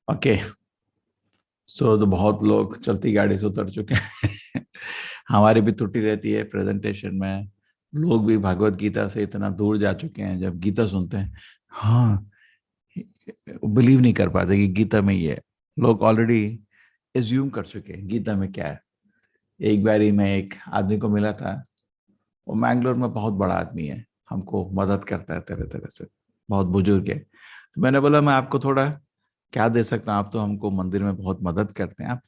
Okay. सो तो बहुत लोग चलती गाड़ी से उतर चुके हैं। हमारी भी त्रुटि रहती है प्रेजेंटेशन में। लोग भी भगवत गीता से इतना दूर जा चुके हैं, जब गीता सुनते हैं, हाँ, बिलीव नहीं कर पाते कि गीता में ये है। लोग ऑलरेडी एज्यूम कर चुके हैं गीता में क्या है। एक बारी मैं एक आदमी को मिला था, वो मैंगलोर में बहुत बड़ा आदमी है, हमको मदद करता है तरह तरह से, बहुत बुजुर्ग है। तो मैंने बोला मैं आपको थोड़ा क्या दे सकता हूँ, आप तो हमको मंदिर में बहुत मदद करते हैं, आप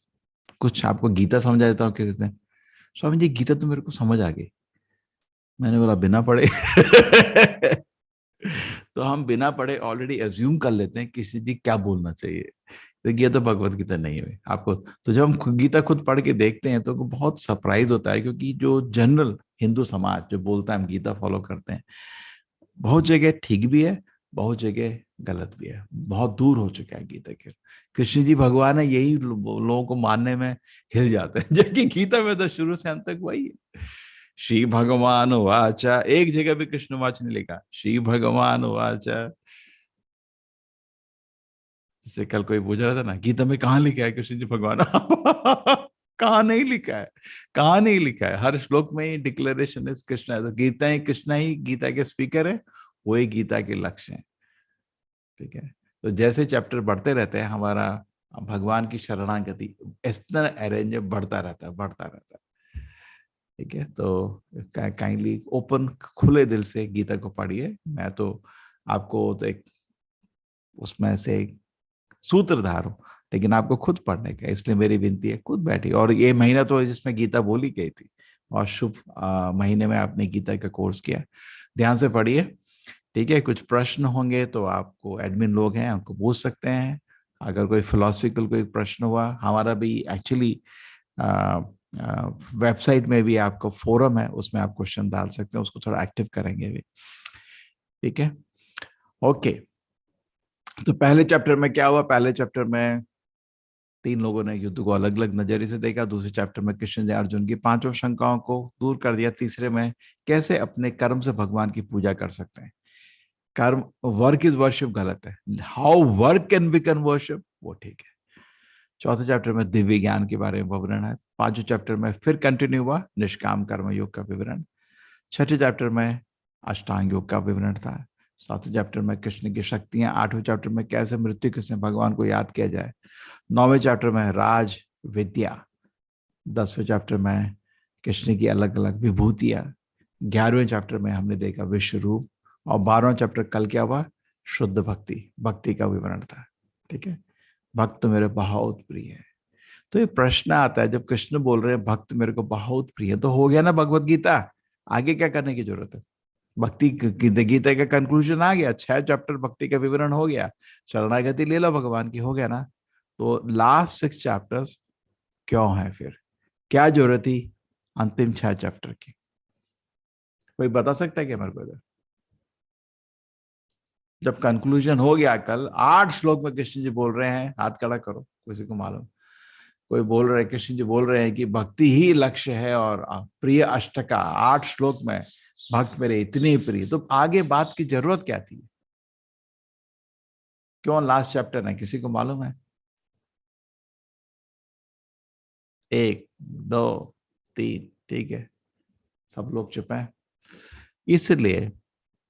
कुछ आपको गीता समझा देता हूँ किसी दिन। स्वामी जी गीता तो मेरे को समझ आ गई। मैंने बोला बिना पढ़े? तो हम बिना पढ़े ऑलरेडी एज्यूम कर लेते हैं किसी जी क्या बोलना चाहिए। तो ये तो भगवत गीता नहीं है आपको। तो जब हम गीता खुद पढ़ के देखते हैं तो बहुत सरप्राइज होता है, क्योंकि जो जनरल हिंदू समाज जो बोलता है हम गीता फॉलो करते हैं, बहुत जगह ठीक भी है, बहुत जगह गलत भी है, बहुत दूर हो चुका है गीता के। कृष्ण जी भगवान है, यही लोगों को मानने में हिल जाते हैं, जबकि गीता में तो शुरू से अंत तक वही है। श्री भगवान वाचा, एक जगह भी कृष्ण वाच नहीं लिखा, श्री भगवान वाचा। जैसे कल कोई पूछ रहा था ना, गीता में कहाँ लिखा है कृष्ण जी भगवान? कहाँ नहीं लिखा है, कहाँ नहीं लिखा है। हर श्लोक में ही डिक्लेरेशन है कृष्ण है, तो गीता ही कृष्ण ही गीता के स्पीकर है, वही गीता के लक्ष्य है। ठीक है। तो जैसे चैप्टर बढ़ते रहते हैं, हमारा भगवान की शरणागति इस तरह अरेंज बढ़ता रहता है, बढ़ता रहता है। ठीक है। तो काइंडली ओपन, खुले दिल से गीता को पढ़िए। मैं तो आपको तो एक उसमें से एक सूत्रधार हूँ, लेकिन आपको खुद पढ़ने का, इसलिए मेरी विनती है खुद बैठिए। और ये महीना तो जिसमें गीता बोली गई थी, और शुभ महीने में आपने गीता का कोर्स किया, ध्यान से पढ़िए। ठीक है। कुछ प्रश्न होंगे तो आपको एडमिन लोग हैं, उनको पूछ सकते हैं। अगर कोई फिलोसफिकल कोई प्रश्न हुआ, हमारा भी एक्चुअली वेबसाइट में भी आपको फोरम है, उसमें आप क्वेश्चन डाल सकते हैं, उसको थोड़ा एक्टिव करेंगे भी। ठीक है। ओके। तो पहले चैप्टर में क्या हुआ? पहले चैप्टर में तीन लोगों ने युद्ध को अलग अलग नजरिए से देखा। दूसरे चैप्टर में कृष्ण ने अर्जुन की पांचों शंकाओं को दूर कर दिया। तीसरे में कैसे अपने कर्म से भगवान की पूजा कर सकते हैं। कर्म, वर्क इज वर्शिप गलत है, how work can become worship वो ठीक है। चौथे चैप्टर में दिव्य ज्ञान के बारे में विवरण है। पांचवें चैप्टर में फिर कंटिन्यू हुआ निष्काम कर्म योग का विवरण। छठे चैप्टर में अष्टांग योग का विवरण था। सातवें चैप्टर में कृष्ण की शक्तियां। आठवें चैप्टर में कैसे मृत्यु से भगवान को याद किया जाए। नौवें चैप्टर में राज विद्या। 10वें चैप्टर में कृष्ण की अलग अलग विभूतियां। 11वें चैप्टर में हमने देखा विश्व रूप। और 12वां चैप्टर कल क्या हुआ? शुद्ध भक्ति, भक्ति का विवरण था। ठीक है। भक्त मेरे बहुत प्रिय है। तो ये प्रश्न आता है, जब कृष्ण बोल रहे हैं भक्त मेरे को बहुत प्रिय है, तो हो गया ना भगवत गीता? आगे क्या करने की जरूरत है? भक्ति गीता का कंक्लूजन आ गया, 6 चैप्टर भक्ति का विवरण हो गया, शरणागति ले लो भगवान की, हो गया ना? तो लास्ट 6 चैप्टर्स क्यों है फिर? क्या जरूरत थी अंतिम 6 चैप्टर की? कोई बता सकता है क्या मेरे को इधर? जब कंक्लूजन हो गया, कल 8 श्लोक में कृष्ण जी बोल रहे हैं, हाथ खड़ा करो किसी को मालूम। कोई बोल रहे हैं, कृष्ण जी बोल रहे हैं कि भक्ति ही लक्ष्य है, और प्रिय अष्टका 8 श्लोक में भक्त मेरे इतने प्रिय, तो आगे बात की जरूरत क्या थी? क्यों लास्ट चैप्टर है, किसी को मालूम है? 1, 2, 3, ठीक है, सब लोग चुप हैं। इसलिए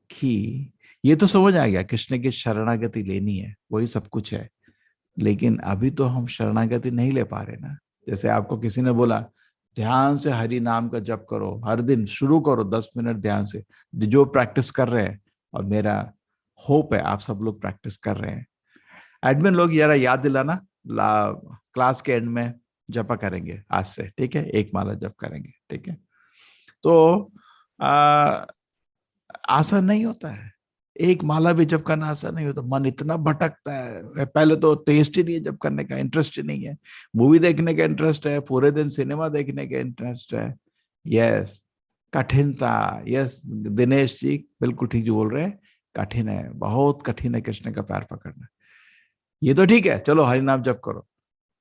कि ये तो समझ आ गया कृष्ण की शरणागति लेनी है, वही सब कुछ है। लेकिन अभी तो हम शरणागति नहीं ले पा रहे ना। जैसे आपको किसी ने बोला ध्यान से हरि नाम का जप करो, हर दिन शुरू करो 10 मिनट ध्यान से, जो प्रैक्टिस कर रहे हैं, और मेरा होप है आप सब लोग प्रैक्टिस कर रहे हैं। एडमिन लोग जरा याद दिलाना, क्लास के एंड में जपा करेंगे आज से, ठीक है? एक माला जप करेंगे, ठीक है? तो आ, आसान नहीं होता है, एक माला भी जप करना आसान नहीं होता। मन इतना भटकता है, पहले तो टेस्ट ही नहीं है जप करने का, इंटरेस्ट ही नहीं है। मूवी देखने का इंटरेस्ट है, पूरे दिन सिनेमा देखने का इंटरेस्ट है। यस, कठिनता। यस, दिनेश जी बिल्कुल ठीक जो बोल रहे हैं, कठिन है, बहुत कठिन है कृष्ण का पैर पकड़ना। ये तो ठीक है, चलो हरि नाम जप करो,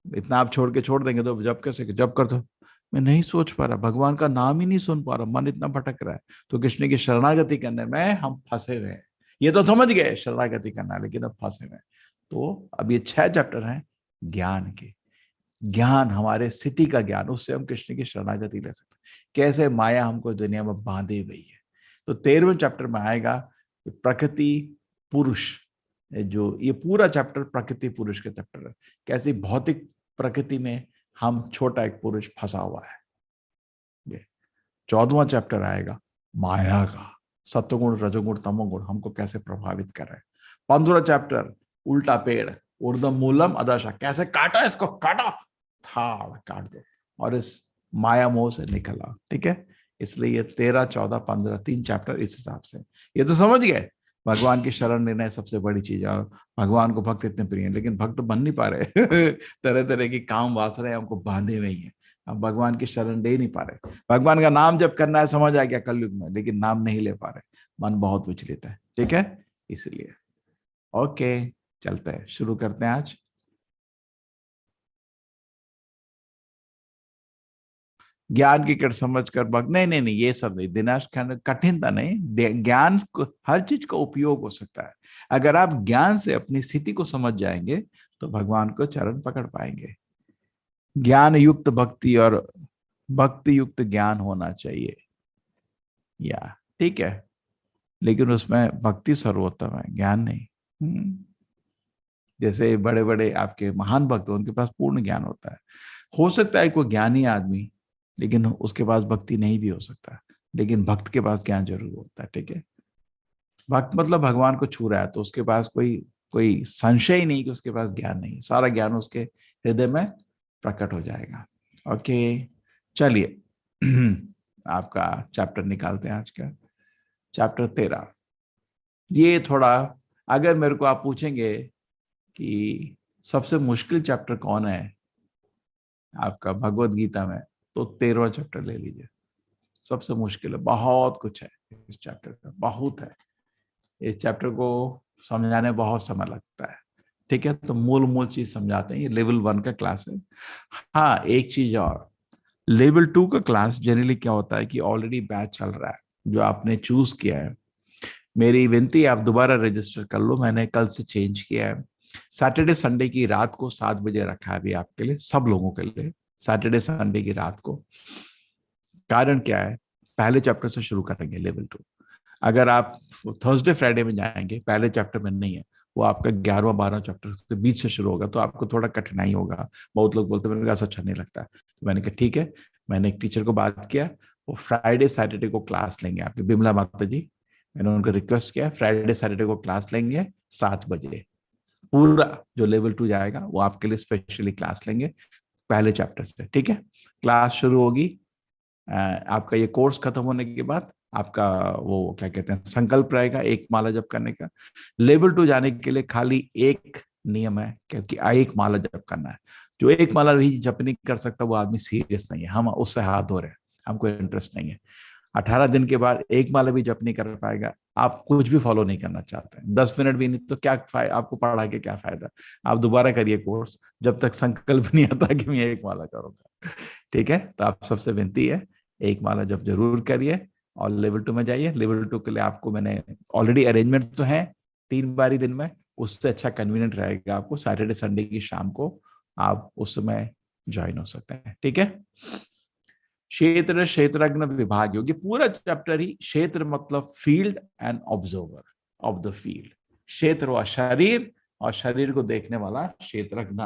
इतना आप छोड़ के छोड़ देंगे तो जप कैसे? जप कर दो। मैं नहीं सोच पा रहा, भगवान का नाम ही नहीं सुन पा रहा, मन इतना भटक रहा है। तो कृष्ण की शरणागति करने में हम फंसे हुए हैं। ये तो समझ गए शरणागति करना, लेकिन अब फंसे हुए हैं। तो अब ये 6 चैप्टर हैं ज्ञान के। ज्ञान, हमारे स्थिति का ज्ञान, उससे हम कृष्ण की शरणागति ले सकते हैं। कैसे माया हमको दुनिया में बांधे हुई है। तो 13वें चैप्टर में आएगा प्रकृति पुरुष। जो ये पूरा चैप्टर प्रकृति पुरुष के चैप्टर है। कैसे भौतिक प्रकृति में हम छोटा एक पुरुष फंसा हुआ है। ये 14वां चैप्टर आएगा माया का, सत्वगुण रजोगुण तमोगुण हमको कैसे प्रभावित कर रहे हैं। 15वां चैप्टर उल्टा पेड़, ऊर्ध्व मूलम अदशा, कैसे काटा, इसको काटा, थाड़ काट दो और इस माया मोह से निकला। ठीक है, इसलिए ये 13, 14, 15 3 चैप्टर इस हिसाब से। ये तो समझ गए, भगवान की शरण लेना है सबसे बड़ी चीज है। भगवान को भक्त इतने प्रिय हैं, लेकिन भक्त बन नहीं पा रहे तरह तरह की काम वासनाएं हमको बांधे हुए ही हैं। हम भगवान की शरण ले नहीं पा रहे। भगवान का नाम जब करना है, समझ आ गया कलयुग में, लेकिन नाम नहीं ले पा रहे, मन बहुत विचलित है। ठीक है, इसलिए ओके, चलते हैं, शुरू करते हैं आज। ज्ञान की कट समझ कर भक्त, नहीं नहीं नहीं, ये सब नहीं, दिनाश कठिनता नहीं, ज्ञान को हर चीज का उपयोग हो सकता है। अगर आप ज्ञान से अपनी स्थिति को समझ जाएंगे तो भगवान को चरण पकड़ पाएंगे। ज्ञान युक्त भक्ति और भक्ति युक्त ज्ञान होना चाहिए, या ठीक है, लेकिन उसमें भक्ति सर्वोत्तम है, ज्ञान नहीं। जैसे बड़े बड़े आपके महान भक्त, उनके पास पूर्ण ज्ञान होता है। हो सकता है कोई ज्ञानी आदमी, लेकिन उसके पास भक्ति नहीं भी हो सकता, लेकिन भक्त के पास ज्ञान जरूर होता है। ठीक है, भक्त मतलब भगवान को छू रहा है, तो उसके पास कोई कोई संशय ही नहीं कि उसके पास ज्ञान नहीं, सारा ज्ञान उसके हृदय में प्रकट हो जाएगा। ओके, चलिए आपका चैप्टर निकालते हैं आज का, चैप्टर 13। ये थोड़ा, अगर मेरे को आप पूछेंगे कि सबसे मुश्किल चैप्टर कौन है आपका भगवत गीता में, तो 13वां चैप्टर ले लीजिए। सबसे मुश्किल है, बहुत कुछ है इस चैप्टर का, बहुत है। इस चैप्टर को समझाने बहुत समय लगता है। ठीक है, तो मूल मूल चीज समझाते हैं। ये लेवल 1 का क्लास है। हाँ, एक चीज और, लेवल 2 का क्लास जनरली क्या होता है कि ऑलरेडी बैच चल रहा है जो आपने चूज किया है। मेरी विनती है आप दोबारा रजिस्टर कर लो, मैंने कल से चेंज किया है। सैटरडे संडे की रात को 7 बजे रखा है अभी आपके लिए, सब लोगों के लिए, सैटरडे संडे की रात को। कारण क्या है, पहले चैप्टर से शुरू करेंगे लेवल 2। अगर आप थर्सडे फ्राइडे में जाएंगे, पहले चैप्टर में नहीं है, वो आपका 11वां 12वां चैप्टर से बीच से शुरू होगा, तो आपको थोड़ा कठिनाई होगा। बहुत लोग बोलते हैं मेरे को अच्छा नहीं लगता, तो मैंने कहा ठीक है, मैंने एक टीचर को बात किया, वो फ्राइडे सैटरडे को क्लास लेंगे, आपके बिमला माता जी, मैंने उनको रिक्वेस्ट किया फ्राइडे सैटरडे को क्लास लेंगे 7 बजे। पूरा जो लेवल 2 जाएगा वो आपके लिए स्पेशली क्लास लेंगे पहले चैप्टर से। ठीक है, क्लास शुरू होगी आपका ये कोर्स खत्म होने के बाद। आपका वो क्या कहते हैं, संकल्प रहेगा एक माला जप करने का। लेवल 2 जाने के लिए खाली एक नियम है, क्योंकि एक माला जप करना है। जो एक माला भी जप नहीं कर सकता वो आदमी सीरियस नहीं है, हम उससे हाथ धो रहे हैं, हमको इंटरेस्ट नहीं है। 18 दिन के बाद एक माला भी जप नहीं कर पाएगा, आप कुछ भी फॉलो नहीं करना चाहते हैं, 10 मिनट भी नहीं, तो क्या आपको पढ़ा के क्या फायदा। आप दोबारा करिए कोर्स, जब तक संकल्प नहीं आता कि मैं एक माला करूंगा। ठीक है, तो आप सबसे विनती है एक माला जप जरूर करिए और लेवल 2 में जाइए। लेवल 2 के लिए आपको मैंने ऑलरेडी अरेंजमेंट तो है 3 बारी दिन में, उससे अच्छा कन्वीनियंट रहेगा आपको सैटरडे संडे की शाम को, आप उस समय ज्वाइन हो सकते हैं। ठीक है, क्षेत्र क्षेत्रज्ञ विभाग योगी, पूरा चैप्टर ही क्षेत्र मतलब field and observer of the field. क्षेत्र व शरीर, और शरीर को देखने वाला क्षेत्रज्ञ।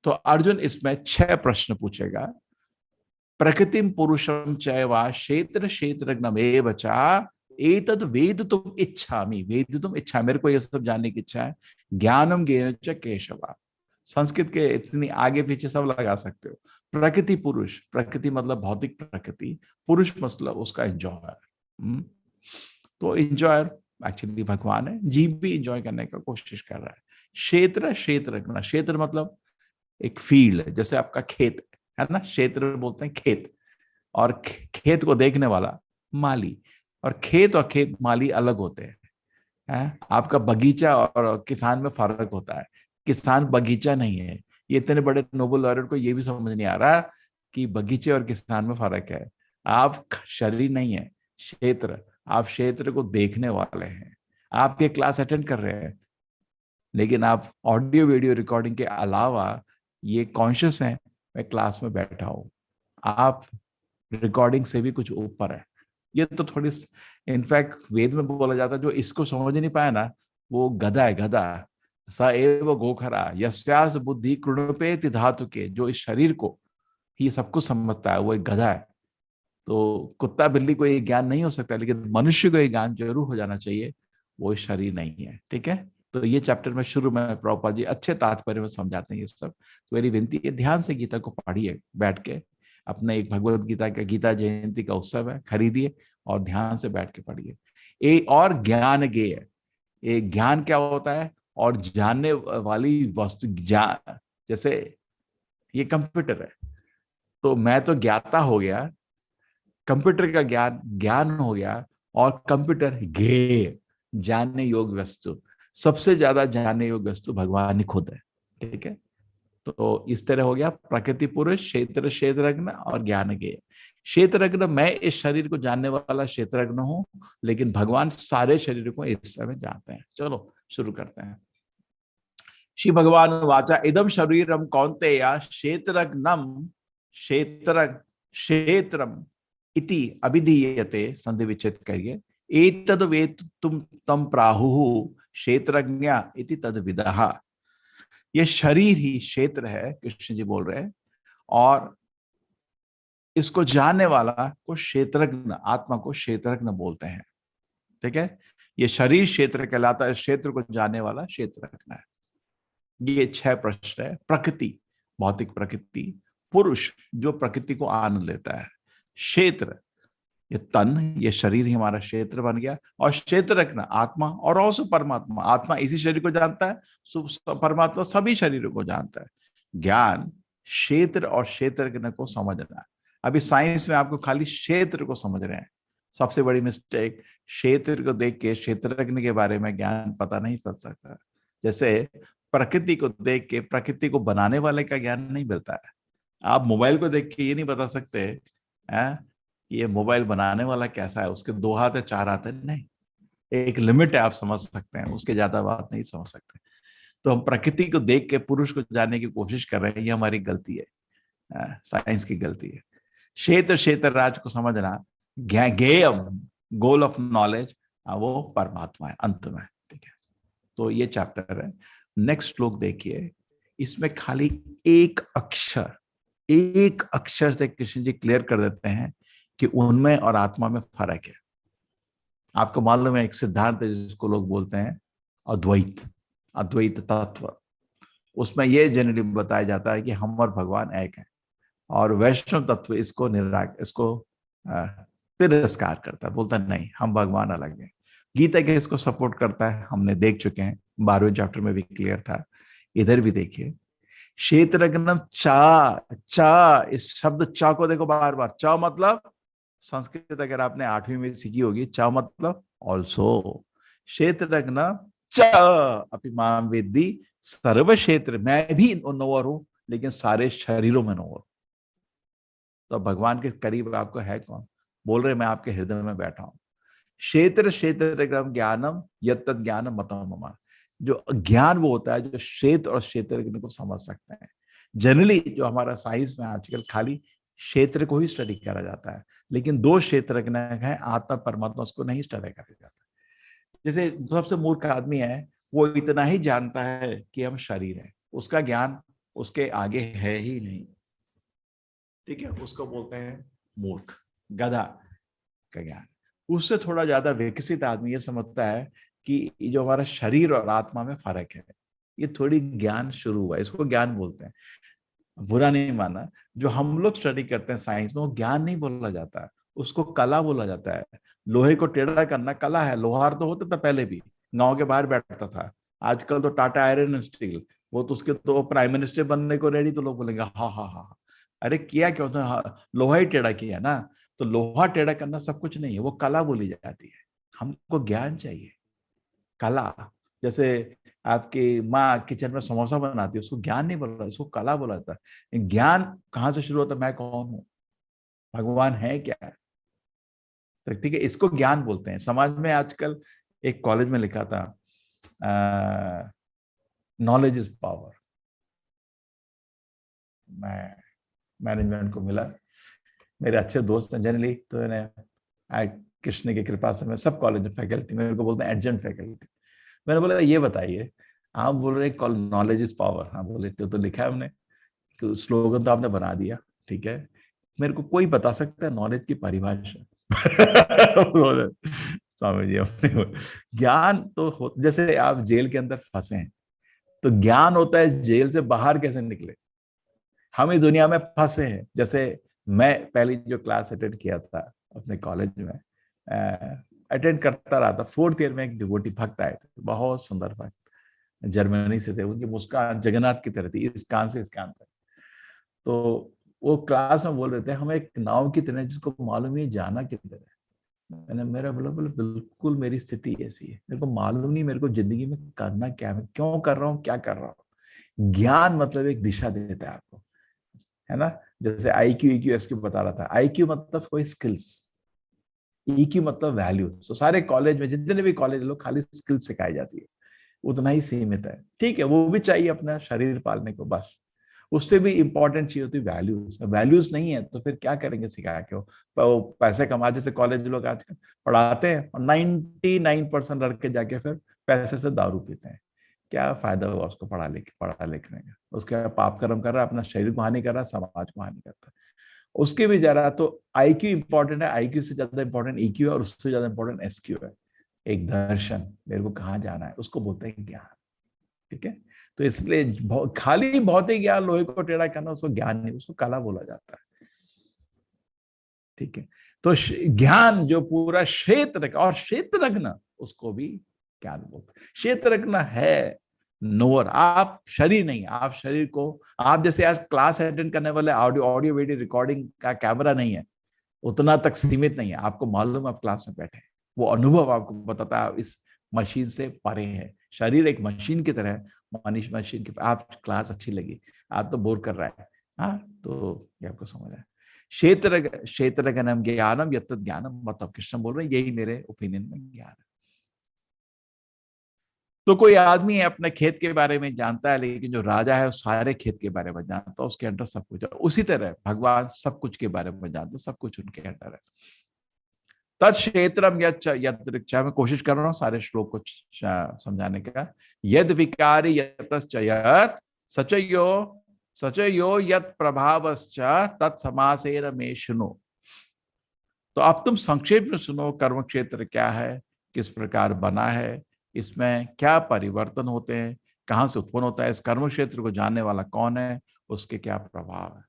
तो अर्जुन इसमें 6 प्रश्न पूछेगा। प्रकृतिम पुरुषम चैवा क्षेत्र क्षेत्रज्ञमेव च एतद वेदितुम इच्छामि, वेदितुम इच्छा, मेरे को ये सब जानने की इच्छा है। ज्ञानम ज्ञेय च केशवा, संस्कृत के इतनी आगे पीछे सब लगा सकते हो। प्रकृति पुरुष, प्रकृति मतलब भौतिक प्रकृति, पुरुष मतलब उसका एंजॉयर। तो एंजॉयर एक्चुअली भगवान है, जीव भी एंजॉय करने का कोशिश कर रहा है। क्षेत्र क्षेत्र, क्षेत्र मतलब एक फील्ड, जैसे आपका खेत है ना, क्षेत्र बोलते हैं खेत, और खेत को देखने वाला माली। और खेत माली अलग होते हैं, आपका बगीचा और किसान में फर्क होता है। किसान बगीचा नहीं है। ये इतने बड़े नोबेल लॉरेट को ये भी समझ नहीं आ रहा कि बगीचे और किसान में फर्क है। आप शरीर नहीं है, क्षेत्र, आप क्षेत्र को देखने वाले हैं। आप ये क्लास अटेंड कर रहे हैं, लेकिन आप ऑडियो वीडियो रिकॉर्डिंग के अलावा ये कॉन्शियस हैं मैं क्लास में बैठा हूं, आप रिकॉर्डिंग से भी कुछ ऊपर है। ये तो थोड़ी, इनफैक्ट वेद में बोला जाता है जो इसको समझ नहीं पाया ना वो गधा है, गधा। स एव गोखरा यस्यास बुद्धि कृणुपे धातु के, जो इस शरीर को ही सब कुछ समझता है वो एक गधा है। तो कुत्ता बिल्ली को ये ज्ञान नहीं हो सकता, लेकिन मनुष्य को ये ज्ञान जरूर हो जाना चाहिए, वो शरीर नहीं है। ठीक है, तो ये चैप्टर में शुरू में प्रभुपाद जी अच्छे तात्पर्य में समझाते हैं ये सब। तो मेरी विनती है ध्यान से गीता को पढ़िए बैठ के, अपने एक भगवत गीता का गीता जयंती का उत्सव है, खरीदिए और ध्यान से बैठ के पढ़िए। और ज्ञान गेय, ये ज्ञान क्या होता है, और जानने वाली वस्तु ज्ञान, जैसे ये कंप्यूटर है तो मैं तो ज्ञाता हो गया, कंप्यूटर का ज्ञान ज्ञान हो गया, और कंप्यूटर ज्ञेय जानने योग्य वस्तु, सबसे ज्यादा जानने योग्य वस्तु भगवान ही खुद है। ठीक है, तो इस तरह हो गया प्रकृति पुरुष, क्षेत्र क्षेत्रज्ञ और ज्ञान ज्ञेय। क्षेत्रज्ञ मैं इस शरीर को जानने वाला क्षेत्रज्ञ हूं, लेकिन भगवान सारे शरीर को इस समय जानते हैं। चलो शुरू करते हैं। श्री भगवान वाचा इदम शरीरम कौन्तेय क्षेत्रज्ञम क्षेत्र क्षेत्रम इति अभिधीयते, संधि विच्छेद करिए। एतद वेत्तुम तम प्राहुः क्षेत्रज्ञ इति तद विदः। ये शरीर ही क्षेत्र है, कृष्ण जी बोल रहे हैं, और इसको जानने वाला को क्षेत्रज्ञ, आत्मा को क्षेत्रज्ञ बोलते हैं। ठीक है, ये शरीर क्षेत्र कहलाता है, क्षेत्र को जानने वाला क्षेत्रज्ञ है। ये 6 प्रश्न है। प्रकृति, भौतिक प्रकृति। पुरुष, जो प्रकृति को आनंद लेता है। क्षेत्र, ये तन, ये शरीर ही हमारा क्षेत्र बन गया। और क्षेत्रज्ञ आत्मा, और also परमात्मा। आत्मा इसी शरीर को जानता है, परमात्मा सभी शरीरों को जानता है। ज्ञान, क्षेत्र और क्षेत्रज्ञ को समझना। अभी साइंस में आपको खाली क्षेत्र को समझ रहे हैं, सबसे बड़ी मिस्टेक। क्षेत्र को देख के क्षेत्रज्ञ के बारे में ज्ञान पता नहीं चल सकता। जैसे प्रकृति को देख के प्रकृति को बनाने वाले का ज्ञान नहीं मिलता है। आप मोबाइल को देख के ये नहीं बता सकते हैं ये मोबाइल बनाने वाला कैसा है, उसके 2 हाथ है 4 हाथ है, नहीं। एक लिमिट है, आप समझ सकते हैं, उसके ज्यादा बात नहीं समझ सकते। तो हम प्रकृति को देख के पुरुष को जानने की कोशिश कर रहे हैं, ये हमारी गलती है, साइंस की गलती है। क्षेत्र क्षेत्र राज को समझना, ज्ञेयम गोल ऑफ नॉलेज, वो परमात्मा है अंत में। ठीक है, तो ये चैप्टर है। नेक्स्ट श्लोक देखिए, इसमें खाली एक अक्षर से कृष्ण जी क्लियर कर देते हैं कि उनमें और आत्मा में फर्क है। आपको मालूम है एक सिद्धांत है जिसको लोग बोलते हैं अद्वैत, अद्वैत तत्व। उसमें यह जनरली बताया जाता है कि हम और भगवान एक हैं, और वैष्णव तत्व इसको तिरस्कार करता है, बोलता है नहीं हम भगवान अलग है। गीता के इसको सपोर्ट करता है, हमने देख चुके हैं, 12वें चैप्टर में भी क्लियर था। इधर भी देखिए, क्षेत्रज्ञ चा, चा, इस शब्द चा को देखो बार बार। चा मतलब संस्कृत अगर आपने 8वीं में सीखी होगी, चा मतलब ऑल्सो। क्षेत्रज्ञ च अपि माम वेद्दि सर्व क्षेत्र, मैं भी नोवर हूं लेकिन सारे शरीरों में नोवर। तो भगवान के करीब आपको है कौन? बोल रहे मैं आपके हृदय में बैठा हूं। क्षेत्र क्षेत्र ज्ञानम यत्त ज्ञानम मतम मम। जो ज्ञान वो होता है जो क्षेत्र और क्षेत्र को समझ सकते हैं। जनरली जो हमारा साइंस में आजकल खाली क्षेत्र को ही स्टडी करा जाता है, लेकिन 2 क्षेत्र है, आत्मा परमात्मा, उसको नहीं स्टडी करा जाता। जैसे सबसे मूर्ख आदमी है, वो इतना ही जानता है कि हम शरीर है, उसका ज्ञान उसके आगे है ही नहीं। ठीक है, उसको बोलते हैं मूर्ख, गधा का ज्ञान। उससे थोड़ा ज्यादा विकसित आदमी ये समझता है कि जो हमारा शरीर और आत्मा में फर्क है, ये थोड़ी ज्ञान शुरू हुआ, इसको ज्ञान बोलते हैं। बुरा नहीं माना, जो हम लोग स्टडी करते हैं साइंस में, वो ज्ञान नहीं बोला जाता, उसको कला बोला जाता है। लोहे को टेढ़ा करना कला है। लोहार तो होता था पहले भी, गांव के बाहर बैठता था। आजकल तो टाटा आयरन एंड स्टील, वो तो उसके तो प्राइम मिनिस्टर बनने को रेडी, तो लोग बोलेंगे हाँ हाँ हाँ, अरे किया क्यों था, हाँ, लोहा ही टेढ़ा किया ना। तो लोहा टेढ़ा करना सब कुछ नहीं है, वो कला बोली जाती है। हमको ज्ञान चाहिए, कला। जैसे आपकी माँ किचन में समोसा बनाती है, उसको ज्ञान नहीं बोला, उसको कला बोला जाता है। ज्ञान कहाँ से शुरू होता है? मैं कौन हूँ, भगवान है क्या? तो ठीक है, इसको ज्ञान बोलते हैं। समाज में आजकल एक कॉलेज में लिखा था नॉलेज इज पावर। मैं मैनेजमेंट को मिला, मेरे अच्छे दोस्त हैं जनरली, तो इन्हें कृष्ण की कृपा से मैं सब कॉलेज में फैकल्टी, मेरे को बोलते हैं एडजंट फैकल्टी। मैंने बोला ये बताइए, आप बोल रहे हैं नॉलेज इज पावर, हाँ बोले तो लिखा है हमने, स्लोगन तो आपने बना दिया, ठीक है, मेरे को कोई बता सकता है नॉलेज की परिभाषा? बोले, स्वामी जी अपने ज्ञान तो जैसे आप जेल के अंदर फंसे हैं, तो ज्ञान होता है जेल से बाहर कैसे निकले। हम इस दुनिया में फंसे हैं, जैसे मैं पहली जो क्लास अटेंड किया था अपने कॉलेज में, अटेंड करता रहा था, फोर्थ ईयर में एक डिवोटी भक्त आए थे, बहुत सुंदर भक्त, जर्मनी से थे, उनकी मुस्कान जगन्नाथ की तरह थी, इस कान से इस कान तक। तो वो क्लास में बोल रहे थे, हम एक नाव की तरह जिसको मालूम नहीं जाना किधर है। मैंने मेरा बोला बोला बिल्कुल मेरी स्थिति ऐसी है, मेरे को मालूम नहीं मेरे को जिंदगी में करना क्या है, क्यों कर रहा हूँ, क्या कर रहा हूँ। ज्ञान मतलब एक दिशा देता है आपको, है ना। जैसे IQ EQ SQ बता रहा था, IQ मतलब कोई स्किल्स, EQ मतलब वैल्यू। तो सारे कॉलेज में जितने भी कॉलेज लोग खाली स्किल्स सिखाई जाती है, उतना ही सीमित है, ठीक है, वो भी चाहिए अपना शरीर पालने को, बस उससे भी इंपॉर्टेंट चीज होती है वैल्यूज। वैल्यूज नहीं है तो फिर क्या करेंगे सिखा के, वो पैसे कमा, जैसे कॉलेज लोग आजकल पढ़ाते हैं और 99% लड़के जाके फिर पैसे से दारू पीते हैं। क्या फायदा हुआ उसको पढ़ा लिखने का, उसके पाप कर्म कर रहा है, अपना शरीर को हानि कर रहा है, समाज को हानि करता है। उसके भी जा रहा, तो IQ इंपॉर्टेंट है, IQ से ज्यादा इंपॉर्टेंट EQ है, और उससे ज्यादा इंपॉर्टेंट SQ है। एक दर्शन, मेरे को कहाँ जाना है, उसको बोलते हैं ज्ञान, ठीक है। तो इसलिए खाली भौतिक ज्ञान, लोहे को टेढ़ा करना, उसको ज्ञान नहीं, उसको कला बोला जाता है, ठीक है। तो ज्ञान जो पूरा क्षेत्र का, और क्षेत्र रखना उसको भी ज्ञान बोलते हैं। क्षेत्र रखना है नोअर, आप शरीर नहीं, आप शरीर को, आप जैसे आज क्लास अटेंड करने वाले ऑडियो ऑडियो वीडियो रिकॉर्डिंग का कैमरा नहीं है, उतना तक सीमित नहीं है। आपको मालूम आप क्लास में बैठे हैं, वो अनुभव आपको बताता है इस मशीन से परे है। शरीर एक मशीन की तरह है, मशीन की, आप क्लास अच्छी लगी, आप तो बोर कर रहा है, हाँ, तो ये आपको समझ आया। क्षेत्र ज्ञानम ज्ञानम यत्त ज्ञानम, मतलब कृष्ण बोल रहे हैं यही मेरे ओपिनियन में ज्ञान है। तो कोई आदमी है अपने खेत के बारे में जानता है, लेकिन जो राजा है वो सारे खेत के बारे में जानता है, उसके अंदर सब कुछ है। उसी तरह भगवान सब कुछ के बारे में जानते, सब कुछ उनके अंदर है। तत्क्षेत्रम यद, मैं कोशिश कर रहा हूँ सारे श्लोक को समझाने का। यद विकारी यतश्चयत सचयो सचयो यत प्रभावश्च तत्समासेन में सुनो। तो अब तुम संक्षेप में सुनो, कर्म क्षेत्र क्या है, किस प्रकार बना है, इसमें क्या परिवर्तन होते हैं, कहां से उत्पन्न होता है, इस कर्म क्षेत्र को जानने वाला कौन है, उसके क्या प्रभाव है।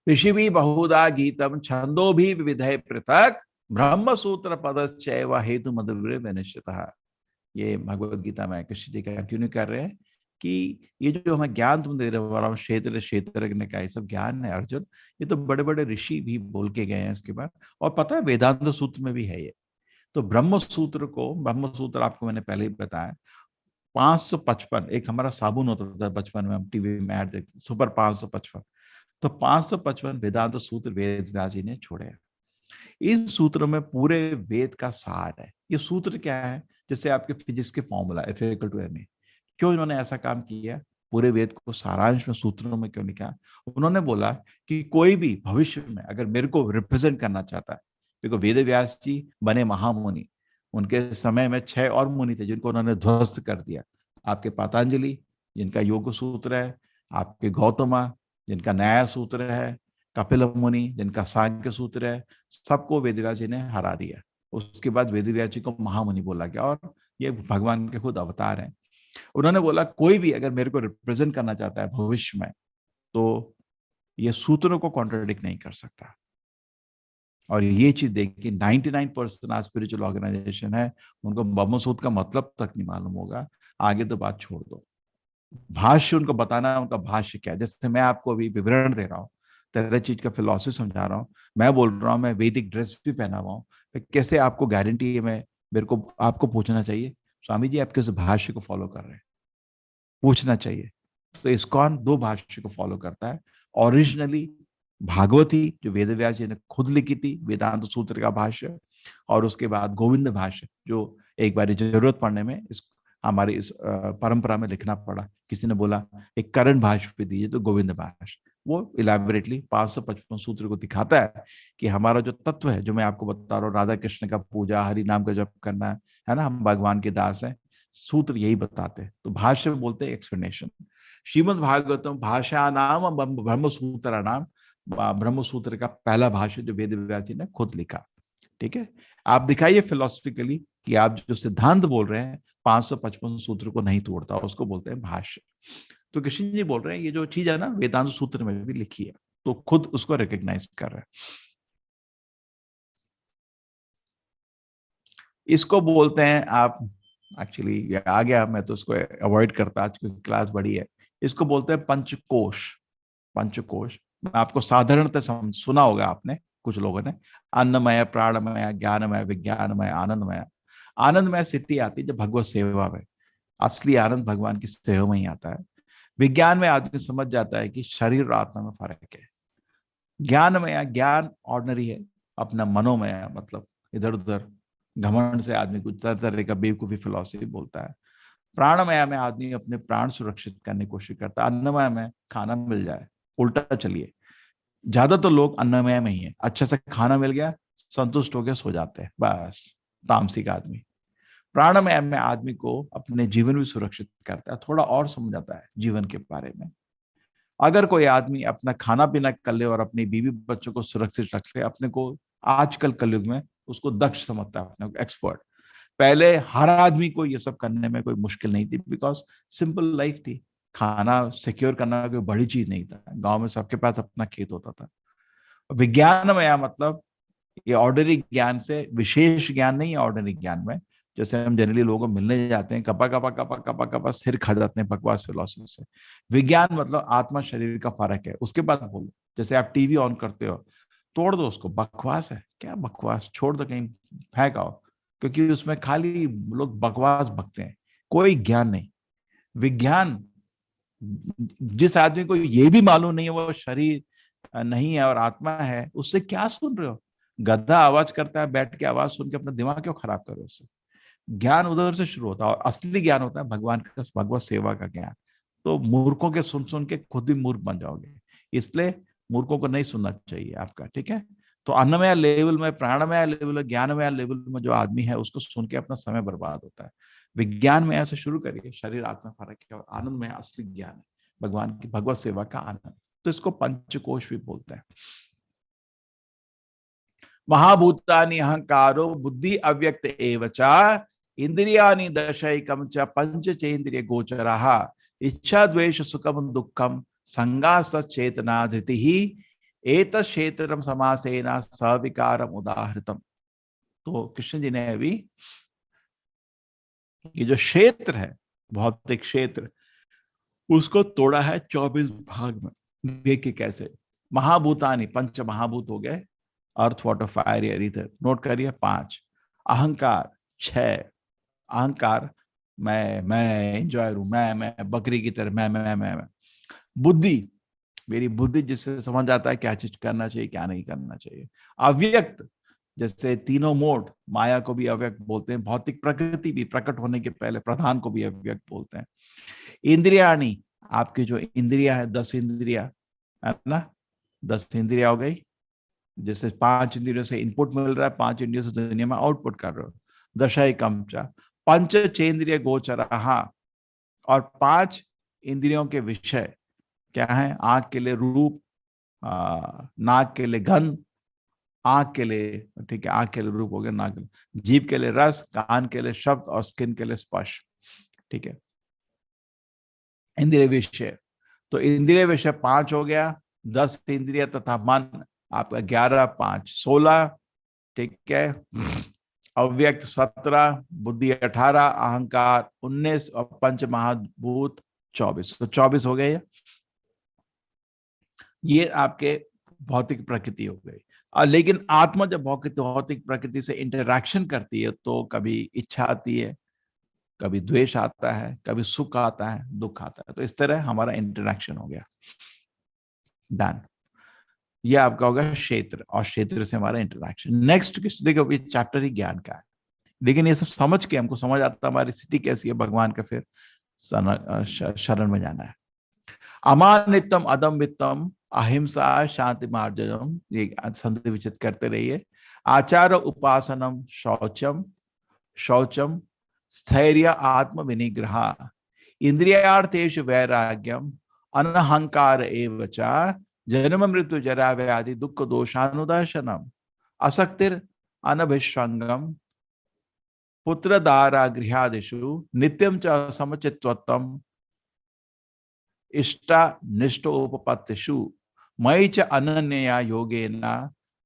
ऋषि भी बहुधा गीतम छंदो भी विविधे पृथक ब्रह्म सूत्र पदश्चैव हेतु मधुर निश्चित। ये भगवत गीता में कृष्ण जी कंटिन्यू कर रहे हैं कि ये जो हमें ज्ञान तुम दे रहे हो, क्षेत्र क्षेत्र का ये सब ज्ञान है अर्जुन, ये तो बड़े बड़े ऋषि भी बोल के गए हैं इसके बाद, और पता है वेदांत सूत्र में भी है ये। तो ब्रह्म सूत्र को, ब्रह्म सूत्र आपको मैंने पहले ही बताया, 555, एक हमारा साबुन होता था बचपन में, हम टीवी में ऐड देखते, सुपर 555। तो 555 वेदांत सूत्र वेद व्यास जी ने छोड़े हैं। इस सूत्र में पूरे वेद का सार है। ये सूत्र क्या है, जैसे आपके फिजिक्स के फॉर्मूला F=ma, क्यों इन्होंने ऐसा काम किया, पूरे वेद को सारांश में सूत्रों में क्यों लिखा। उन्होंने बोला कि कोई भी भविष्य में अगर मेरे को रिप्रेजेंट करना चाहता है, देखो वेद व्यास जी बने महामुनि, उनके समय में 6 और मुनि थे जिनको उन्होंने ध्वस्त कर दिया। आपके पतंजलि जिनका योग सूत्र है, आपके गौतमा जिनका न्याय सूत्र है, कपिल मुनि जिनका सांख्य सूत्र है, सबको वेदव्यास जी ने हरा दिया। उसके बाद वेदव्यास जी को महामुनि बोला गया, और ये भगवान के खुद अवतार हैं। उन्होंने बोला कोई भी अगर मेरे को रिप्रेजेंट करना चाहता है भविष्य में, तो ये सूत्रों को कॉन्ट्रडिक्ट नहीं कर सकता। और ये चीज देखिए 99% आज स्पिरिचुअल ऑर्गेनाइजेशन है, उनको ब्रह्मसूत्र का मतलब तक नहीं मालूम होगा, आगे तो बात छोड़ दो। भाष्य उनको बताना है, उनका भाष्य क्या है। जैसे मैं आपको अभी विवरण दे रहा हूँ, तरह चीज का फिलॉसफी समझा रहा हूँ, मैं बोल रहा हूँ, मैं वैदिक ड्रेस भी पहना हुआ हूँ, कैसे आपको गारंटी है, मैं मेरे को आपको पूछना चाहिए स्वामी जी आप किस भाष्य को फॉलो कर रहे हैं, पूछना चाहिए। तो इस्कॉन 2 भाष्य को फॉलो करता है। ओरिजिनली भागवती जो वेदव्यास जी ने खुद लिखी थी, वेदांत सूत्र का भाष्य, और उसके बाद गोविंद भाष्य जो एक बार जरूरत पड़ने में इस हमारी इस परंपरा में लिखना पड़ा। किसी ने बोला एक करण भाष्य पे दीजिए, तो गोविंद भाष्य वो इलेबोरेटली 555 सूत्र को दिखाता है कि हमारा जो तत्व है, जो मैं आपको बता रहा हूँ, राधा कृष्ण का पूजा, हरि नाम का जप करना है ना, हम भगवान के दास हैं, सूत्र यही बताते हैं। तो भाष्य बोलते हैं एक्सप्लेनेशन। श्रीमद् भागवतम भाषा नाम ब्रह्म सूत्र नाम, ब्रह्म सूत्र का पहला भाष्य जो वेद व्यास जी ने खुद लिखा। ठीक है, आप दिखाइए फिलोसफिकली कि आप जो सिद्धांत बोल रहे हैं 555 सूत्र को नहीं तोड़ता, उसको बोलते हैं भाष्य। तो कृष्ण जी बोल रहे हैं ये जो चीज है ना वेदांत सूत्र में भी लिखी है, तो खुद उसको रिकॉग्नाइज कर रहे हैं। इसको बोलते हैं आप, एक्चुअली ये आ गया, मैं तो उसको अवॉइड करता आज क्योंकि क्लास बड़ी है। इसको बोलते हैं पंचकोश। पंचकोश मैं आपको साधारणतः सुना होगा आपने कुछ लोगों ने, अन्नमय, प्राणमय, ज्ञानमय, विज्ञानमय, आनंदमय। आनंदमय स्थिति आती है जब भगवत सेवा में, असली आनंद भगवान की सेवा में ही आता है। विज्ञान में आदमी समझ जाता है कि शरीर और आत्मा में फर्क है। ज्ञानमय, ज्ञान ऑर्डिनरी है, अपना मनोमय मतलब इधर उधर घमंड से आदमी कुछ तरह तरह का बेवकूफी फिलॉसफी बोलता है। प्राणमय में आदमी अपने प्राण सुरक्षित करने की कोशिश करता है। अन्नमय में खाना मिल जाए, उल्टा चलिए, ज्यादातर तो लोग अन्नमय में ही है, अच्छे से खाना मिल गया संतुष्ट हो गया सो जाते हैं बस, तामसिक आदमी। प्राणमय में आदमी को अपने जीवन भी सुरक्षित करता है, थोड़ा और समझ आता है जीवन के बारे में। अगर कोई आदमी अपना खाना पीना कर ले और अपनी बीवी बच्चों को सुरक्षित रख ले, अपने को आजकल कलयुग में उसको दक्ष समझता है, अपने को एक्सपर्ट। पहले हर आदमी को ये सब करने में कोई मुश्किल नहीं थी, बिकॉज सिंपल लाइफ थी। खाना सिक्योर करना कोई बड़ी चीज नहीं था, गांव में सबके पास अपना खेत होता था। विज्ञान में या मतलब ये ऑर्डिनरी ज्ञान से विशेष ज्ञान नहीं है। ऑर्डिनरी ज्ञान में जैसे हम जनरली लोगों को मिलने जाते हैं, कपा कपा कपा कपा कपा सिर खा जाते हैं बकवास फिलोसफी से। विज्ञान मतलब आत्मा शरीर का फर्क है, उसके बाद बोलो। जैसे आप टीवी ऑन करते हो, तोड़ दो उसको, बकवास है क्या, बकवास छोड़ दो कहीं फेंक आओ, क्योंकि उसमें खाली लोग बकवास बकते हैं, कोई ज्ञान नहीं। विज्ञान, जिस आदमी को ये भी मालूम नहीं है वो शरीर नहीं है और आत्मा है, उससे क्या सुन रहे हो? गधा आवाज करता है, बैठ के आवाज सुन के अपना दिमाग क्यों खराब करो उससे? ज्ञान उधर से शुरू होता है, और असली ज्ञान होता है भगवान का, भगवत सेवा का ज्ञान। तो मूर्खों के सुन के खुद भी मूर्ख बन जाओगे, इसलिए मूर्खों को नहीं सुनना चाहिए आपका। ठीक है, तो अन्नमय लेवल में, प्राणमय लेवल में, ज्ञानमय लेवल में जो आदमी है उसको सुन के अपना समय बर्बाद होता है। विज्ञान में ऐसे शुरू करिए, शरीर आत्मा फर्क है, और आनंद में असली ज्ञान है, भगवान की भगवत सेवा का आनंद। तो इसको पंचकोश भी बोलते हैं। महाभूतानि अहंकारो बुद्धि अव्यक्त एवचा, इंद्रियानि दशैकम च पंचचेन्द्रिय गोचरः, इच्छा द्वेष सुखम दुखम संगा चेतना धृति ही, एत क्षेत्रम समासेन सविकारम उदाहृतम। तो कृष्ण जी ने अभी ये जो क्षेत्र है, भौतिक क्षेत्र, उसको तोड़ा है 24 भाग में। देखिए कैसे। महाभूतानि, पंच महाभूत हो गए, earth water fire air ether, note करिए 5। अहंकार 6, अहंकार मैं एंजॉय हूं, मैं बकरी की तरह मैं। बुद्धि, मेरी बुद्धि जिससे समझ आता है क्या चीज करना चाहिए क्या नहीं करना चाहिए। अव्यक्त, जैसे तीनों मोड, माया को भी अव्यक्त बोलते हैं, भौतिक प्रकृति भी प्रकट होने के पहले प्रधान को भी अव्यक्त बोलते हैं। इंद्रियाणी, आपकी जो इंद्रिया है, 10 इंद्रिया है ना, 10 इंद्रिया हो गई। जैसे 5 इंद्रियों से इनपुट मिल रहा है, 5 इंद्रियों से दुनिया में आउटपुट कर रहे हो। दशाई कमचा पंच चेंद्रिय गोचर, और 5 इंद्रियों के विषय क्या है? आंख के लिए रूप, नाक के लिए गंध, आंख के लिए, ठीक है, आंख के लिए रूप हो गया, नाक के लिए, जीभ के लिए रस, कान के लिए शब्द, और स्किन के लिए स्पर्श। ठीक है, इंद्रिय विषय। तो इंद्रिय विषय 5 हो गया, 10 इंद्रिय तथा मन आपका 11, 5 16। ठीक है, अव्यक्त 17, बुद्धि 18, अहंकार 19, और पंच महाभूत 24। तो 24 हो गए। ये आपके भौतिक प्रकृति हो गई। लेकिन आत्मा जब भौतिक प्रकृति से इंटरैक्शन करती है तो कभी इच्छा आती है, कभी द्वेष आता है, कभी सुख आता है, दुख आता है। तो इस तरह हमारा इंटरैक्शन हो गया। डन। ये आपका होगा क्षेत्र, और क्षेत्र से हमारा इंटरैक्शन। नेक्स्ट देखो, ये चैप्टर ही ज्ञान का है। लेकिन ये सब समझ के हमको समझ आता हमारी स्थिति कैसी है, भगवान का फिर शरण में जाना है। अमानितम अदम्भितम अहिंसा शांति मार्जनम, ये संधि विचित करते रहिए। आचार उपासनम शौचम शौचम स्थैर्य आत्म विनिग्रह इंद्रियार्थेषु वैराग्यम अनहंकार एव च जन्म मृत्यु जरा व्याधि दुख दोषानुदर्शनम असक्तिर अनभिष्वंगम पुत्र दारा गृहादिषु नित्यम च समचित्वत्वम इष्टा निष्ठोपपत्तिषु मयि च अनन्यया योगेन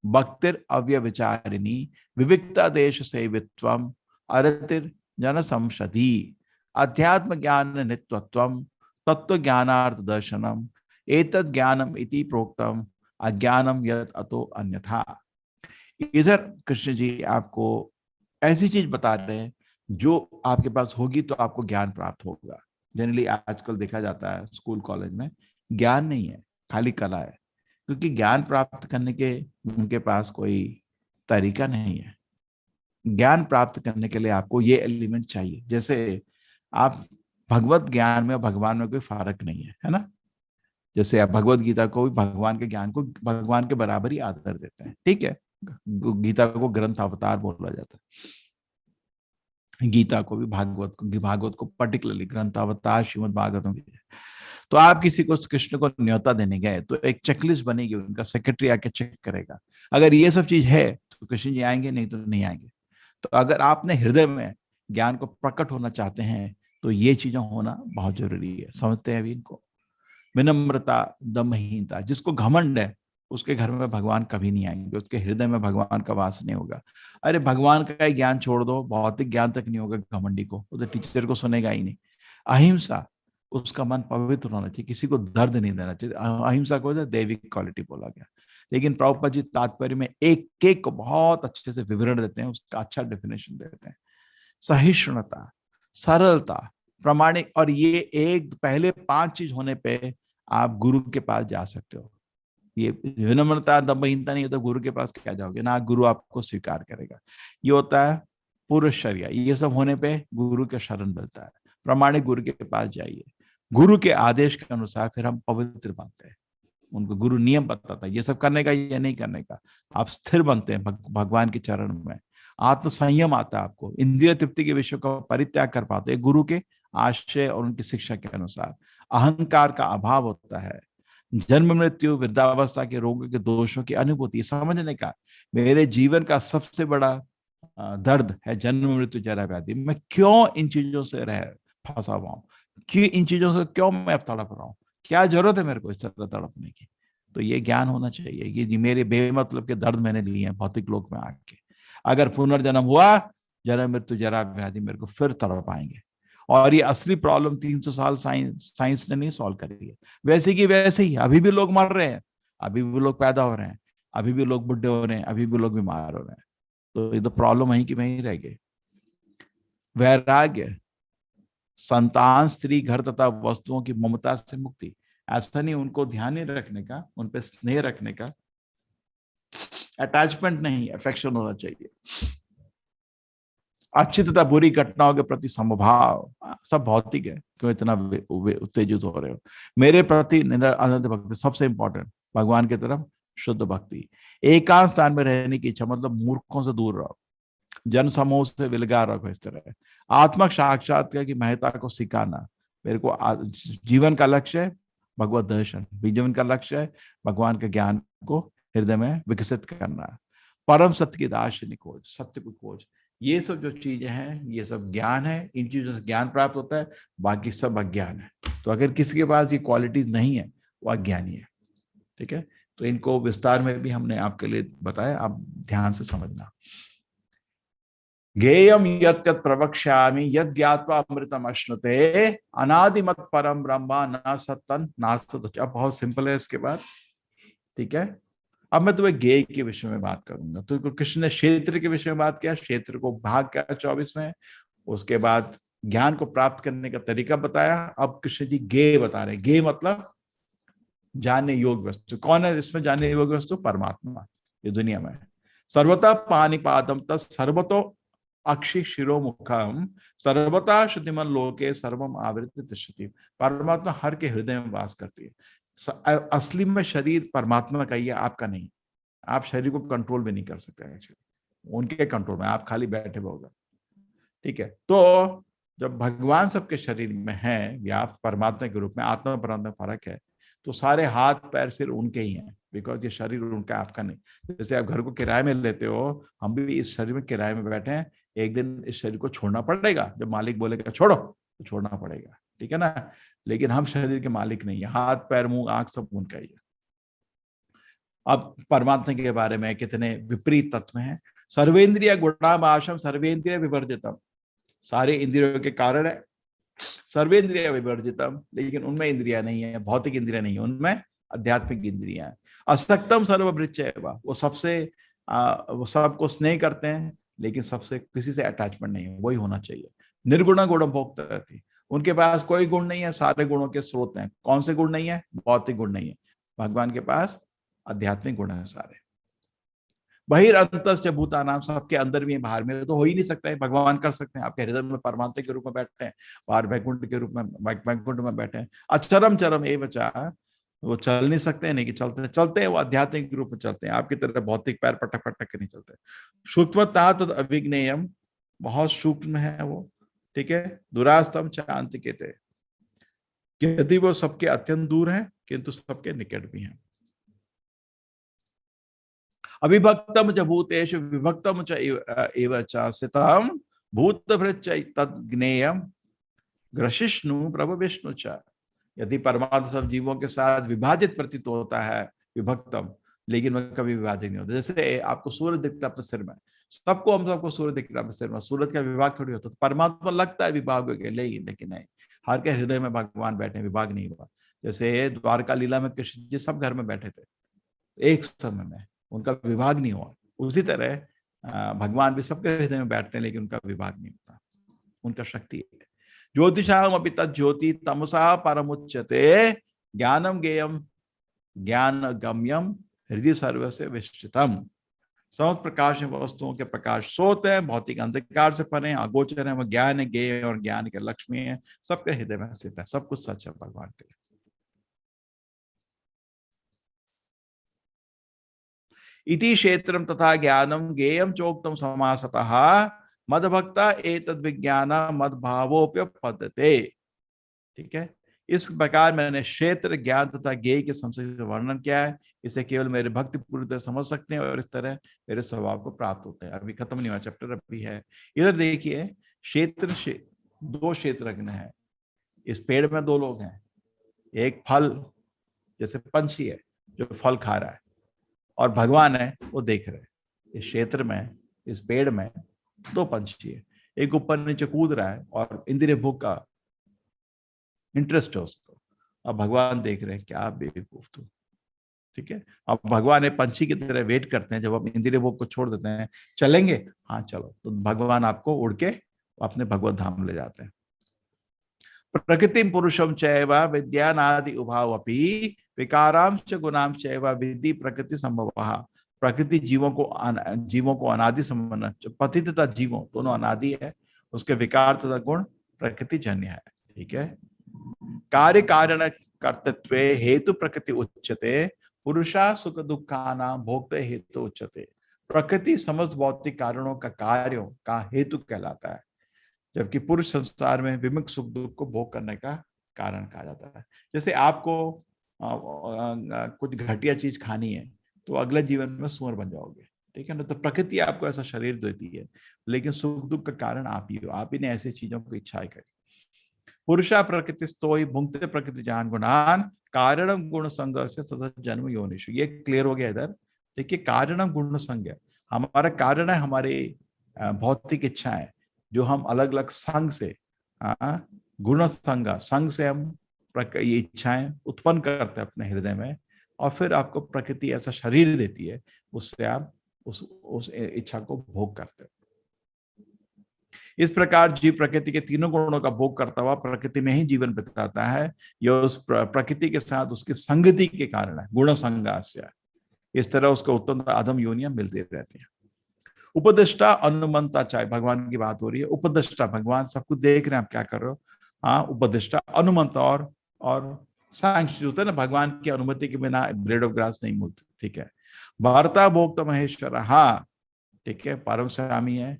भक्तिर अव्यविचारिणी विविक्ता देश सेवित्वम अरतिर जन संसदी अध्यात्म ज्ञान नित्यत्वम तत्व ज्ञानार्थ दर्शनम एतद् ज्ञानम इति प्रोक्तम अज्ञानम यत् अतो अन्यथा। इधर कृष्ण जी आपको ऐसी चीज बता रहे हैं जो आपके पास होगी तो आपको ज्ञान प्राप्त होगा। जनरली आजकल देखा जाता है स्कूल कॉलेज में ज्ञान नहीं है, खाली कला है, क्योंकि ज्ञान प्राप्त करने के उनके पास कोई तरीका नहीं है। ज्ञान प्राप्त करने के लिए आपको ये एलिमेंट चाहिए। जैसे आप भगवत ज्ञान में और भगवान में कोई फर्क नहीं है ना। जैसे आप भगवत गीता को भी भगवान के ज्ञान को भगवान के बराबर ही आदर देते हैं, ठीक है। गीता को ग्रंथ अवतार बोला जाता है, गीता को भी भागवत को पर्टिकुलरली ग्रंथ अवतार श्रीमद् भागवतम की। तो आप किसी को कृष्ण को न्योता देने गए तो एक चेकलिस्ट बनेगी, उनका सेक्रेटरी आके चेक करेगा। अगर ये सब चीज है तो कृष्ण जी आएंगे, नहीं तो नहीं आएंगे। तो अगर आपने हृदय में ज्ञान को प्रकट होना चाहते हैं तो ये चीजें होना बहुत जरूरी है। समझते हैं अभी इनको? विनम्रता, दमहीनता, जिसको घमंड है उसके घर में भगवान कभी नहीं आएंगे, उसके हृदय में भगवान का वास नहीं होगा। अरे भगवान का ही ज्ञान छोड़ दो, भौतिक ज्ञान तक नहीं होगा घमंडी को, वो तो टीचर को सुनेगा ही नहीं। अहिंसा, उसका मन पवित्र होना चाहिए, किसी को दर्द नहीं देना चाहिए। अहिंसा को दैविक क्वालिटी बोला गया। लेकिन प्रभुपाद जी तात्पर्य में एक एक को बहुत अच्छे से विवरण देते हैं, उसका अच्छा डेफिनेशन देते हैं। सहिष्णुता, सरलता, प्रामाणिक, और ये एक पहले 5 चीज होने पे आप गुरु के पास जा सकते हो। ये विनम्रता दम्भहीनता नहीं है तो गुरु के पास क्या जाओगे ना, गुरु आपको स्वीकार करेगा। ये होता है पुरुषचर्या, ये सब होने पे गुरु के शरण मिलता है। प्रामाणिक गुरु के पास जाइए, गुरु के आदेश के अनुसार फिर हम पवित्र बनते हैं। उनको गुरु नियम बताता है ये सब करने का, ये नहीं करने का। आप स्थिर बनते हैं भगवान के चरण में। आत्म संयम आता है आपको, इंद्रिय तृप्ति के विषय का परित्याग कर पाते हैं गुरु के आश्रय और उनकी शिक्षा के अनुसार। अहंकार का अभाव होता है। जन्म मृत्यु वृद्धावस्था के रोगों के दोषों की अनुभूति, समझने का मेरे जीवन का सबसे बड़ा दर्द है जन्म मृत्यु जरा व्याधि। मैं क्यों इन चीजों से फंसा हुआ हूँ, क्यों इन चीजों से क्यों मैं अब तड़प रहा हूँ, क्या जरूरत है मेरे को इस तरह तड़पने की। तो ये ज्ञान होना चाहिए कि मेरे बेमतलब के दर्द मैंने लिए हैं भौतिक लोक में आके। अगर पुनर्जन्म हुआ, जन्म मृत्यु जरा व्याधि मेरे को फिर तड़प आएंगे। और ये असली प्रॉब्लम 300 साल साइंस ने नहीं सॉल्व करी है। वैसे की वैसे ही अभी भी लोग मर रहे हैं, अभी भी लोग पैदा हो रहे हैं, अभी भी लोग बुढ़े हो रहे हैं, अभी भी लोग बीमार हो रहे हैं। तो ये तो प्रॉब्लम वहीं की वहीं रह गई। वैराग्य, संतान, स्त्री, घर तथा वस्तुओं की ममता से मुक्ति। ऐसा नहीं उनको ध्यान नहीं रखने का, उन पे स्नेह रखने का, अटैचमेंट नहीं, अफेक्शन होना चाहिए। अच्छी तथा बुरी घटनाओं के प्रति समभाव, सब भौतिक है, क्यों इतना उत्तेजित हो रहे हो। मेरे प्रति अनंत भक्ति, सबसे इंपॉर्टेंट भगवान की तरफ शुद्ध भक्ति। एकांत स्थान में रहने की इच्छा, मतलब मूर्खों से दूर रहो, जन समूह से विलगा रखो। इस तरह आत्मक साक्षात्कार की महत्ता को सिखाना। मेरे को जीवन का लक्ष्य है भगवत दर्शन, जीवन का लक्ष्य है भगवान के ज्ञान को हृदय में विकसित करना। परम सत्य की दार्शनिक खोज, सत्य की खोज, ये सब जो चीजें हैं ये सब ज्ञान है। इन चीजों से ज्ञान प्राप्त होता है, बाकी सब अज्ञान है। तो अगर किसी के पास ये क्वालिटीज नहीं है वो अज्ञानी है, ठीक है। तो इनको विस्तार में भी हमने आपके लिए बताया, आप ध्यान से समझना। ज्ञेयम यत् प्रवक्ष्यामि यद् ज्ञात्वा अमृतम अश्नुते अनादिमत परम ब्रह्म न सत्तन नास्तु। अब बहुत सिंपल है इसके बाद, ठीक है। अब मैं तुम्हें ज्ञेय के विषय में बात करूंगा। तो कृष्ण ने क्षेत्र के विषय में बात किया, क्षेत्र को भाग किया 24 में। उसके बाद ज्ञान को प्राप्त करने का तरीका बताया। अब कृष्ण जी ज्ञेय बता रहे हैं। ज्ञेय मतलब जानने योग्य वस्तु। कौन है इसमें जानने योग्य वस्तु? परमात्मा, ये दुनिया में। सर्वतः पाणिपादम तत् सर्वतो अक्षि शिरोमुखम सर्वता श्रुतिमन लोके सर्वम आवृत्ति तिष्ठति। परमात्मा हर के हृदय में वास करती है। असली में शरीर परमात्मा का ही है, आपका नहीं। आप शरीर को कंट्रोल भी नहीं कर सकते एक्चुअली, उनके कंट्रोल में आप खाली बैठे होगा। ठीक है, तो जब भगवान सबके शरीर में है व्याप्त परमात्मा के रूप में, आत्मा परमात्मा फर्क है, तो सारे हाथ पैर सिर उनके ही हैं, बिकॉज ये शरीर उनका, आपका नहीं। जैसे आप घर को किराए में लेते हो, हम भी इस शरीर में किराए में बैठे हैं, एक दिन इस शरीर को छोड़ना पड़ेगा। जब मालिक बोलेगा छोड़ो तो छोड़ना पड़ेगा, ठीक है ना। लेकिन हम शरीर के मालिक नहीं है, हाथ पैर मुंह आंख सब उनका ही है। अब परमात्मा के बारे में कितने विपरीत तत्व हैं। सर्वेंद्रिय गुणाभाषम सर्वेंद्रिय विवर्जितम, सारे इंद्रियों के कारण है। सर्वेंद्रिय विवर्जितम, लेकिन उनमें इंद्रिया नहीं है, भौतिक इंद्रिया नहीं है, उनमें आध्यात्मिक इंद्रिया है। असक्तम सर्वभृच्य, वो सबसे वो सबको स्नेह करते हैं, लेकिन सबसे किसी से अटैचमेंट नहीं है, वही होना चाहिए। निर्गुण गुण भोक्ता थी, उनके पास कोई गुण नहीं है, सारे गुणों के स्रोत हैं। कौन से गुण नहीं है? भौतिक गुण नहीं है। भगवान के पास आध्यात्मिक गुण है सारे। बहिरंतस्य भूतानाम, सबके अंदर भी है, बाहर में तो हो ही नहीं सकता है। भगवान कर सकते हैं, आपके हृदय में परमात्मा के रूप में बैठते हैं, बाहर वैकुंठ के रूप में, वैकुंठ में बैठे हैं। अचरम चरम ए बचा, वो चल नहीं सकते हैं, नहीं कि चलते चलते हैं, वो आध्यात्मिक रूप में चलते हैं, आपकी तरह भौतिक पैर पटक पटक के नहीं चलते। सूक्ष्मता तो अभिज्ञेयम, बहुत सूक्ष्म है वो, ठीक है। दुरास्तम चांतिके थे, यदि वो सबके अत्यंत दूर है किंतु सबके निकट भी हैं। अविभक्तम च भूतेषु विभक्तम च एव च स्थितम भूतभृच्च तद्ज्ञेयम ग्रशिष्णु प्रभु विष्णु च। यदि परमात्मा सब जीवों के साथ विभाजित प्रतीत होता है, विभक्तम, लेकिन वह कभी विभाजित नहीं होता। जैसे आपको सूरज दिखता है अपने सिर में, सबको हम सबको सूरज दिख रहा है अपने सिर में, सूरज का विभाग थोड़ी होता। तो परमात्मा लगता है विभाग हो गया, लेकिन नहीं, हर के हृदय में भगवान बैठे, विभाग नहीं हुआ। जैसे द्वारका लीला में कृष्ण जी सब घर में बैठे थे एक समय में, उनका विभाग नहीं हुआ। उसी तरह भगवान भी सबके हृदय में बैठते हैं, लेकिन उनका विभाग नहीं होता, उनका शक्ति है। ज्योतिषाम अपि तज्ज्योति तमसा परमुच्यते ज्ञानम गेयम ज्ञान गम्यम हृदय सर्वस्य विष्टितम। समस्त प्रकाश वस्तुओं के प्रकाश सोत है, भौतिक अंधकार से परे, अगोचर है, वो ज्ञान गेय और ज्ञान के लक्ष्मी है, सबके हृदय में स्थित है, सब कुछ सच है भगवान के लिए। इति क्षेत्रम तथा ज्ञानम गेयम चोक्तम समासतः मदभक्ता एतद् विज्ञान मदभावोप्यपद्यते। ठीक है, इस प्रकार मैंने क्षेत्र ज्ञान तथा ज्ञेय के संक्षिप्त वर्णन किया है। इसे केवल मेरे भक्ति पूरी तरह समझ सकते हैं और इस तरह मेरे स्वभाव को प्राप्त होते हैं। अभी खत्म नहीं हुआ चैप्टर, अभी है। इधर देखिए, क्षेत्र दो क्षेत्रज्ञ है। इस पेड़ में दो लोग हैं, एक फल जैसे पंछी है जो फल खा रहा है, और भगवान है वो देख रहे हैं। इस क्षेत्र में, इस पेड़ में दो पंछी है, एक ऊपर नीचे कूद रहा है और इंद्रिय भोग का इंटरेस्ट है उसको, अब भगवान देख रहे हैं क्या बेवकूफ तू। ठीक है, अब भगवान एक पंछी की तरह वेट करते हैं, जब आप इंद्रिय भोग को छोड़ देते हैं, चलेंगे, हाँ चलो, तो भगवान आपको उड़ के अपने भगवत धाम ले जाते हैं। प्रकृति पुरुषम चैव विद्यानादि उभाव अपि विकाराम च गुणाम चैव विधि प्रकृति संभव। प्रकृति जीवों को अनादि संबंध, पति तथा जीवों दोनों अनादि है, उसके विकार तथा गुण प्रकृति जन्य है। ठीक है, कार्य कारण कर्तृत्व हेतु प्रकृति उच्यते, पुरुषा सुख दुखानाम भोक्ते हेतु उच्यते। प्रकृति समस्त भौतिक कारणों का कार्यों का हेतु कहलाता है, जबकि पुरुष संसार में विमुख सुख दुख को भोग करने का कारण कहा जाता है। जैसे आपको कुछ घटिया चीज खानी है तो अगले जीवन में सुअर बन जाओगे, ठीक है ना। तो प्रकृति आपको ऐसा शरीर देती है, लेकिन सुख दुख का कारण आप ही हो, आप ही ने ऐसी चीजों को इच्छाएं करी। पुरुषा प्रकृति स्तोई भुंक्ते प्रकृति जान गुणान कारणम गुण संघ से सदा जन्म योनिषु। ये क्लियर हो गया इधर। देखिए, कारणम गुण संघ, हमारा कारण है हमारी भौतिक इच्छाएं, जो हम अलग अलग संघ से, गुण संघ से हम ये इच्छाएं उत्पन्न करते हैं अपने हृदय में, और फिर आपको प्रकृति ऐसा शरीर देती है, उससे आप उस इच्छा को भोग करते हैं। इस प्रकार जीव प्रकृति के तीनों गुणों का भोग करता हुआ प्रकृति में ही जीवन बिताता है। यह उस प्रकृति के साथ उसकी संगति के कारण है, गुण संगास्य। इस तरह उसको उत्तम अधम योनियां मिलती रहती हैं। उपदिष्टा अनुमंता, चाहे भगवान की बात हो रही है, उपदिष्टा भगवान सब कुछ देख रहे हैं आप क्या कर रहे हो। हाँ, उपदिष्टा अनुमंता और सांख्य होता है ना, भगवान की अनुमति के बिना ब्लेड ऑफ ग्रास नहीं मिलती, ठीक है। वार्ता भोक्ता महेश्वर, हाँ ठीक है, परम स्वामी है,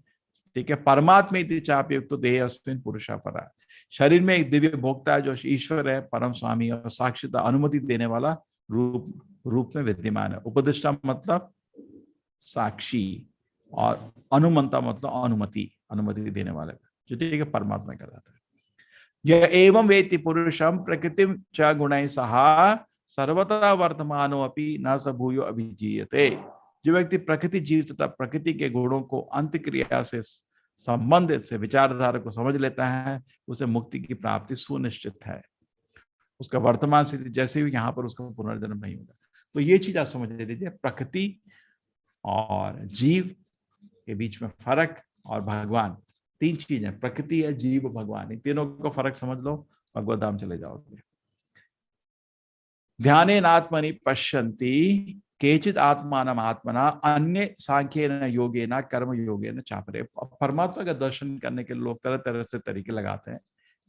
ठीक है। परमात्मा इति चापयुक्त देह अस्मिन् पुरुषा परा, शरीर में एक दिव्य भोक्ता है जो ईश्वर है, परम स्वामी और साक्षिता अनुमति देने वाला रूप रूप में विद्यमान है। उपदिष्टा मतलब साक्षी, और अनुमंता मतलब अनुमति, अनुमति देने वाले, जो ठीक है परमात्मा कहलाता है। यह एवं वेति पुरुषम प्रकृति च गुणैः सह सर्वथा वर्तमानो अपि न स भूयो अभिजीयते। जो व्यक्ति प्रकृति जीव तथा प्रकृति के गुणों को अंतक्रिया से संबंधित से विचारधारा को समझ लेता है, उसे मुक्ति की प्राप्ति सुनिश्चित है। उसका वर्तमान स्थिति जैसे भी यहाँ पर उसका पुनर्जन्म नहीं होगा। तो ये चीज आप समझ लीजिए, प्रकृति और जीव के बीच में फर्क, और भगवान, तीन चीजें, प्रकृति है, जीव, भगवान, इन तीनों का फर्क समझ लो, भगवत धाम चले जाओगे। ध्यानेन आत्मनि पश्यन्ति केचित आत्मानम आत्मना अन्य सांख्येन योगेन कर्म योगेन चापरे। परमात्मा का दर्शन करने के लोग तरह तरह से तरीके लगाते हैं।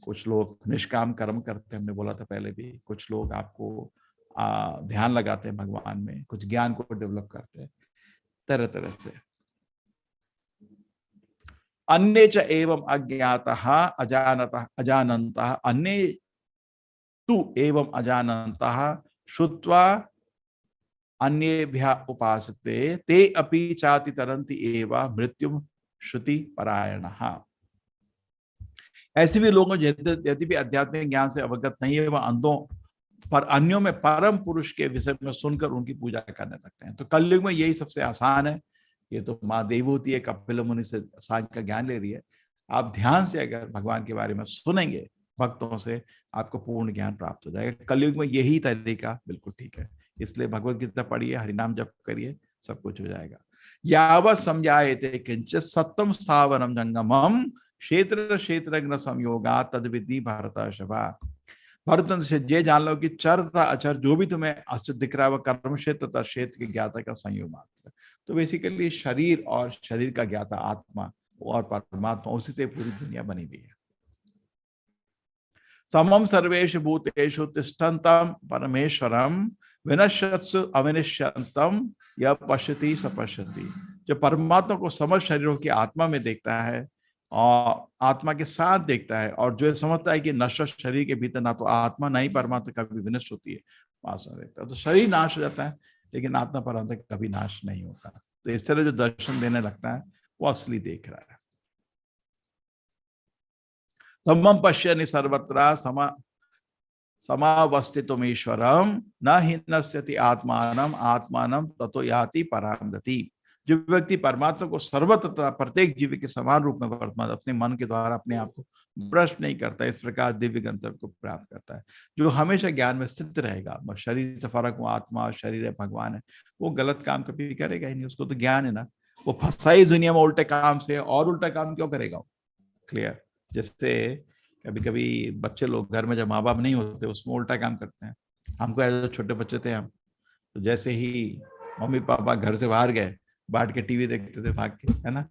कुछ लोग निष्काम कर्म करते हैं, हमने बोला था पहले भी। कुछ लोग आपको ध्यान लगाते हैं भगवान में, कुछ ज्ञान को डेवलप करते हैं, तरह तरह से। अन्य च एवं अज्ञातः अजानतः अजानन्तः अन्य तु एवं अजानन्तः श्रुत्वा अन्येभ्यः उपासते ते अपि चाति तरन्ति एव मृत्युम श्रुति परायणः। ऐसे भी लोगों यदि भी आध्यात्मिक ज्ञान से अवगत नहीं है, वह अंधों पर अन्यों में परम पुरुष के विषय में सुनकर उनकी पूजा करने लगते हैं। तो कलयुग में यही सबसे आसान है। ये तो माँ देवहूति है, कपिल मुनि से सांख्य का ज्ञान ले रही है। आप ध्यान से अगर भगवान के बारे में सुनेंगे भक्तों से, आपको पूर्ण ज्ञान प्राप्त हो जाएगा। कलयुग में यही तरीका बिल्कुल ठीक है। इसलिए भगवत गीता पढ़िए, हरिनाम जप करिए, सब कुछ हो जाएगा। यावत समझायते किंचित सत्वम स्थावरम जंगमम क्षेत्र क्षेत्रज्ञ संयोगा तद्विधि भारतर्षभा। भरत से ये जान लो कि चर तथा अचर जो भी तुम्हें अस्तित्व दिख रहा है, वह कर्म क्षेत्र तथा क्षेत्र के ज्ञाता का संयोग मात्र है। तो बेसिकली शरीर और शरीर का ज्ञाता आत्मा और परमात्मा, उसी से पूरी दुनिया बनी हुई है। समम सर्वेषु भूतेषु तिष्ठन्तं परमेश्वरम विनश्यत्सु अविनश्यंतम यह पश्यति स पश्यति। जो परमात्मा को समस्त शरीरों की आत्मा में देखता है और आत्मा के साथ देखता है, और जो समझता है कि नश्वर शरीर के भीतर ना तो आत्मा ना ही परमात्मा कभी विनष्ट होती है, वास्तव में देखता है। तो शरीर नाश हो जाता है, लेकिन आत्मा परमात्मा कभी नाश नहीं होता। तो इस तरह जो दर्शन देने लगता है वो असली देख रहा है। समम पश्यनि सर्वत्र समावस्थितमीश्वरम न हिनस्यति आत्मानम आत्मानम ततो याति पराम गति। जो व्यक्ति परमात्मा को सर्वत्र प्रत्येक जीव के समान रूप में वर्तमान अपने मन के द्वारा अपने आप को भ्रष्ट नहीं करता, इस प्रकार दिव्य गंतव्य को प्राप्त करता है। जो हमेशा ज्ञान में स्थित रहेगा, शरीर से फर्क हो, आत्मा शरीर है भगवान है, वो गलत काम कभी करेगा ही नहीं। उसको तो ज्ञान है ना, वो फंसा ही दुनिया में उल्टे काम से, और उल्टा काम क्यों करेगा। क्लियर। जैसे कभी कभी बच्चे लोग घर में जब माँ बाप नहीं होते उसमें उल्टा काम करते हैं। हमको ऐसे छोटे बच्चे थे हम, तो जैसे ही मम्मी पापा घर से बाहर गए, बैठ के टीवी देखते थे भाग के, है ना।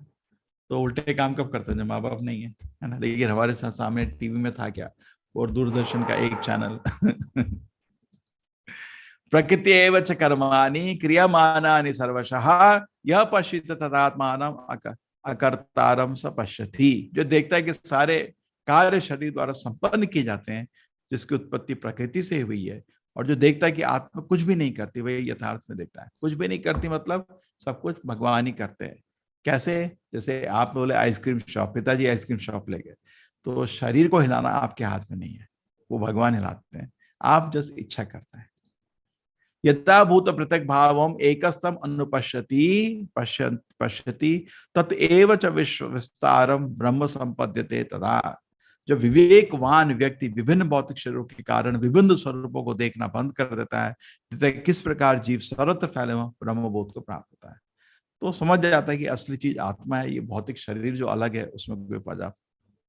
तो उल्टे काम कब करते थे, जब माँ बाप नहीं है ना। लेकिन हमारे साथ सामने टीवी में था क्या, और दूरदर्शन का एक चैनल प्रकृति एव च कर्माणि क्रियमाणानि सर्वशः यह पश्यति तदात्मानं अकर्तारं स पश्यति। जो देखता है कि सारे कार्य शरीर द्वारा संपन्न किए जाते हैं, जिसकी उत्पत्ति प्रकृति से हुई है, और जो देखता है कि आत्मा कुछ भी नहीं करती, वही यथार्थ में देखता है। कुछ भी नहीं करती मतलब सब कुछ भगवान ही करते हैं। कैसे, जैसे आप बोले आइसक्रीम शॉप, पिताजी आइसक्रीम शॉप ले गए, तो शरीर को हिलाना आपके हाथ में नहीं है, वो भगवान हिलाते हैं, आप जस्ट इच्छा करता है। यथा भूत पृथक भावम एकस्तम अनुपश्यति पश्यति ततएव च विश्व विस्तारम ब्रह्म संपद्यते तदा। जब विवेकवान व्यक्ति विभिन्न भौतिक शरीरों के कारण विभिन्न स्वरूपों को देखना बंद कर देता है, जिससे किस प्रकार जीव सर्वत्र फैले हुए ब्रह्मबोध को प्राप्त होता है, तो समझ जाता है कि असली चीज आत्मा है। ये भौतिक शरीर जो अलग है उसमें कोई पर्याप्त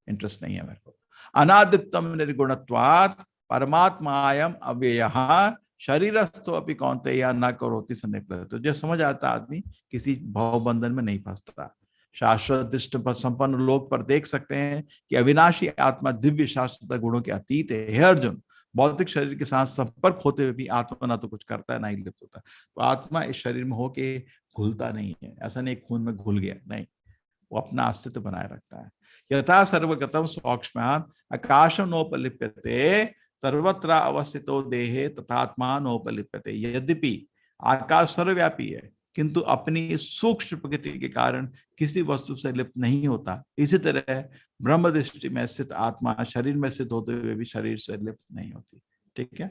इंटरेस्ट नहीं है मेरे को। अनादित्वम निर्गुणत्वात् परमात्मायम अव्ययः शरीरस्थो अपि कौन्तेय या न करोति सन्निप्लवते। तो जो समझ आता आदमी किसी भाव बंधन में नहीं फंसता। शाश्वत दृष्टि पर संपन्न लोक पर देख सकते हैं कि अविनाशी आत्मा दिव्य शाश्वत गुणों के अतीत है। हे अर्जुन, भौतिक शरीर के साथ संपर्क होते हुए भी आत्मा ना तो कुछ करता है ना ही लिप्त होता है। तो आत्मा इस शरीर में होके घुलता नहीं है, ऐसा नहीं खून में घुल गया, नहीं, वो अपना अस्तित्व बनाए रखता है। यथा सर्वगतम सौक्ष्म्यात् आकाशम नोपलिप्यते सर्वत्र अवस्थितो देहे तथात्मा नोपलिप्यते। यद्यपि आकाश सर्वव्यापी है किंतु अपनी सूक्ष्म प्रकृति के कारण किसी वस्तु से लिप्त नहीं होता, इसी तरह ब्रह्म दृष्टि में स्थित आत्मा शरीर में स्थित होते हुए भी शरीर से लिप्त नहीं होती। ठीक है।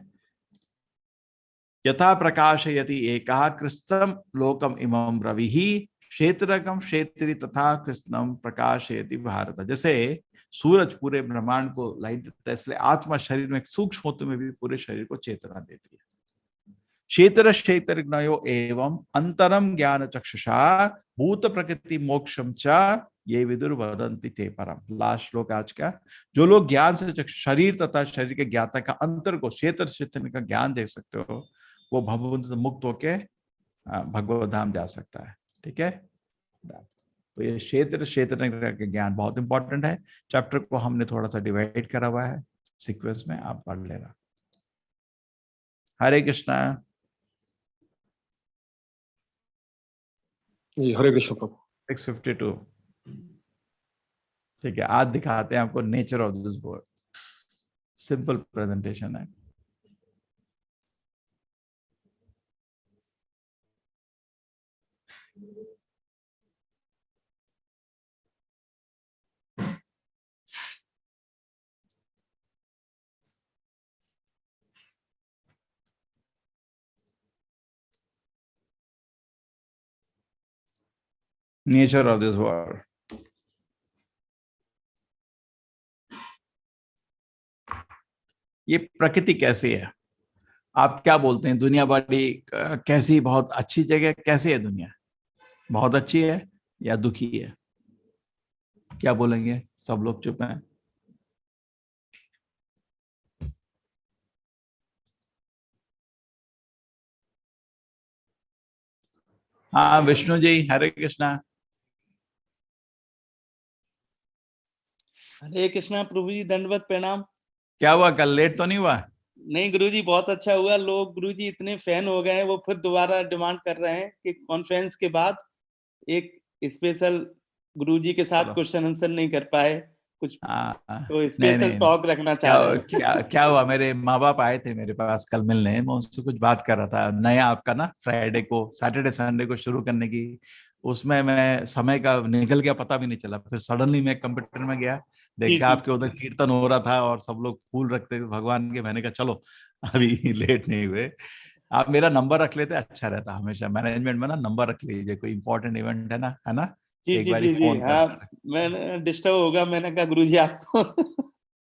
यथा प्रकाशयति एकः कृष्णम लोकम इमं रविः क्षेत्रकम क्षेत्री तथा कृष्णम प्रकाशयति भारत। जैसे सूरज पूरे ब्रह्मांड को लाइट देता है, इसलिए आत्मा शरीर में सूक्ष्म होते में भी पूरे शरीर को चेतना देती है। क्षेत्र क्षेत्रज्ञयो एवं अंतरम ज्ञान चक्षुषा भूत प्रकृति मोक्षम च ये विदुर वदन्ति ते परम। लास्ट श्लोक आज का। जो लोग ज्ञान से शरीर तथा शरीर के ज्ञाता का अंतर को क्षेत्र क्षेत्र का ज्ञान देख सकते हो, वो भवबंध से मुक्त होके भगवत धाम जा सकता है। ठीक है। तो ये क्षेत्र क्षेत्र का ज्ञान बहुत इंपॉर्टेंट है। चैप्टर को हमने थोड़ा सा डिवाइड करा हुआ है सीक्वेंस में, आप पढ़ लेना। हरे कृष्णा। जी हरे कृष्ण प्रभु। 652। ठीक है, आज दिखाते हैं आपको nature of this word. Simple presentation है। Nature of this world. ये प्रकृति कैसी है, आप क्या बोलते हैं? दुनिया बड़ी कैसी, बहुत अच्छी जगह कैसी है दुनिया? बहुत अच्छी है या दुखी है? क्या बोलेंगे? सब लोग चुप हैं। हाँ विष्णु जी, हरे कृष्णा। हरे कृष्णा प्रभु जी, दंडवत प्रणाम। क्या हुआ, कल लेट तो नहीं हुआ? नहीं गुरुजी, बहुत अच्छा हुआ। लोग गुरुजी इतने फैन हो गए हैं, वो फिर दोबारा डिमांड कर रहे हैं कि कॉन्फ्रेंस के बाद एक स्पेशल गुरुजी के साथ क्वेश्चन आंसर नहीं कर पाए कुछ, तो स्पेशल टॉक रखना चाह रहे हैं। क्या हुआ, मेरे माँ बाप आए थे मेरे पास कल मिलने, मैं उनसे कुछ बात कर रहा था नया आपका ना फ्राइडे को सैटरडे संडे को शुरू करने की। उसमें मैं समय का निकल गया, पता भी नहीं चला। फिर सडनली मैं कंप्यूटर में गया, देखा आपके उधर कीर्तन हो रहा था और सब लोग फूल रखते थे भगवान के। मैंने कहा चलो अभी लेट नहीं हुए, आप मेरा नंबर रख लेते अच्छा रहता। हमेशा मैनेजमेंट में ना नंबर रख लीजिए, कोई इंपॉर्टेंट इवेंट है ना। जी एक जी बार जी जी फोन हाँ, कर। मैंने डिस्टर्ब होगा, मैंने कहा गुरुजी आपको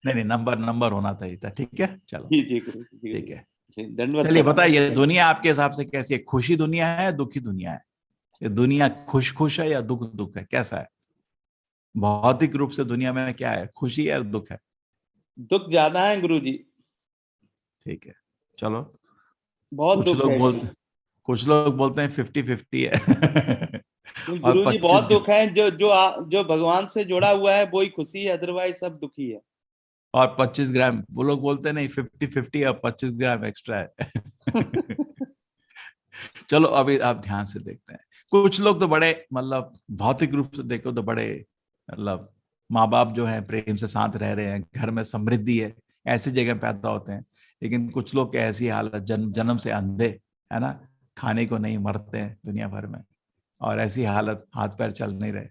नहीं नंबर होना चाहिए था। ठीक है चलो। जी जी गुरुजी, ठीक है, धन्यवाद। चलिए बताइए दुनिया आपके हिसाब से कैसी है? खुशी दुनिया है, दुखी दुनिया है? ये दुनिया खुश है या दुख है, कैसा है? भौतिक रूप से दुनिया में क्या है, खुशी है और दुख है? दुख ज्यादा है गुरुजी। ठीक है चलो। बहुत दुख है। कुछ लोग बोलते हैं 50-50 है और गुरुजी बहुत दुख है। जो भगवान से जुड़ा हुआ है वो ही खुशी है, अदरवाइज सब दुखी है। और 25 ग्राम, वो लोग बोलते हैं नहीं 50-50 और 25 ग्राम एक्स्ट्रा है चलो अभी आप ध्यान से देखते हैं। कुछ लोग तो बड़े मतलब भौतिक रूप से देखो तो बड़े मतलब माँ बाप जो है प्रेम से साथ रह रहे हैं, घर में समृद्धि है, ऐसी जगह पैदा होते हैं। लेकिन कुछ लोग ऐसी हालत, जन्म से अंधे है ना, खाने को नहीं, मरते हैं दुनिया भर में, और ऐसी हालत हाथ पैर चल नहीं रहे।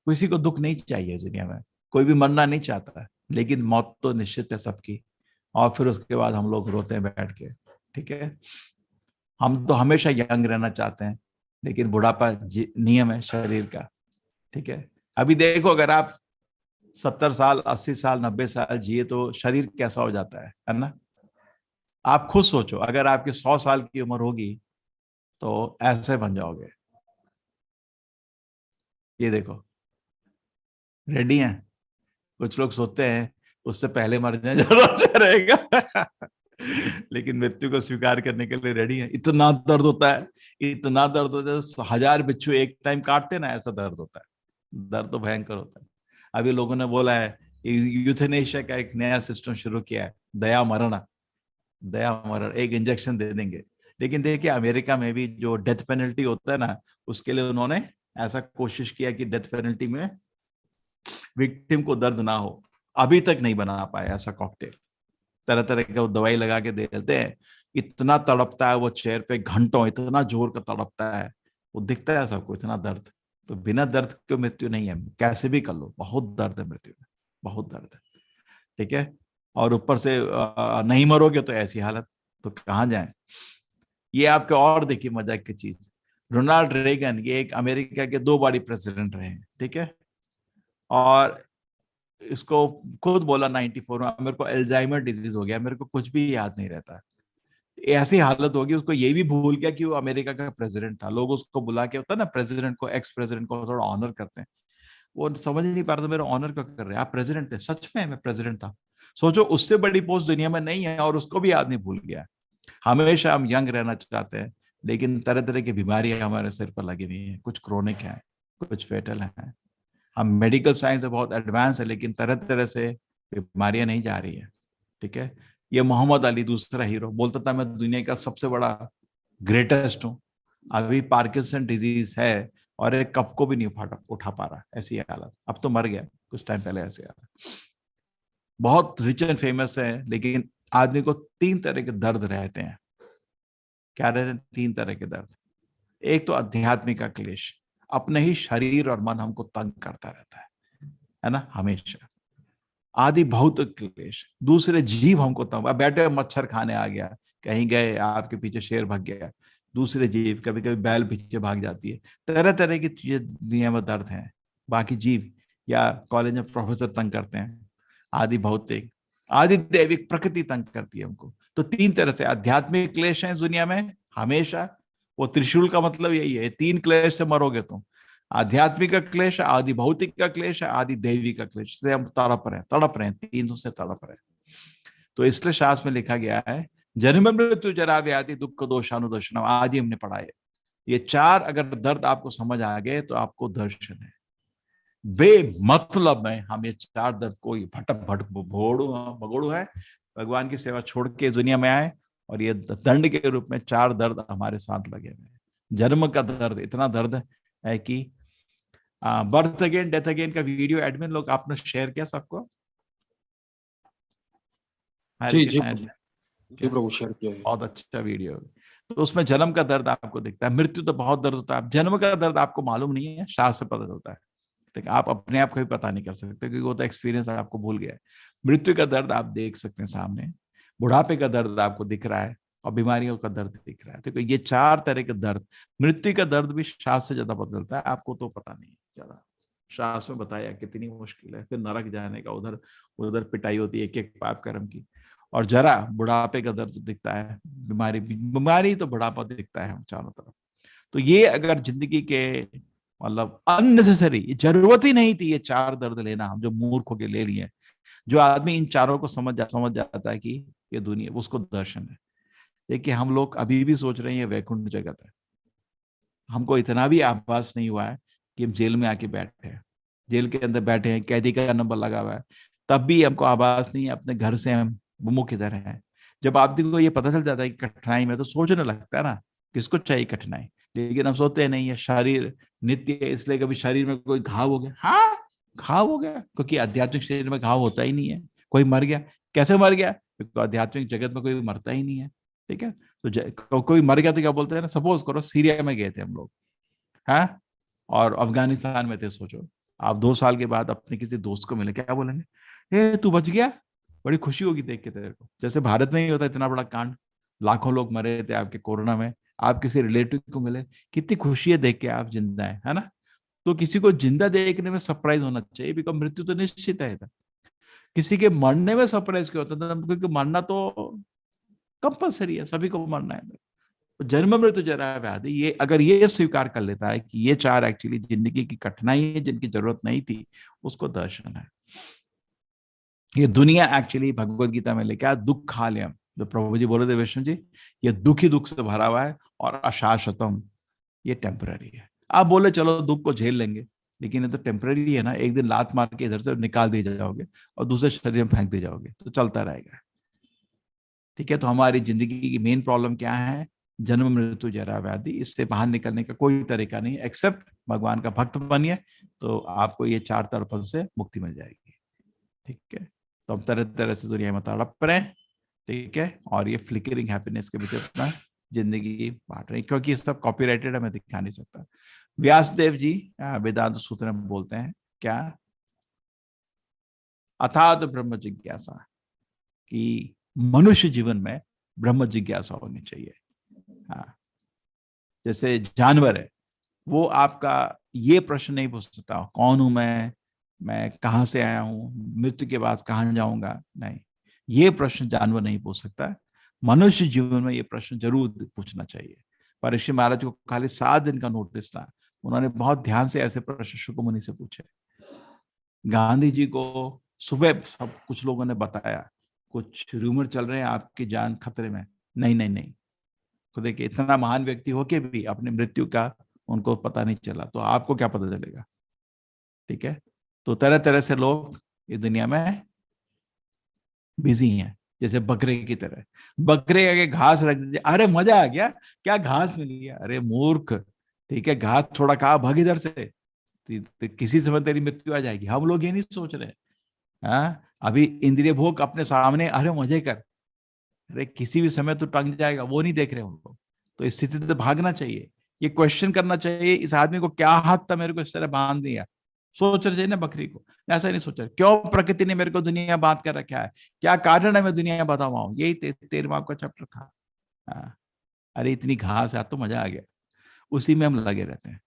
किसी को दुख नहीं चाहिए दुनिया में, कोई भी मरना नहीं चाहता, लेकिन मौत तो निश्चित है सबकी। और फिर उसके बाद हम लोग रोते हैं बैठ के। ठीक है, हम तो हमेशा यंग रहना चाहते हैं, लेकिन बुढ़ापा नियम है शरीर का। ठीक है, अभी देखो अगर आप 70 साल 80 साल 90 साल जिए तो शरीर कैसा हो जाता है ना। आप खुद सोचो अगर आपकी 100 साल की उम्र होगी तो ऐसे बन जाओगे। ये देखो, रेडी हैं? कुछ लोग सोचते हैं उससे पहले मर जाए ज्यादा अच्छा रहेगा लेकिन मृत्यु को स्वीकार करने के लिए रेडी है। इतना दर्द होता है, इतना दर्द होता है, 1000 बिच्छू एक टाइम काटते ना, ऐसा दर्द होता है। दर्द तो भयंकर होता है। अभी लोगों ने बोला है यूथेनेशिया का एक नया सिस्टम शुरू किया है, दया मरण। दया मरण, एक इंजेक्शन दे देंगे। लेकिन देखिए अमेरिका में भी जो डेथ पेनल्टी होता है ना, उसके लिए उन्होंने ऐसा कोशिश किया कि डेथ पेनल्टी में विक्टिम को दर्द ना हो। अभी तक नहीं बना पाया ऐसा कॉकटेल। तरह तरह का वो दवाई लगा के दे देते हैं। इतना तड़पता है वो चेयर पे घंटों, इतना जोर का तड़पता है, वो दिखता है सबको इतना दर्द। तो बिना दर्द के मृत्यु नहीं है, कैसे भी कर लो, बहुत दर्द है मृत्यु में, बहुत दर्द है। ठीक है। और ऊपर से नहीं मरोगे तो ऐसी हालत, तो कहाँ जाए। ये आपके और देखिए मजाक की चीज, रोनाल्ड रेगन, ये एक अमेरिका के 2 बारी प्रेसिडेंट रहे हैं। ठीक है। और इसको खुद बोला 94 में, मेरे को एल्जाइमर डिजीज हो गया, मेरे को कुछ भी याद नहीं रहता। ऐसी हालत होगी, उसको ये भी भूल गया कि वो अमेरिका का प्रेसिडेंट था। लोग उसको बुला के, होता है ना प्रेसिडेंट को, एक्स प्रेसिडेंट को थोड़ा ऑनर करते हैं। वो समझ ही नहीं पा रहा था मेरा ऑनर क्यों कर रहे हैं, आप प्रेसिडेंट थे। सच में मैं प्रेसिडेंट था। सोचो, उससे बड़ी पोस्ट दुनिया में नहीं है और उसको भी याद नहीं, भूल गया। हमेशा हम यंग रहना चाहते हैं, लेकिन तरह तरह की बीमारियां हमारे सिर पर लगी हुई हैं। कुछ क्रोनिक है, कुछ फेटल है। हम मेडिकल साइंस में बहुत एडवांस है, लेकिन तरह तरह से बीमारियां नहीं जा रही है। ठीक है। ये मोहम्मद अली, दूसरा हीरो, बोलता था मैं दुनिया का सबसे बड़ा ग्रेटेस्ट हूँ। अभी पार्किंसन डिजीज है और एक कप को भी नहीं उठा पा रहा, ऐसी हालत। अब तो मर गया कुछ टाइम पहले, ऐसी हालत। बहुत रिच एंड फेमस है, लेकिन आदमी को 3 तरह के दर्द रहते हैं। क्या रहते हैं? 3 तरह के दर्द। एक तो आध्यात्मिक क्लेश, अपने ही शरीर और मन हमको तंग करता रहता है ना, हमेशा। आदि भौतिक क्लेश, दूसरे जीव हमको तंग, अब बैठे मच्छर खाने आ गया, कहीं गए आपके पीछे शेर भाग गया, दूसरे जीव, कभी कभी बैल पीछे भाग जाती है। तरह तरह की चीजें दुनिया में दर्द है। बाकी जीव या कॉलेज में प्रोफेसर तंग करते हैं। आदि भौतिक, आदि दैविक, प्रकृति तंग करती है हमको। तो 3 तरह से आध्यात्मिक क्लेश है दुनिया में हमेशा। वो त्रिशूल का मतलब यही है, 3 क्लेश से मरोगे तुम। आध्यात्मिक का क्लेश, आदि भौतिक का क्लेश, आदि दैवी का क्लेश से हम तड़प रहे हैं, 3 से तड़प रहे हैं। तो इसलिए शास्त्र में लिखा गया है, जन्म मृत्यु जरा व्याधि दुख दोषानुदर्शन, आज ही हमने पढ़ा है। ये 4 अगर दर्द आपको समझ आ गए तो आपको दर्शन है। बेमतलब में हम ये 4 दर्द को भटक भटक भगोड़ू है, भगवान की सेवा छोड़ के दुनिया में आए, और ये दंड के रूप में 4 दर्द हमारे साथ लगे हुए हैं। जन्म का दर्द, इतना दर्द है कि बर्थ अगेन डेथ अगेन का वीडियो एडमिन लोग आपने शेयर किया सबको? जी जी जी प्रभु, शेयर किया है। बहुत अच्छा वीडियो। तो उसमें जन्म का दर्द आपको दिखता है, मृत्यु तो बहुत दर्द होता है, जन्म का दर्द आपको मालूम नहीं है, शास्त्र से पता चलता है। ठीक है, आप अपने आप को भी पता नहीं कर सकते, क्योंकि वो तो एक्सपीरियंस आपको भूल गया है। मृत्यु का दर्द आप देख सकते हैं सामने, बुढ़ापे का दर्द आपको दिख रहा है, और बीमारियों का दर्द दिख रहा है। तो ये 4 तरह के दर्द, मृत्यु का दर्द भी शास्त्र से ज्यादा पता चलता है, आपको तो पता नहीं ज्यादा। शास्त्र में बताया कितनी मुश्किल है, फिर नरक जाने का, उधर उधर पिटाई होती है एक एक पाप कर्म की। और जरा बुढ़ापे का दर्द दिखता है, बीमारी तो बुढ़ापा दिखता है हम चारों तरफ। तो ये अगर जिंदगी के मतलब अननेसेसरी, जरूरत ही नहीं थी ये 4 दर्द लेना, हम जो मूर्ख होके ले लिए। जो आदमी इन चारों को समझ जाता है कि ये दुनिया, उसको दर्शन है। देखिए हम लोग अभी भी सोच रहे हैं ये वैकुंठ जगत है। हमको इतना भी आभास नहीं हुआ है कि हम जेल में आके बैठे हैं, जेल के अंदर बैठे हैं, कैदी का नंबर लगा हुआ है, तब भी हमको आभास नहीं है अपने घर से हम विमुख इधर है। जब आदमी को ये पता चल जाता है कि कठिनाई में, तो सोचने लगता है ना, किसको चाहिए कठिनाई। लेकिन हम सोचते नहीं है शरीर नित्य है, इसलिए कभी शरीर में कोई घाव हो गया, हाँ घाव हो गया, क्योंकि आध्यात्मिक शरीर में घाव होता ही नहीं है। कोई मर गया, कैसे मर गया? क्योंकि आध्यात्मिक जगत में कोई मरता ही नहीं है। ठीक है। तो कोई मर गया तो क्या बोलते हैं ना, सपोज करो सीरिया में गए थे हम लोग, हाँ, और अफगानिस्तान में थे। सोचो आप 2 साल के बाद अपने किसी दोस्त को मिले, क्या बोलेंगे? ए तू बच गया, बड़ी खुशी होगी देख के तेरे को। जैसे भारत में ही होता है इतना बड़ा कांड, लाखों लोग मरे थे आपके कोरोना में, आप किसी रिलेटिव को मिले, कितनी खुशी है देख के आप जिंदा है ना। तो किसी को जिंदा देखने में सरप्राइज होना चाहिए, बिकॉज मृत्यु तो निश्चित है। किसी के मरने में सरप्राइज क्यों होता है? क्योंकि मरना तो कंपलसरी है, सभी को मरना है। जन्म मृत्यु जरा व्याधि, ये अगर ये स्वीकार कर लेता है कि ये 4 एक्चुअली जिंदगी की कठिनाई है, जिनकी जरूरत नहीं थी, उसको दर्शन है। ये दुनिया एक्चुअली भगवत गीता में लिखा है दुखालयम, जो प्रभु जी बोले थे विष्णु जी, ये दुख ही दुख से भरा हुआ है और अशाश्वतम, ये टेम्पररी है। आप बोले चलो दुख को झेल लेंगे, लेकिन ये तो टेम्पररी है ना, एक दिन लात मार के इधर से निकाल दिए जाओगे और दूसरे शरीर में फेंक दिए जाओगे, तो चलता रहेगा। ठीक है, तो हमारी जिंदगी की मेन प्रॉब्लम क्या है? जन्म मृत्यु जरा व्याधि। इससे बाहर निकलने का कोई तरीका नहीं, एक्सेप्ट भगवान का भक्त बनिए, तो आपको ये 4 तरफों से मुक्ति मिल जाएगी। ठीक है, तो हम तरह तरह से दुनिया में तड़प रहे हैं। ठीक है, और ये फ्लिकरिंग हैप्पीनेस के बीच अपना जिंदगी बांट रहे हैं, क्योंकि ये सब कॉपीराइटेड है, मैं दिखा नहीं सकता। व्यासदेव जी वेदांत सूत्र में बोलते हैं क्या? अथात ब्रह्म जिज्ञासा, कि मनुष्य जीवन में ब्रह्म जिज्ञासा होनी चाहिए। हाँ, जैसे जानवर है, वो आपका ये प्रश्न नहीं पूछ सकता, कौन हूं मैं कहां से आया हूं, मृत्यु के बाद कहां जाऊंगा, नहीं, ये प्रश्न जानवर नहीं पूछ सकता। मनुष्य जीवन में ये प्रश्न जरूर पूछना चाहिए। परीक्षित महाराज को खाली 7 दिन का नोटिस था, उन्होंने बहुत ध्यान से ऐसे प्रश्न शुक मुनि से पूछे। गांधी जी को सुबह सब कुछ लोगों ने बताया, कुछ रूमर चल रहे हैं आपकी जान खतरे में, नहीं नहीं नहीं, तो देखिए इतना महान व्यक्ति होके भी अपनी मृत्यु का उनको पता नहीं चला, तो आपको क्या पता चलेगा? ठीक है, तो तरह तरह से लोग इस दुनिया में बिजी हैं, जैसे बकरे की तरह। बकरे आगे घास रख दीजिए, अरे मजा आ गया, क्या घास मिली है, अरे मूर्ख, ठीक है, घास थोड़ा खा, भाग इधर से, किसी समय तेरी मृत्यु आ जाएगी। हम लोग ये नहीं सोच रहे। हाँ, अभी इंद्रिय भोग अपने सामने, अरे मजे कर, अरे किसी भी समय तो टंग जाएगा, वो नहीं देख रहे हम लोग। तो इस स्थिति से भागना चाहिए, ये क्वेश्चन करना चाहिए, इस आदमी को क्या हक था मेरे को इस तरह बांध दिया, सोचना चाहिए ना बकरी को। ऐसा नहीं सोचा, क्यों प्रकृति ने मेरे को दुनिया बांध कर रखा है, क्या कारण है मैं दुनिया बताऊँ, यही 13वां का चैप्टर था। हाँ, अरे इतनी घास है तो मजा आ गया, उसी में हम लगे रहते हैं।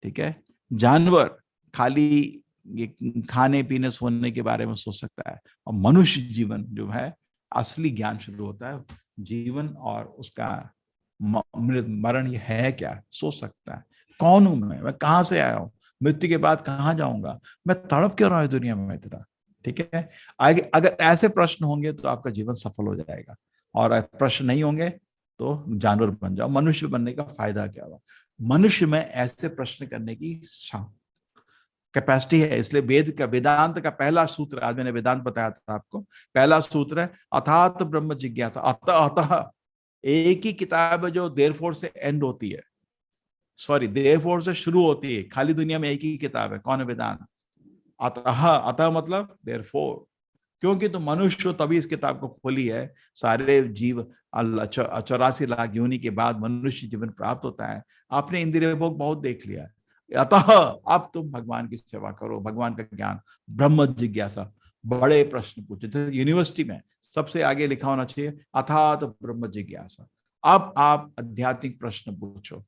ठीक है, जानवर खाली ये खाने पीने सोने के बारे में सोच सकता है, और मनुष्य जीवन जो है, असली ज्ञान शुरू होता है जीवन और उसका मरण ये है क्या, सोच सकता है। कौन हूं मैं कहां से आया हूं, मृत्यु के बाद कहां जाऊंगा, मैं तड़प क्यों रहा हूं दुनिया में इतना। ठीक है, आगे अगर ऐसे प्रश्न होंगे तो आपका जीवन सफल हो जाएगा, और अगर प्रश्न नहीं होंगे तो जानवर बन जाओ। मनुष्य बनने का फायदा क्या हुआ? मनुष्य में ऐसे प्रश्न करने की कैपेसिटी है, इसलिए वेदांत का पहला सूत्र, आज मैंने वेदांत बताया था आपको, पहला सूत्र है अथात ब्रह्म जिज्ञासा। अतः एक ही किताब है जो देयरफॉर से एंड होती है, सॉरी देयरफॉर से शुरू होती है, खाली दुनिया में एक ही किताब है, कौन है? वेदांत। अतः मतलब देयरफॉर, क्योंकि तो मनुष्य तभी इस किताब को खोली है, सारे जीव 84 लाख योनि के बाद मनुष्य जीवन प्राप्त होता है। आपने इंद्रिय भोग बहुत देख लिया है, अतः अब तुम भगवान की सेवा करो, भगवान का ज्ञान, ब्रह्म जिज्ञासा, बड़े प्रश्न पूछे। जैसे यूनिवर्सिटी में सबसे आगे लिखा होना चाहिए अथात ब्रह्म जिज्ञासा। अब आप आध्यात्मिक प्रश्न पूछो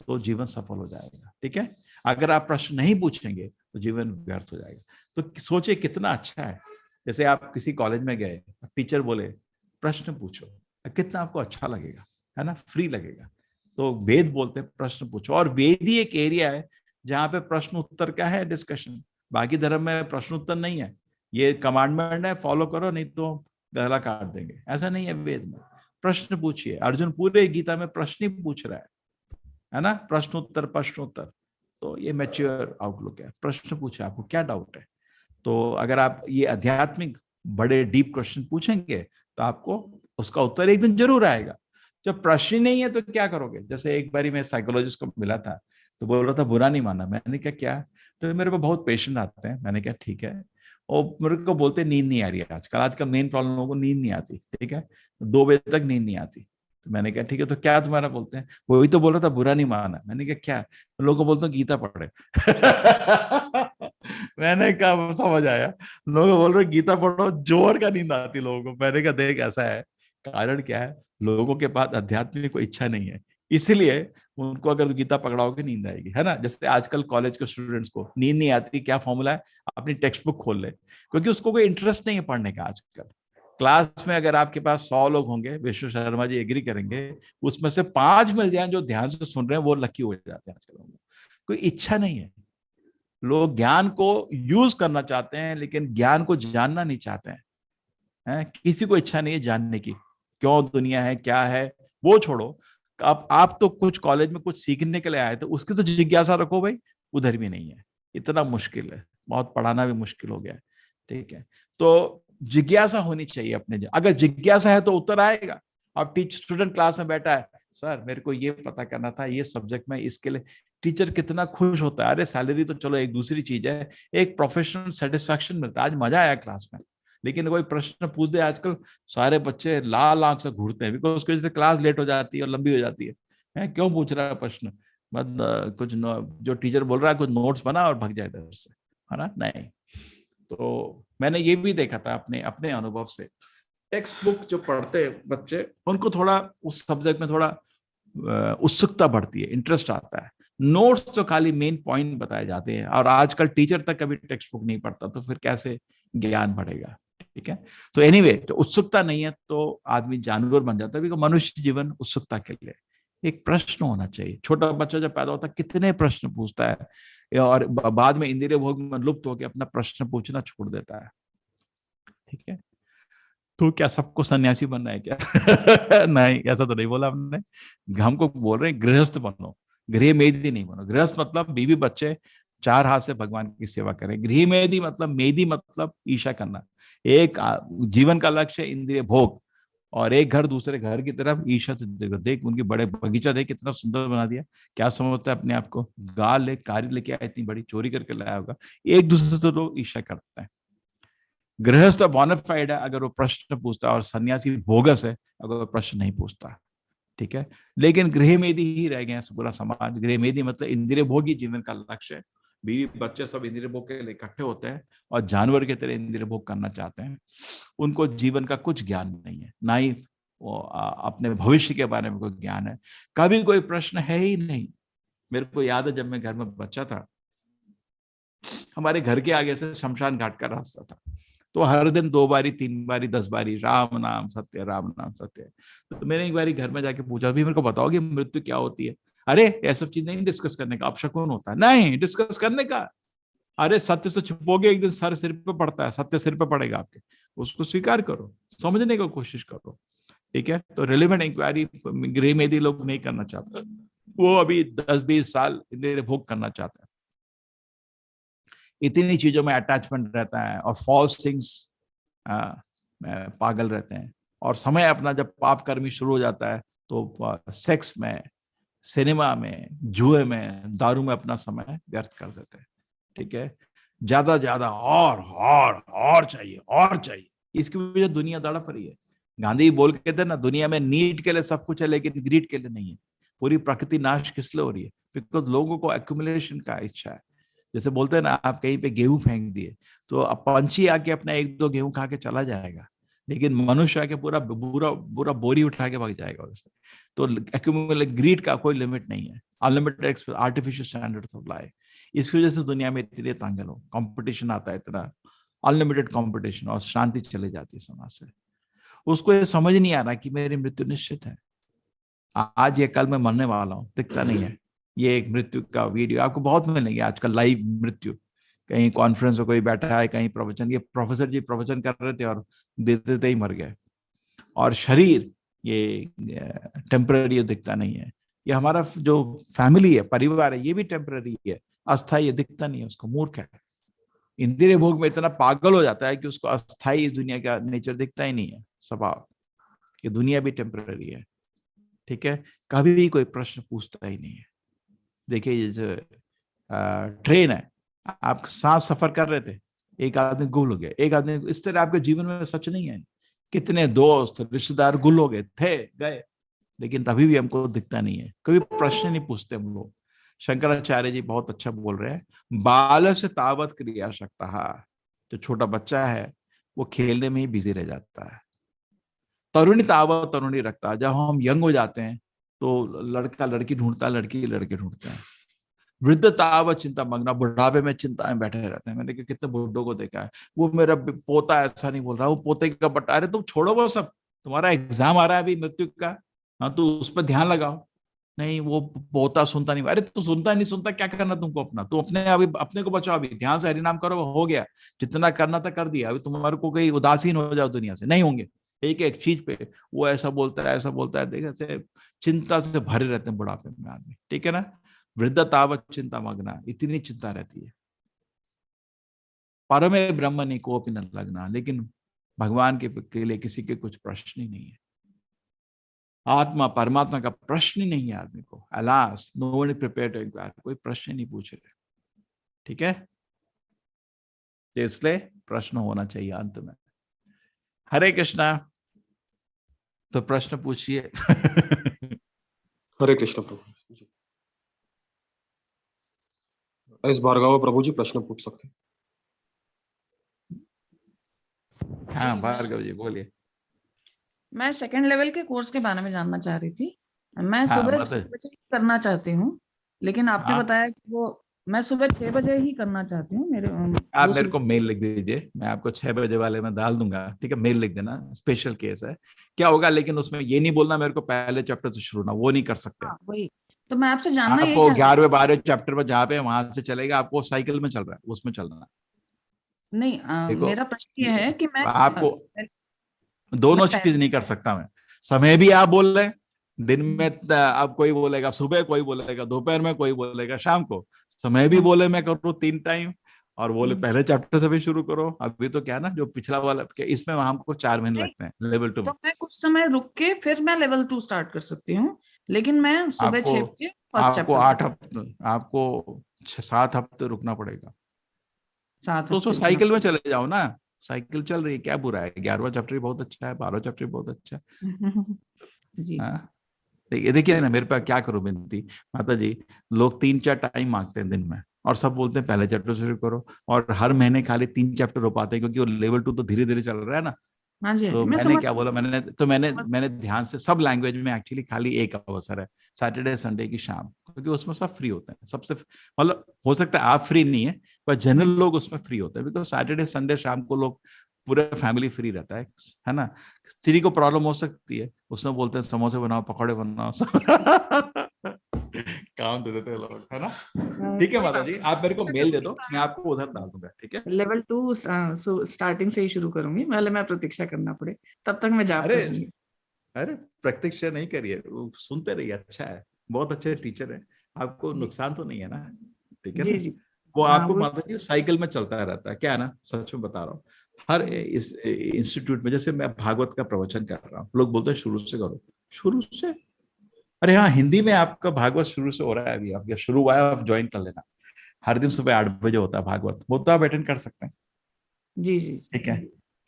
तो जीवन सफल हो जाएगा। ठीक है, अगर आप प्रश्न नहीं पूछेंगे तो जीवन व्यर्थ हो जाएगा। तो सोचे कितना अच्छा है, जैसे आप किसी कॉलेज में गए, टीचर बोले प्रश्न पूछो, कितना आपको अच्छा लगेगा, है ना, फ्री लगेगा। तो वेद बोलते हैं प्रश्न पूछो, और वेद ही एक एरिया है जहां पे प्रश्न उत्तर का है डिस्कशन। बाकी धर्म में प्रश्न उत्तर नहीं है, ये कमांडमेंट है फॉलो करो नहीं तो गला काट देंगे, ऐसा नहीं है वेद में। प्रश्न पूछिए, अर्जुन पूरे गीता में प्रश्न ही पूछ रहा है ना, प्रश्न उत्तर। तो ये मैच्योर आउटलुक है, प्रश्न पूछे, आपको क्या डाउट है। तो अगर आप ये आध्यात्मिक बड़े डीप क्वेश्चन पूछेंगे तो आपको उसका उत्तर एक दिन जरूर आएगा। जब प्रश्न नहीं है तो क्या करोगे? जैसे एक बारी मैं साइकोलॉजिस्ट को मिला था, तो बोल रहा था बुरा नहीं माना। मैंने कहा क्या? तो मेरे को बहुत पेशेंट आते हैं। मैंने कहा ठीक है, और मेरे को बोलते नींद नहीं आ रही है आजकल, आजकल मेन प्रॉब्लम लोगों को नींद नहीं आती। ठीक है, 2 बजे तक नींद नहीं आती। तो मैंने कहा ठीक है, तो क्या तुम्हारा बोलते हैं? वही तो बोल रहा था बुरा नहीं माना। मैंने कहा क्या? लोगों को बोलते गीता पढ़ रहे। मैंने कहा समझ आया, लोग बोल रहे गीता पढ़ो, जोर का नींद आती लोगों को। मैंने कहा देख ऐसा है, कारण क्या है, लोगों के पास अध्यात्म की कोई इच्छा नहीं है, इसलिए उनको अगर गीता पकड़ाओगे नींद आएगी, है ना। जैसे आजकल कॉलेज के स्टूडेंट्स को नींद नहीं आती, क्या फॉर्मूला है? अपनी टेक्स्ट बुक खोल ले, क्योंकि उसको कोई इंटरेस्ट नहीं है पढ़ने का। आजकल क्लास में अगर आपके पास 100 लोग होंगे, विश्व शर्मा जी एग्री करेंगे, उसमें से 5 मिल जाए जो ध्यान से सुन रहे हैं, वो लकी हो जाते हैं। आजकल कोई इच्छा नहीं है, लोग ज्ञान को यूज करना चाहते हैं लेकिन ज्ञान को जानना नहीं चाहते हैं, किसी को इच्छा नहीं है जानने की। क्यों दुनिया है, क्या है, वो छोड़ो। आप तो कुछ कॉलेज में कुछ सीखने के लिए आए, तो उसकी तो जिज्ञासा रखो भाई, उधर भी नहीं है। इतना मुश्किल है, बहुत पढ़ाना भी मुश्किल हो गया है। ठीक है, तो जिज्ञासा होनी चाहिए अपने। अगर जिज्ञासा है तो उत्तर आएगा। अब स्टूडेंट क्लास में बैठा है, सर मेरे को ये पता करना था, ये सब्जेक्ट में, इसके लिए। टीचर कितना खुश होता है। अरे सैलरी तो चलो एक दूसरी चीज है, एक प्रोफेशनल सेटिस्फैक्शन मिलता है, आज मजा आया क्लास में। लेकिन कोई प्रश्न पूछ दे, आजकल सारे बच्चे लाल आंख से घूरते हैं, बिकॉज उसकी वजह से क्लास लेट हो जाती है और लंबी हो जाती है, क्यों पूछ रहा है प्रश्न, मतलब कुछ जो टीचर बोल रहा है कुछ नोट्स बना और भाग जाए इधर से, है ना। नहीं, तो मैंने ये भी देखा था अपने अपने अनुभव से, टेक्स्ट बुक जो पढ़ते हैं बच्चे, उनको थोड़ा उस सब्जेक्ट में थोड़ा उत्सुकता बढ़ती है, इंटरेस्ट आता है। नोट्स तो खाली मेन पॉइंट बताए जाते हैं, और आजकल टीचर तक कभी टेक्स्ट बुक नहीं पढ़ता, तो फिर कैसे ज्ञान बढ़ेगा। ठीक है, तो एनीवे, तो उत्सुकता नहीं है तो आदमी जानवर बन जाता है, बिकॉज मनुष्य जीवन उत्सुकता के लिए। एक प्रश्न होना चाहिए। छोटा बच्चा जब पैदा होता है कितने प्रश्न पूछता है, और बाद में इंद्रिय भोग में लुप्त होकर अपना प्रश्न पूछना छोड़ देता है। ठीक है, तो क्या सबको सन्यासी बनना है क्या? नहीं, ऐसा तो नहीं बोला हमने। हमको बोल रहे हैं गृहस्थ बनो, गृह मेदी नहीं बनो। गृहस्थ मतलब बीवी बच्चे, चार हाथ से भगवान की सेवा करें। गृह मेदी मतलब, मेदी मतलब ईर्ष्या करना। एक जीवन का लक्ष्य है इंद्रिय भोग, और एक घर दूसरे घर की तरफ ईर्ष्या से देखो। देख उनकी बड़े बगीचा देख कितना सुंदर बना दिया, क्या समझता है अपने आप को, गाल ले कारी लेके आया, इतनी बड़ी चोरी करके लाया होगा। एक दूसरे से लोग ईर्ष्या करते हैं। गृहस्थ बोनाफाइड है अगर वो प्रश्न पूछता है, और सन्यासी बोगस है अगर वो प्रश्न नहीं पूछता। ठीक है, लेकिन गृहमेदी ही रह गए हैं पूरा समाज। गृहमेदी मतलब इंद्रिय भोग ही जीवन का लक्ष्य है। बीवी बच्चे सब इंद्रिय भोग के लिए इकट्ठे होते हैं और जानवर की तरह इंद्रिय भोग करना चाहते हैं। उनको जीवन का कुछ ज्ञान नहीं है, ना ही वो अपने भविष्य के बारे में कोई ज्ञान है। कभी कोई प्रश्न है ही नहीं। मेरे को याद है जब मैं घर में बच्चा था, हमारे घर के आगे से शमशान घाट का रास्ता था, तो हर दिन 2 बारी 3 बारी 10 बारी राम नाम सत्य, राम नाम सत्य। तो मैंने एक बारी घर में जाके पूछा, भी मेरे को बताओगे मृत्यु क्या होती है? अरे ये सब चीज नहीं डिस्कस करने का, अपशकुन होता है। नहीं, डिस्कस करने का। अरे सत्य से छुपोगे एक दिन सर सिर पे पड़ता है, सत्य सिर पे पड़ेगा आपके, उसको स्वीकार करो, समझने की कोशिश करो। ठीक है, तो रिलेवेंट इंक्वायरी गृह मेदी लोग नहीं करना चाहते, वो अभी 10-20 साल इंद्रिय भोग करना चाहते हैं। इतनी चीजों में अटैचमेंट रहता है, और फॉल्स थिंग्स पागल रहते हैं। और समय अपना जब पाप कर्मी शुरू हो जाता है, तो सेक्स में, सिनेमा में, जुए में, दारू में अपना समय व्यर्थ कर देते हैं। ठीक है, ज्यादा और चाहिए, और चाहिए। इसकी वजह दुनिया तड़प रही है। गांधी बोल के थे ना, दुनिया में नीड के लिए सब कुछ है लेकिन ग्रीड के लिए नहीं है। पूरी प्रकृति नाश किस लिए हो रही है? बिकॉज लोगों को एक्यूमुलेशन का इच्छा है। जैसे बोलते हैं ना, आप कहीं पे गेहूं फेंक दिए तो अब पंछी आके अपना 1-2 गेहूं खा के चला जाएगा, लेकिन मनुष्य आके पूरा पूरा बोरी उठा के भाग जाएगा उससे। तो एक्यूमुलेट ग्रीड का कोई लिमिट नहीं है। Unlimited artificial standards of life, इसकी वजह से दुनिया में इतने तांगल हो, कंपटीशन आता है इतना, अनलिमिटेड कंपटीशन, और शांति चली जाती है समाज से। उसको ये समझ नहीं आ रहा कि मेरी मृत्यु निश्चित है, आज ये कल मैं मरने वाला हूँ, दिखता नहीं है। ये एक मृत्यु का वीडियो आपको बहुत मिलेंगे आजकल, लाइव मृत्यु। कहीं कॉन्फ्रेंस में कोई बैठा है, कहीं प्रवचन, ये प्रोफेसर जी प्रवचन कर रहे थे और देते ही मर गए। और शरीर ये टेम्पररी दिखता नहीं है। ये हमारा जो फैमिली है, परिवार है, ये भी टेम्पररी है, अस्थायी दिखता नहीं है, उसको मूर्ख है। इंद्रिय भोग में इतना पागल हो जाता है कि उसको अस्थायी इस दुनिया का नेचर दिखता ही नहीं है, स्वभाव। ये दुनिया भी टेम्पररी है। ठीक है, कभी भी कोई प्रश्न पूछता ही नहीं है। देखिए, ये जो ट्रेन है, आप साथ सफर कर रहे थे, एक आदमी गुल हो गया, एक आदमी, इस तरह आपके जीवन में सच नहीं है? कितने दोस्त रिश्तेदार गुल हो गए थे, गए, लेकिन तभी भी हमको दिखता नहीं है। कभी प्रश्न नहीं पूछते हम लोग। शंकराचार्य जी बहुत अच्छा बोल रहे हैं, बाल से तावत क्रिया शक्ता, जो छोटा बच्चा है वो खेलने में ही बिजी रह जाता है। तरुणी तावत तरुणी रखता, जब हम यंग हो जाते हैं तो लड़का लड़की ढूंढता, लड़की लड़के ढूंढते हैं। वृद्ध तावत चिंता मग्ना, बुढ़ापे में चिंता में बैठे रहते हैं। मैंने देखा, कितने बुढ़ों को देखा है, वो मेरा पोता, ऐसा नहीं बोल रहा, वो पोते का बटा, अरे तुम छोड़ो वो सब, तुम्हारा एग्जाम आ रहा है अभी मृत्यु का, हाँ तो उस पर ध्यान लगाओ। नहीं, वो पोता सुनता नहीं। अरे तू सुनता नहीं सुनता, क्या करना तुमको अपना, तू अपने अभी अपने को बचाओ, अभी ध्यान से हरिनाम करो, हो गया, जितना करना था कर दिया, अभी तुम्हारे को कहीं उदासीन हो जाओ दुनिया से, नहीं होंगे। एक एक चीज पे वो ऐसा बोलता है, देखिए से चिंता से भरे रहते हैं बुढ़ापे में आदमी, ठीक है ना। वृद्धतावत चिंता मग्ना, इतनी चिंता रहती है। परमे ब्रह्मणि कोपि न लगना, लेकिन भगवान के लिए किसी के कुछ प्रश्न ही नहीं है। आत्मा परमात्मा का प्रश्न ही नहीं है आदमी को। Alas no one is prepared to inquire, कोई प्रश्न नहीं पूछ रहे, ठीक है। तो इसलिए प्रश्न होना चाहिए अंत में। हरे कृष्णा, तो प्रश्न पूछिए। हरे कृष्ण प्रभु जी। इस भार्गव प्रभु जी प्रश्न पूछ सकते हैं। हाँ भार्गव जी बोलिए। मैं सेकंड लेवल के कोर्स के बारे में जानना चाह रही थी। मैं हाँ, सुबह मतलब 6 बजे करना चाहती हूँ, लेकिन आपने हाँ। बताया कि वो मैं सुबह 6 बजे ही करना चाहती हूँ। मेरे आप मेरे को मेल लिख दीजिए, मैं आपको 6 बजे वाले में डाल दूंगा, ठीक है। मेल लिख देना, स्पेशल केस है क्या होगा, लेकिन उसमें ये नहीं बोलना मेरे को पहले चैप्टर से शुरू ना, वो नहीं कर सकते। हाँ, वही तो मैं आपसे जानना यही आपको चाहती 11वें 12वें चैप्टर पर जहाँ पे वहां से चलेगा, आपको साइकिल में चल रहा है उसमें चलना। नहीं, देखो मेरा प्रश्न ये है कि मैं आपको दोनों चीज नहीं कर सकता मैं। समय भी आप बोल रहे हैं, दिन में आप कोई बोलेगा सुबह, कोई बोलेगा दोपहर में, कोई बोलेगा शाम को। समय भी बोले मैं करूँ 3 टाइम, और बोले पहले चैप्टर से भी शुरू करो। अभी तो क्या ना, जो पिछला वाला इसमें हमको 4 महीने लगते हैं लेवल 2 में। तो मैं कुछ समय रुक के फिर मैं लेवल 2 स्टार्ट कर सकती हूँ, लेकिन मैं सुबह 6 बजे फर्स्ट आपको चैप्टर 8 हफ्ते, आपको 7 हफ्ते रुकना पड़ेगा। 7 तो उसको हफ्ते साइकिल में चले जाओ ना, साइकिल चल रही है, क्या बुरा है। 11वां चैप्टर बहुत अच्छा है, 12वां चैप्टर बहुत अच्छा है। जी हाँ देखिए ना, मेरे पास क्या करूं विनती माता जी, लोग 3-4 टाइम मांगते हैं दिन में, और सब बोलते हैं पहले चैप्टर से शुरू करो, और हर महीने खाली 3 चैप्टर हो पाते हैं, क्योंकि वो लेवल 2 तो धीरे धीरे चल रहा है ना। हाँ जी, तो मैं मैंने समझ क्या बोला, मैंने ध्यान से सब लैंग्वेज में एक्चुअली खाली एक अवसर है, सैटरडे संडे की शाम, क्योंकि उसमें सब फ्री होते हैं। सबसे मतलब हो सकता है आप फ्री नहीं है, पर जनरल लोग उसमें फ्री होते हैं, बिकॉज सैटरडे संडे शाम को लोग पूरा फैमिली फ्री रहता है ना। स्त्री को प्रॉब्लम हो सकती है, उसमें बोलते हैं समोसे बनाओ, पकौड़े बनाओ। काम दे देते हैं लोग, है ना। ठीक है माता जी, आप मेरे को मेल दे दो, मैं आपको उधर डाल दूंगा, ठीक है। लेवल 2 स्टार्टिंग से ही शुरू करूंगी, पहले मैं प्रतीक्षा करना पड़े, तब तक मैं जाप अरे करूंगी। अरे प्रतीक्षा नहीं करिए, वो सुनते रहिए, अच्छा है, बहुत अच्छे टीचर है, आपको जी नुकसान तो नहीं है ना, ठीक है जी ना। जी। वो हाँ, आपको वो माता जी साइकिल में चलता रहता है, क्या है ना, सच में बता रहा हूँ। हर इस इंस्टीट्यूट में, जैसे मैं भागवत का प्रवचन कर रहा हूँ, लोग बोलते हैं शुरू से करो, शुरू से। अरे हाँ, हिंदी में आपका भागवत शुरू से हो रहा है, अभी आप शुरू हुआ है, आप ज्वाइन कर लेना। हर दिन सुबह 8 बजे होता है भागवत, वो तो आप अटेंड कर सकते हैं, जी जी ठीक है।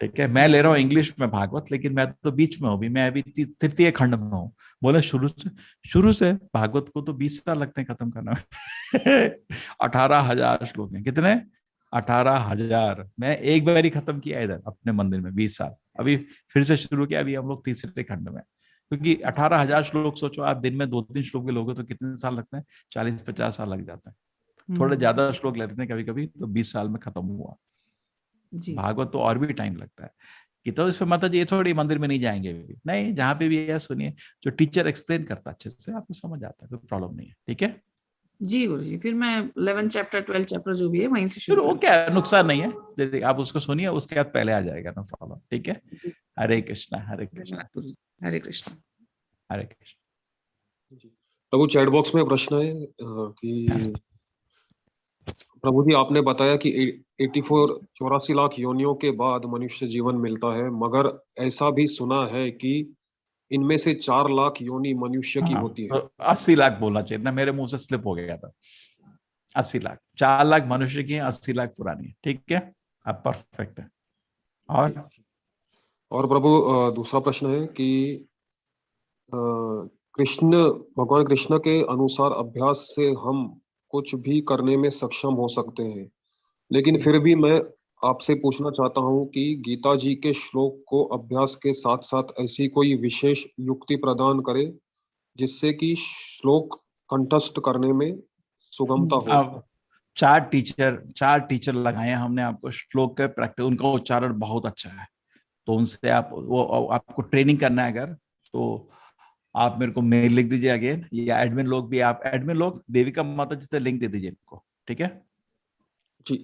ठीक है, मैं ले रहा हूँ इंग्लिश में भागवत, लेकिन मैं तो बीच में हूँ अभी, मैं अभी तृतीय खंड में हूँ। बोले शुरू से भागवत को तो 20 साल लगते हैं खत्म करना में। 18,000 श्लोक हैं, कितने? 18,000। मैं एक बार ही खत्म किया इधर अपने मंदिर में, 20 साल। अभी फिर से शुरू किया, अभी हम लोग तीसरे खंड में, क्योंकि 18,000 श्लोक, सोचो आप दिन में 2-3 श्लोक भी लोगे तो कितने साल लगते हैं? 40-50 साल लग जाते हैं। थोड़े ज्यादा श्लोक लेते हैं कभी कभी, तो 20 साल में खत्म हुआ। जी भागवत तो और भी टाइम लगता है। कि तो इसमें माता जी ये थोड़ी मंदिर में नहीं जाएंगे भी नहीं, जहाँ पे भी है सुनिए, जो टीचर एक्सप्लेन करता है अच्छे से, आपको समझ आता है, कोई प्रॉब्लम नहीं है, ठीक है। जी गुरु जी, फिर मैं 11 चैप्टर 12 चैप्टर जो भी है वहीं से फिर शुरू वो करूँ। क्या है, नुकसान नहीं है, जैसे आप उसको सुनिए, उसके बाद पहले आ जाएगा, नो प्रॉब्लम, ठीक है। हरे कृष्णा, हरे कृष्णा, धन्यवाद गुरु जी। हरे कृष्ण। हरे कृष्ण। प्रभु चैट बॉक्स में प्रश्न है कि प्रभु जी आपने बताया कि 84 लाख योनियों के बाद मनुष्य जीवन मिलता है, मगर ऐसा भी सुना है कि इनमें से 4 लाख योनि मनुष्य की हाँ, होती है। तो 80 लाख बोलना चाहिए ना, मेरे मुंह से स्लिप हो गया था। 80 लाख, 4 लाख मनुष्य की है, 80 लाख पुरानी है, ठीक है। अब परफेक्ट है। और प्रभु दूसरा प्रश्न है कि कृष्ण भगवान कृष्ण के अनुसार अभ्यास से हम कुछ भी करने में सक्षम हो सकते हैं, लेकिन फिर भी मैं आपसे पूछना चाहता हूं कि गीता जी के श्लोक को अभ्यास के साथ साथ ऐसी कोई विशेष युक्ति प्रदान करे जिससे कि श्लोक कंठस्थ करने में सुगमता हो। अब 4 टीचर लगाए हैं हमने आपको, श्लोक के प्रैक्टिस, उनका उच्चारण बहुत अच्छा है, तो उनसे आप वो आपको ट्रेनिंग करना है अगर, तो आप मेरे को मेल लिख दीजिए अगेन, या एडमिन लोग भी, आप एडमिन लोग देविका माता जी से लिंक दे दीजिए इनको, ठीक है। जी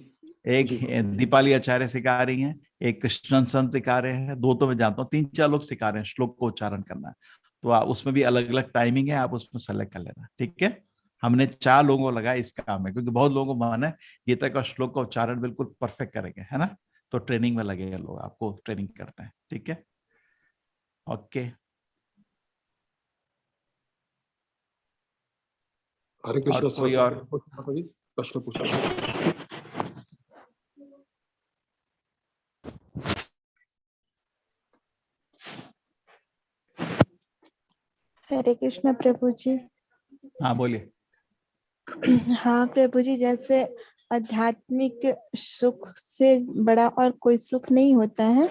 एक जी दीपाली आचार्य सिखा रही हैं, एक कृष्णन सिखा रहे हैं, 2 तो मैं जानता हूँ, 3-4 लोग सिखा रहे हैं श्लोक को उच्चारण करना। तो उसमें भी अलग अलग टाइमिंग है, आप उसमें सेलेक्ट कर लेना, ठीक है। हमने 4 लोगों को लगाया इस काम में, क्योंकि बहुत लोगों को मन है गीता का श्लोक का उच्चारण बिल्कुल परफेक्ट करेंगे, है ना। तो ट्रेनिंग में लगेगा लोग, आपको ट्रेनिंग करते हैं, ठीक है। ओके, हरे और कृष्ण कोई सर, और? प्रश्न पूछिए। हरे कृष्ण प्रभु जी। हाँ बोलिए। हाँ प्रभु जी, जैसे आध्यात्मिक सुख से बड़ा और कोई सुख नहीं होता है,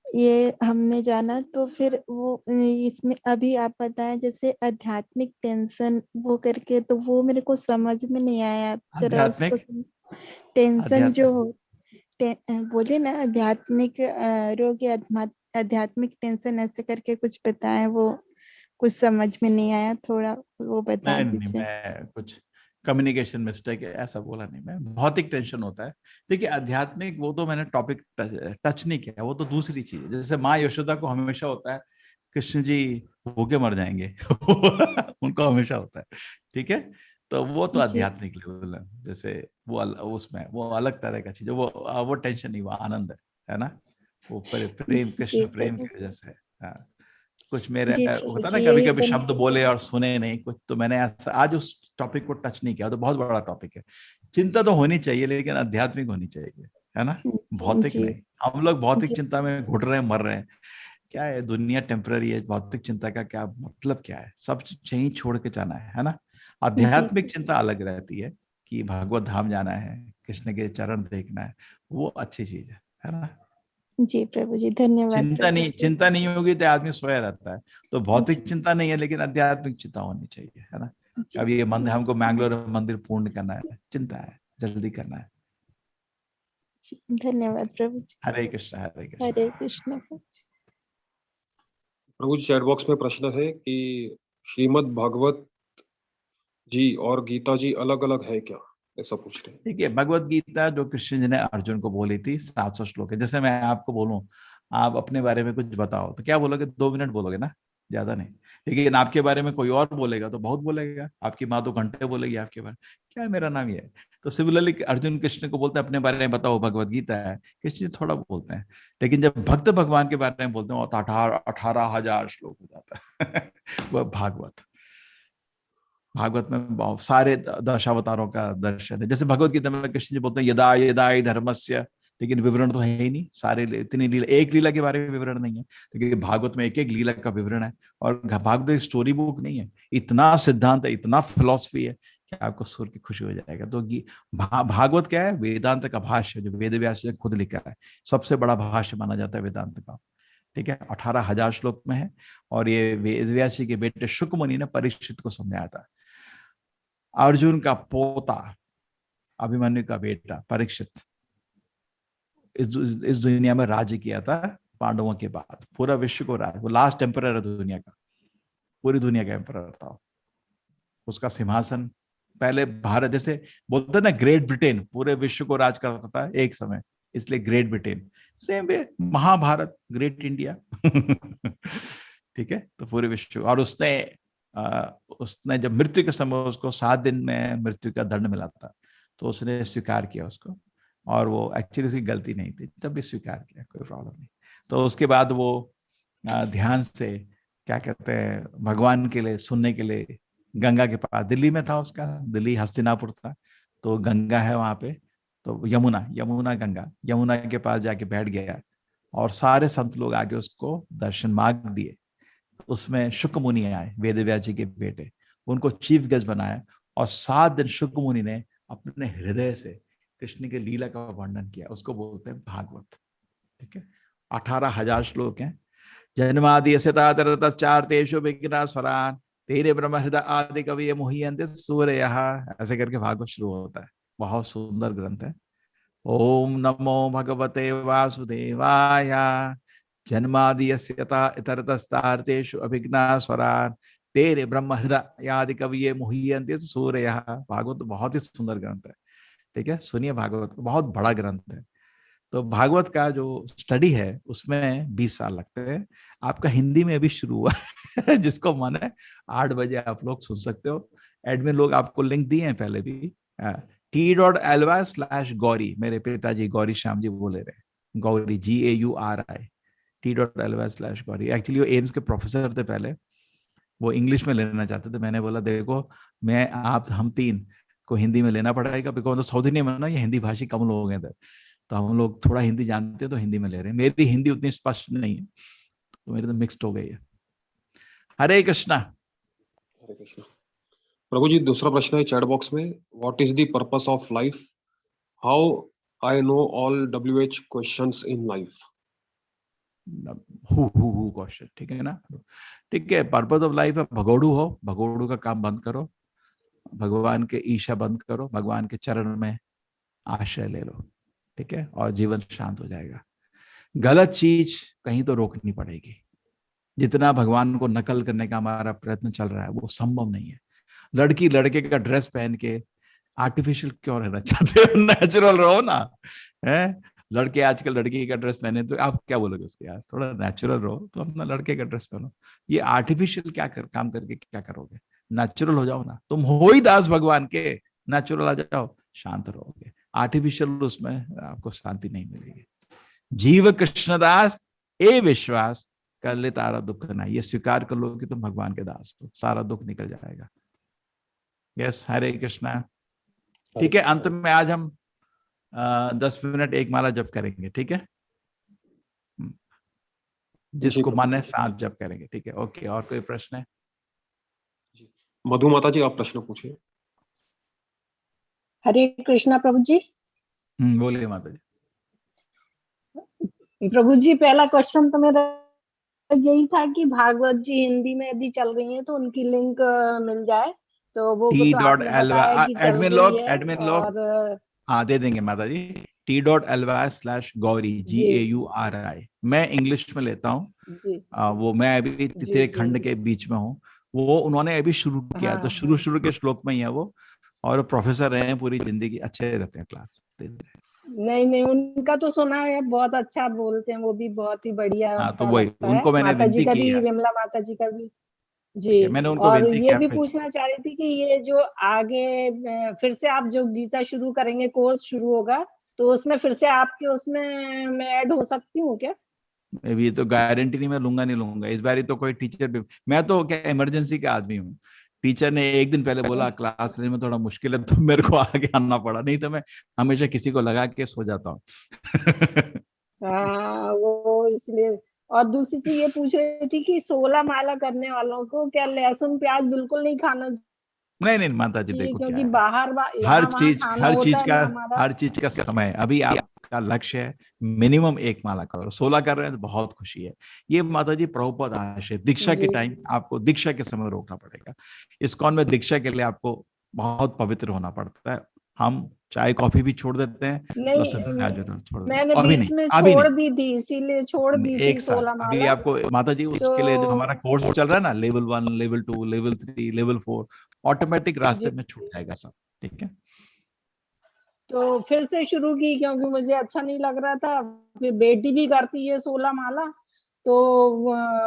ये हमने जाना। तो फिर वो इसमें अभी आप बताएं, जैसे आध्यात्मिक टेंशन वो करके, तो वो मेरे को समझ में नहीं आया, आप जरा उसको आध्यात्मिक टेंशन जो आध्यात्मिक हो, बोले ना आध्यात्मिक रोग या आध्यात्मिक टेंशन, ऐसे करके कुछ बताएं, वो कुछ समझ में नहीं आया, थोड़ा वो बता नहीं नहीं, दीजिए। मैं कुछ कम्युनिकेशन मिस्टेक है, ऐसा बोला नहीं मैं। भौतिक टेंशन होता है, देखिए आध्यात्मिक वो तो मैंने टॉपिक टच नहीं किया, वो तो दूसरी चीज है। जैसे माँ यशोदा को हमेशा होता है कृष्ण जी भूखे मर जाएंगे उनको हमेशा होता है, ठीक है। तो वो तो जी आध्यात्मिक लेवल है, जैसे वो उसमें वो अलग तरह का चीज है, वो टेंशन नहीं, वो आनंद है ना। वो प्रेम, जी कृष्ण प्रेम प्रभु की जी। वजह से। हाँ, कुछ मेरे जी प्रभु होता ना जी, कभी यही कभी बन। शब्द बोले और सुने नहीं कुछ, तो मैंने ऐसा आज उस टॉपिक को टच नहीं किया। तो बहुत बड़ा टॉपिक है, चिंता तो होनी चाहिए लेकिन आध्यात्मिक होनी चाहिए, है ना, भौतिक जी नहीं। हम लोग भौतिक जी चिंता में घुट रहे हैं, मर रहे हैं। क्या है, दुनिया टेम्पररी है, भौतिक चिंता का क्या मतलब, क्या है, सब यहीं छोड़ के जाना है ना। जी आध्यात्मिक चिंता अलग रहती है कि भागवत धाम जाना है, कृष्ण के चरण देखना है, वो अच्छी चीज है ना। जी प्रभु जी, धन्यवाद प्रभु जी। चिंता नहीं होगी तो आदमी सोया रहता है। तो जी भौतिक चिंता नहीं है लेकिन आध्यात्मिक चिंता होनी चाहिए, है ना। जी अभी ये मंदिर, हमको मैंगलोर में मंदिर पूर्ण करना है, चिंता है, जल्दी करना है। जी, धन्यवाद प्रभु जी। हरे कृष्ण, हरे कृष्ण। हरे कृष्ण प्रभु जी। प्रभु जी, चैट बॉक्स में प्रश्न है कि श्रीमद् भागवत जी और गीता जी अलग अलग है क्या, ऐसा पूछ रहे हैं। देखिए, भगवत गीता जो कृष्ण जी ने अर्जुन को बोली थी 700 श्लोक है। जैसे मैं आपको बोलूं, आप अपने बारे में कुछ बताओ, तो क्या बोलोगे, 2 मिनट बोलोगे ना, ज्यादा नहीं। लेकिन आपके बारे में कोई और बोलेगा तो बहुत बोलेगा, आपकी माँ तो घंटे बोलेगी आपके बारे में, क्या है, मेरा नाम ये है। तो सिमिलरली अर्जुन कृष्ण को बोलते हैं अपने बारे में बताओ, भगवत गीता है, कृष्ण जी थोड़ा बोलते हैं। लेकिन जब भक्त भगवान के बारे में बोलते हैं तो 18,000 श्लोक हो जाता है वह भागवत। भागवत में बहुत सारे दशावतारों का दर्शन है। जैसे भगवत गीता में कृष्ण जी बोलते हैं यदा यदा हि धर्मस्य, लेकिन विवरण तो है ही नहीं सारे, इतनी लीला, एक लीला के बारे में विवरण नहीं है, लेकिन भागवत में एक एक लीला का विवरण है। और भागवत एक स्टोरी बुक नहीं है, इतना सिद्धांत है, इतना फिलॉसफी है कि आपको सुन के खुशी हो जाएगा। तो भागवत क्या है, वेदांत का भाष्य, जो वेद व्यास ने खुद लिखा है, सबसे बड़ा भाष्य माना जाता है वेदांत का, ठीक है। 18,000 श्लोक में है। और ये वेद व्यास जी के बेटे शुक मुनि ने परीक्षित को समझाया था। अर्जुन का पोता, अभिमन्यु का बेटा परीक्षित, इस दुनिया में राज्य किया था पांडवों के बाद, पूरा विश्व को राज, वो लास्ट एम्परर है दुनिया का, पूरी दुनिया का एम्परर था। उसका सिंहासन पहले भारत, जैसे बोलते ना ग्रेट ब्रिटेन पूरे विश्व को राज करता था एक समय, इसलिए Great Britain. Same way Mahabharata, great India ठीक है। तो पूरे विश्व, और उसने जब मृत्यु के समय उसको 7 दिन में मृत्यु का दंड मिला था, तो उसने स्वीकार किया उसको, और वो एक्चुअली उसकी गलती नहीं थी, तब भी स्वीकार किया, कोई प्रॉब्लम नहीं। तो उसके बाद वो ध्यान से, क्या कहते हैं, भगवान के लिए सुनने के लिए गंगा के पास, दिल्ली में था उसका, दिल्ली हस्तिनापुर था, तो गंगा है वहां पे, तो यमुना, यमुना गंगा, यमुना के पास जाके बैठ गया, और सारे संत लोग आगे उसको दर्शन मांग दिए। उसमें शुक मुनि आए, वेद व्यास जी के बेटे, उनको चीफ गेस्ट बनाया, और 7 दिन शुक मुनि ने अपने हृदय से कृष्ण के लीला का वर्णन किया, उसको बोलते हैं भागवत, ठीक है। 18,000 श्लोक हैं। जन्मादि से चारतेषु विघ्ना स्वरान, तेरे ब्रह्म हृदय आदि कवि मुह्यन्ते सूर्य, ऐसे करके भागवत शुरू होता है। बहुत सुंदर ग्रंथ है। ओम नमो भगवते वासुदेवाय, जन्मादियस्यता इतरतस्तार्तेषु अभिघ्ना स्वरान, तेरे ब्रह्म हृदय आदि कवि मुह्यन्ते सूर्य। भागवत बहुत ही सुंदर ग्रंथ है, ठीक है, सुनिए भागवत को, बहुत बड़ा ग्रंथ है। तो भागवत का जो स्टडी है उसमें 20 साल लगते हैं। आपका हिंदी में अभी शुरू हुआ है जिसको मन है 8 बजे आप लोग सुन सकते हो। एडमिन लोग आपको लिंक दिए हैं पहले भी, t.ly/गौरी, मेरे पिताजी गौरी श्याम जी बोले रहे, गौरी GAURI, t.ly/गौरी। एक्चुअली वो एम्स के प्रोफेसर थे पहले, वो इंग्लिश में लेना चाहते थे। मैंने बोला देखो मैं आप हम तीन को हिंदी में लेना पड़ेगा, बिकॉज साउथ इंडिया में ना ये हिंदी भाषी कम लोग हैं, तो हम लोग थोड़ा हिंदी जानते हैं तो हिंदी में ले रहे हैं। मेरी हिंदी उतनी स्पष्ट नहीं है तो मेरी तो मिक्स्ड हो गई है। हरे कृष्णा। हरे कृष्ण। प्रभु जी, दूसरा प्रश्न है चैट बॉक्स में, what is the purpose of life? How I know all WH questions in life? Who question, ठीक है ना? ठीक है, पर्पस ऑफ लाइफ है भगोड़ू हो, भगोड़ू का काम बंद करो, भगवान के ईशा बंद करो, भगवान के चरण में आश्रय ले लो, ठीक है, और जीवन शांत हो जाएगा। गलत चीज कहीं तो रोकनी पड़ेगी। जितना भगवान को नकल करने का हमारा प्रयत्न चल रहा है वो संभव नहीं है। लड़की लड़के का ड्रेस पहन के आर्टिफिशियल क्यों रहना चाहते हो? नेचुरल रहो ना, है? लड़के आजकल लड़की का ड्रेस पहने तो आप क्या बोलोगे उसके? यार थोड़ा नेचुरल रहो, तो अपना लड़के का ड्रेस पहनो। ये आर्टिफिशियल काम करके क्या करोगे? नेचुरल हो जाओ ना, तुम हो ही दास भगवान के, नेचुरल आ जाओ, शांत रहोगे। आर्टिफिशियल उसमें आपको शांति नहीं मिलेगी। जीव कृष्णदास ए विश्वास कर ले तारा दुख ना, ये स्वीकार कर लो कि तुम भगवान के दास हो, सारा दुख निकल जाएगा। यस, हरे कृष्णा। ठीक है, अंत में आज हम 10 मिनट एक माला जप करेंगे, ठीक है? जिसको मन है साथ जप करेंगे, ठीक है? ओके, और कोई प्रश्न है? मधु माता जी, आप प्रश्न पूछिए। हरे कृष्णा प्रभु जी। बोलिए माता जी। प्रभु जी, पहला क्वेश्चन तो मेरा यही था कि भागवत जी हिंदी में यदि चल रही है तो उनकी लिंक मिल जाए, तो वो तो आपने बताया कि चल रही है। एडमिन लोग हाँ दे देंगे माता जी। t.ly/गौरी GAURI, मैं इंग्लिश में लेता हूँ, वो मैं अभी तीसरे खंड के बीच में हूँ। वो उन्होंने अभी शुरू किया, तो शुरू के श्लोक में ही है वो, और प्रोफेसर रहे हैं पूरी जिंदगी, अच्छे रहते हैं क्लास। नहीं, उनका तो सुना है, बहुत अच्छा बोलते हैं वो भी, बहुत ही बढ़िया। हाँ, तो वही उनको मैंने विनती की है, विमला माता जी का भी जी। मैंने उनको और विनती ये किया। भी पूछना चाह रही थी कि ये जो आगे फिर से आप जो गीता शुरू करेंगे, कोर्स शुरू होगा, तो उसमें फिर से आपके उसमें मैं ऐड हो सकती हूँ क्या? ये तो गारंटी नहीं, मैं नहीं लूंगा इस बार। तो कोई टीचर भी, मैं तो क्या इमरजेंसी का आदमी हूँ। टीचर ने एक दिन पहले बोला क्लास लेने में थोड़ा मुश्किल है, तो मेरे को आगे आना पड़ा, नहीं तो मैं हमेशा किसी को लगा के सो जाता हूँ। हाँ, वो इसलिए। और दूसरी चीज ये पूछ रही थी कि 16 माला करने वालों को क्या लहसुन प्याज बिल्कुल नहीं खाना नहीं माता जी, देखो क्योंकि क्या है, बाहर हर चीज का समय। अभी आपका लक्ष्य है मिनिमम 1 माला करो, 16 कर रहे हैं तो बहुत खुशी है। ये माता जी प्रभुपद आशय, दीक्षा के टाइम आपको दीक्षा के समय रोकना पड़ेगा। इस्कॉन में दीक्षा के लिए आपको बहुत पवित्र होना पड़ता है। हम चाय कॉफी भी छोड़ देते हैं, मैंने बीच में छोड़ दी थी, इसीलिए छोड़ दी थी 16 माला। अभी आपको माता जी उसके लिए जो हमारा कोर्स चल रहा है ना, level 1, level 2, level 3, level 4, automatic रास्ते में छूट जाएगा सब, ठीक है? तो फिर से शुरू की, क्योंकि मुझे अच्छा नहीं लग रहा था। फिर बेटी भी करती है 16 माला, तो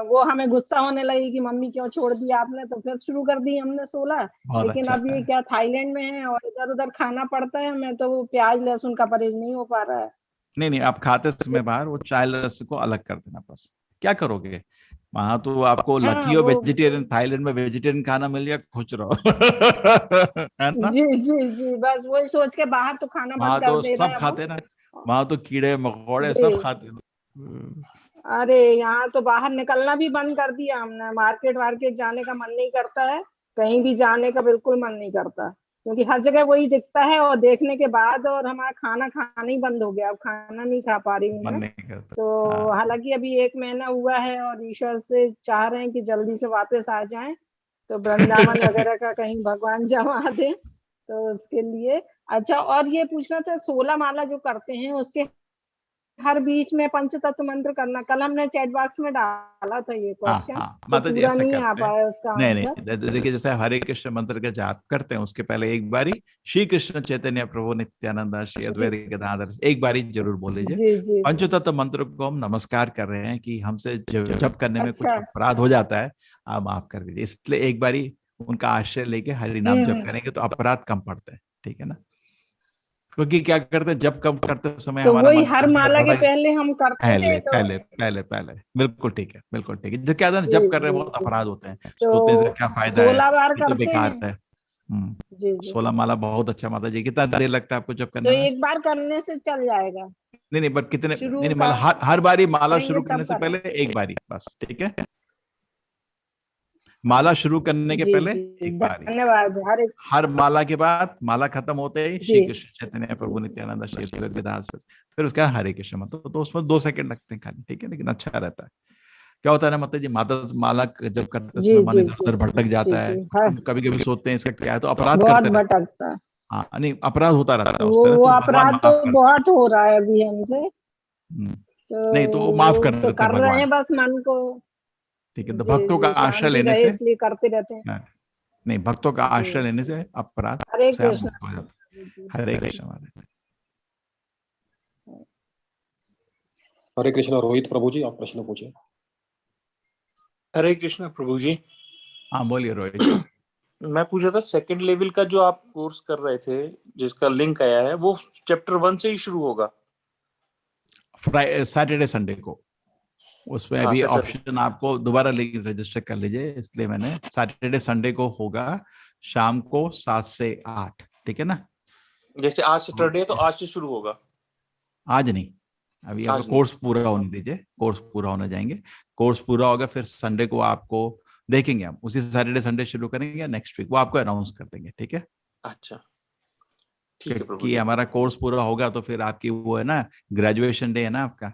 वो हमें गुस्सा होने लगी कि मम्मी क्यों छोड़ दी आपने, तो फिर शुरू कर दी हमने 16। लेकिन अब ये क्या थाईलैंड में है और इधर उधर खाना पड़ता है, मैं तो वो प्याज लहसुन का परहेज नहीं हो पा रहा है। नहीं आप खाते समय बाहर वो चाय लस्सी को अलग कर देना, बस। क्या करोगे वहां? तो आपको लकी हो वेजिटेरियन, थाईलैंड में वेजिटेरियन खाना मिल जाए, खुश रहो। है ना? जी, बस वही सोच के बाहर तो खाना बंद कर दे रहे हैं। सब खाते ना वहां, तो कीड़े मकोड़े सब खाते हैं। अरे यहाँ तो बाहर निकलना भी बंद कर दिया हमने, मार्केट जाने का मन नहीं करता है, कहीं भी जाने का बिल्कुल मन नहीं करता, क्योंकि हर जगह वही दिखता है। और देखने के बाद और हमारा खाना ही बंद हो गया, अब खाना नहीं खा पा रही हूँ मैं। तो हालांकि अभी 1 महीना हुआ है और ईश्वर से चाह रहे हैं कि जल्दी से वापस आ जाएं, तो वृंदावन वगैरह का कहीं भगवान जमा दे, तो उसके लिए। अच्छा, और ये पूछना था, 16 माला जो करते हैं उसके हर बीच में पंचतत्व मंत्र करना, कल हमने चैट बॉक्स में डाला था ये क्वेश्चन, तो माता जी पूरा ऐसा नहीं आ करते हैं। पाया उसका नहीं आंसर। देखिए, जैसे हरे कृष्ण मंत्र का जाप करते हैं उसके पहले एक बारी श्री कृष्ण चैतन्य प्रभु नित्यानंद श्री अद्वैत गदाधर एक बारी जरूर बोल लीजिए। जी जी पंचतत्व मंत्र को हम नमस्कार कर रहे हैं कि हमसे जब करने में कुछ अच्छा। अपराध हो जाता है आप माफ कर दीजिए, इसलिए एक बारी उनका आश्रय लेके हरि नाम जप करेंगे तो अपराध कम पड़ते हैं, ठीक है ना। क्योंकि क्या करते हैं, जब कम करते समय तो हमारा वही मन हर माला के भटक, पहले हम करते थे तो पहले बिल्कुल ठीक है, बिल्कुल ठीक है। जो क्या है ना, जी जब कर रहे जी हैं बहुत जी। अपराध होते हैं, सोचते हैं इसका तो क्या फायदा है, 16 बार ये तो करते बेकार हैं। है। जी जी। 16 माला बहुत अच्छा माता जी। कितना देर लगता है आपको जब तो करने में? एक बार करने से चल जाएगा? नहीं बट कितने, शुरू नहीं माला हर बारी माला शुरू करेंगे करने तब से करें। पहले एक बारी बस, ठीक है। माला शुरू करने के जी पहले जी एक बारी, धन्यवाद। हर माला के बाद, माला खत्म होते ही जी श्री कृष्ण चैतन्य प्रभु नित्यानंद श्री अद्वैत गदाधर, फिर उसका हरे कृष्ण मंत्र, तो उसमें 2 सेकंड लगते हैं खाली, ठीक है, लेकिन अच्छा रहता है। क्या होता है ना माता जी, माला जब करते जी समय मन जी इधर जी उधर भटक जी जाता है, जी हाँ। कभी कभी सोचते हैं इसका क्या है, तो अपराध बहुत करते रहते भटकता है। हैं। हाँ नहीं, अपराध होता रहता है उस तरह, वो तो भगवान अपराध तो माफ कर देते बहुत हो रहा है अभी हमसे, हैं। नहीं तो वो माफ तो कर तो देते हैं कर रहे भगवान, हैं बस मन को। ठीक है। तो जी भक्तों का जी आश्रय शांति लेने रहे से, इसलिए करते रहते हैं। नहीं भक्तों का जी आश्रय लेने से अपराध हरे से आप कृष्ण। मुक्त हो जाते जी, जी। हैं। हरे कृष्ण माता जी। हरे कृष्णा। रोहित प्रभु जी, आप प्रश्न पूछिए। हरे कृष्ण प्रभु जी। हाँ बोलिए रोहित जी। मैं पूछ रहा था, सेकंड लेवल का जो आप कोर्स कर रहे थे जिसका लिंक आया है, वो चैप्टर 1 से ही शुरू होगा? सैटरडे संडे को, उसमें हाँ अभी सैटरडे। ऑप्शन आपको दोबारा लिंक रजिस्टर कर लीजिए, इसलिए मैंने सैटरडे संडे को होगा शाम को 7 से 8, ठीक है ना। जैसे आज सैटरडे है तो आज से शुरू होगा? आज नहीं, अभी आपका आज नहीं। कोर्स पूरा होने दीजिए, कोर्स पूरा होने जाएंगे, कोर्स पूरा होगा फिर संडे को आपको देखेंगे, हम उसी सैटरडे संडे शुरू करेंगे नेक्स्ट वीक, वो आपको अनाउंस कर देंगे, ठीक है। अच्छा ठीक है प्रभु कि जी। हमारा कोर्स पूरा होगा तो फिर आपकी वो है ना, ग्रेजुएशन डे है ना आपका,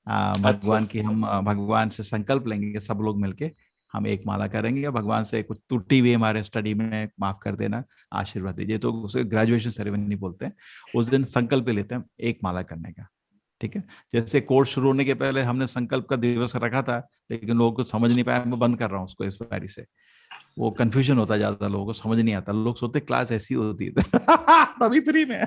अच्छा भगवान की हम भगवान से संकल्प लेंगे सब लोग मिलके, हम एक माला करेंगे, भगवान से कुछ त्रुटि हुई हमारे स्टडी में माफ कर देना, आशीर्वाद दीजिए, तो उसे ग्रेजुएशन सेरेमनी बोलते हैं। उस दिन संकल्प लेते हैं एक माला करने का, ठीक है। जैसे कोर्स शुरू होने के पहले हमने संकल्प का दिवस रखा था, लेकिन लोगों को समझ नहीं पाया, मैं बंद कर रहा हूँ उसको इस बारी से, वो कंफ्यूजन होता जाता, लोगों को समझ नहीं आता, लोग सोचते क्लास ऐसी होती है तभी फ्री में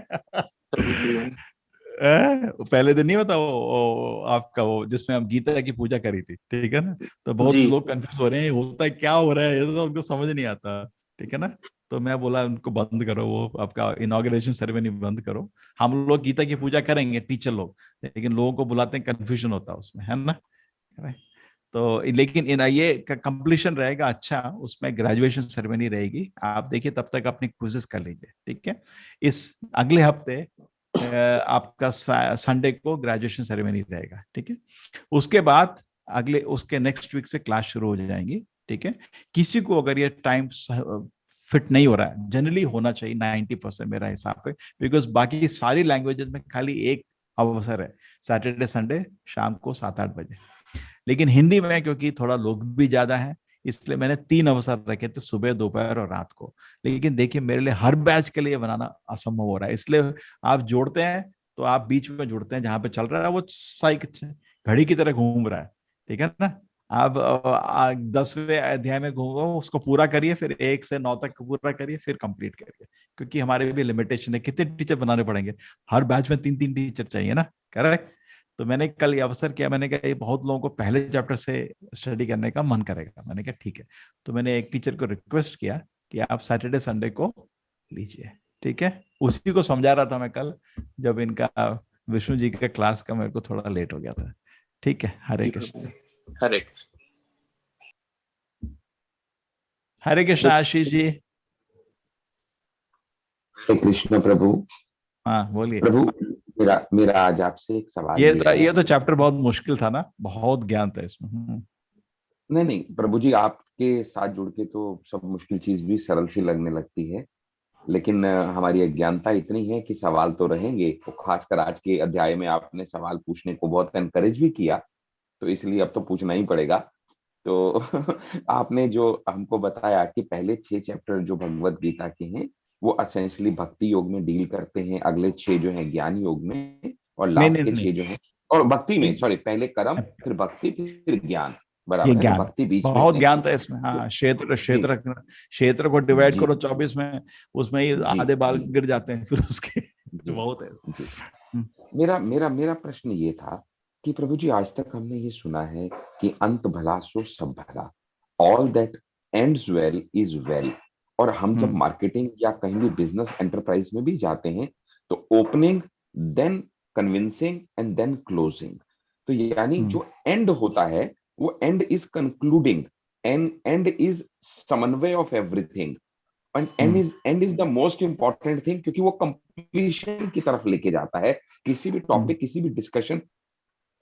पहले दिन नहीं होता वो आपका वो जिसमें हम गीता की पूजा करी थी, ठीक है ना, तो बहुत जी। लोग कंफ्यूज हो रहे हैं, होता है क्या हो रहा है, ये तो उनको समझ नहीं आता, ठीक है ना। तो मैं बोला उनको बंद करो, वो आपका इनॉग्रेशन सेरेमनी बंद करो, हम लोग गीता की पूजा करेंगे टीचर लोग, लेकिन लोगों को बुलाते हैं, कंफ्यूजन होता है उसमें, है ना। तो लेकिन ये कंप्लीशन रहेगा अच्छा, उसमें ग्रेजुएशन सेरेमनी रहेगी, आप देखिए तब तक अपनी क्विज़ेस कर लीजिए, ठीक है। इस अगले हफ्ते आपका संडे को ग्रेजुएशन सेरेमनी रहेगा, ठीक है। उसके बाद अगले उसके नेक्स्ट वीक से क्लास शुरू हो जाएंगी, ठीक है। किसी को अगर ये टाइम फिट नहीं हो रहा है, जनरली होना चाहिए 90% मेरा हिसाब पे, बिकॉज बाकी सारी लैंग्वेजेस में खाली एक अवसर है, सैटरडे संडे शाम को 7-8 बजे, लेकिन हिंदी में क्योंकि थोड़ा लोग भी ज्यादा हैं, इसलिए मैंने 3 अवसर रखे थे, सुबह दोपहर और रात को। लेकिन देखिए मेरे लिए हर बैच के लिए बनाना असंभव हो रहा है, इसलिए आप जोड़ते हैं तो आप बीच में जुड़ते हैं, जहां पे चल रहा है वो घड़ी की तरह घूम रहा है, ठीक है ना। आप 10वें अध्याय में घूमो, उसको पूरा करिए, फिर 1 से 9 तक पूरा करिए, फिर कंप्लीट करिए, क्योंकि हमारे भी लिमिटेशन है, कितने टीचर बनाने पड़ेंगे, हर बैच में 3-3 टीचर चाहिए ना, करेक्ट। तो मैंने कल ये अवसर किया, मैंने कहा ये बहुत लोगों को पहले चैप्टर से स्टडी करने का मन करेगा, मैंने कहा ठीक है। तो मैंने एक टीचर को रिक्वेस्ट किया कि आप सैटरडे संडे को लीजिए, ठीक है। उसी को समझा रहा था मैं कल, जब इनका विष्णु जी का क्लास का मेरे को थोड़ा लेट हो गया था, ठीक है। हरे कृष्ण। हरे हरे कृष्ण आशीष जी। हरे कृष्ण प्रभु। हाँ बोलिए प्रभु, मेरा आज आपसे एक सवाल ये है। ये तो चैप्टर बहुत मुश्किल था ना, बहुत ज्ञान था इसमें। नहीं नहीं प्रभु जी, आपके साथ जुड़ के तो सब मुश्किल चीज भी सरल सी लगने लगती है, लेकिन हमारी अज्ञानता इतनी है कि सवाल तो रहेंगे। तो खासकर आज के अध्याय में आपने सवाल पूछने को बहुत एनकरेज भी किया, तो इसलिए अब तो पूछना ही पड़ेगा। तो आपने जो हमको बताया कि पहले 6 चैप्टर जो भगवत गीता के हैं वो असेंशली भक्ति योग में डील करते हैं, अगले 6 जो हैं ज्ञान योग में, और नहीं लास्ट नहीं के नहीं 6 जो हैं और भक्ति में, सॉरी, पहले कर्म फिर भक्ति फिर ज्ञान, ये बराबर है ना? ज्ञान, भक्ति बीच में बहुत है। ज्ञान था इसमें। हाँ, क्षेत्र को डिवाइड जी करो 24 में, उसमें ही जी आधे बाल जी गिर जाते हैं फिर उसके। जी बहुत है। जी। मेरा मेरा मेरा प्रश्न ये था कि प्रभु जी, आज तक हमने ये सुना है कि अंत भला सो सब भला, all that ends well is well. और हम जब मार्केटिंग या कहीं भी बिजनेस एंटरप्राइज में भी जाते हैं तो opening, then convincing and then closing. तो यानी जो एंड होता है वो end is concluding, end is समन्वय of everything, end is the most important thing, क्योंकि वो कंप्लीशन की तरफ लेके जाता है किसी भी टॉपिक, किसी भी डिस्कशन,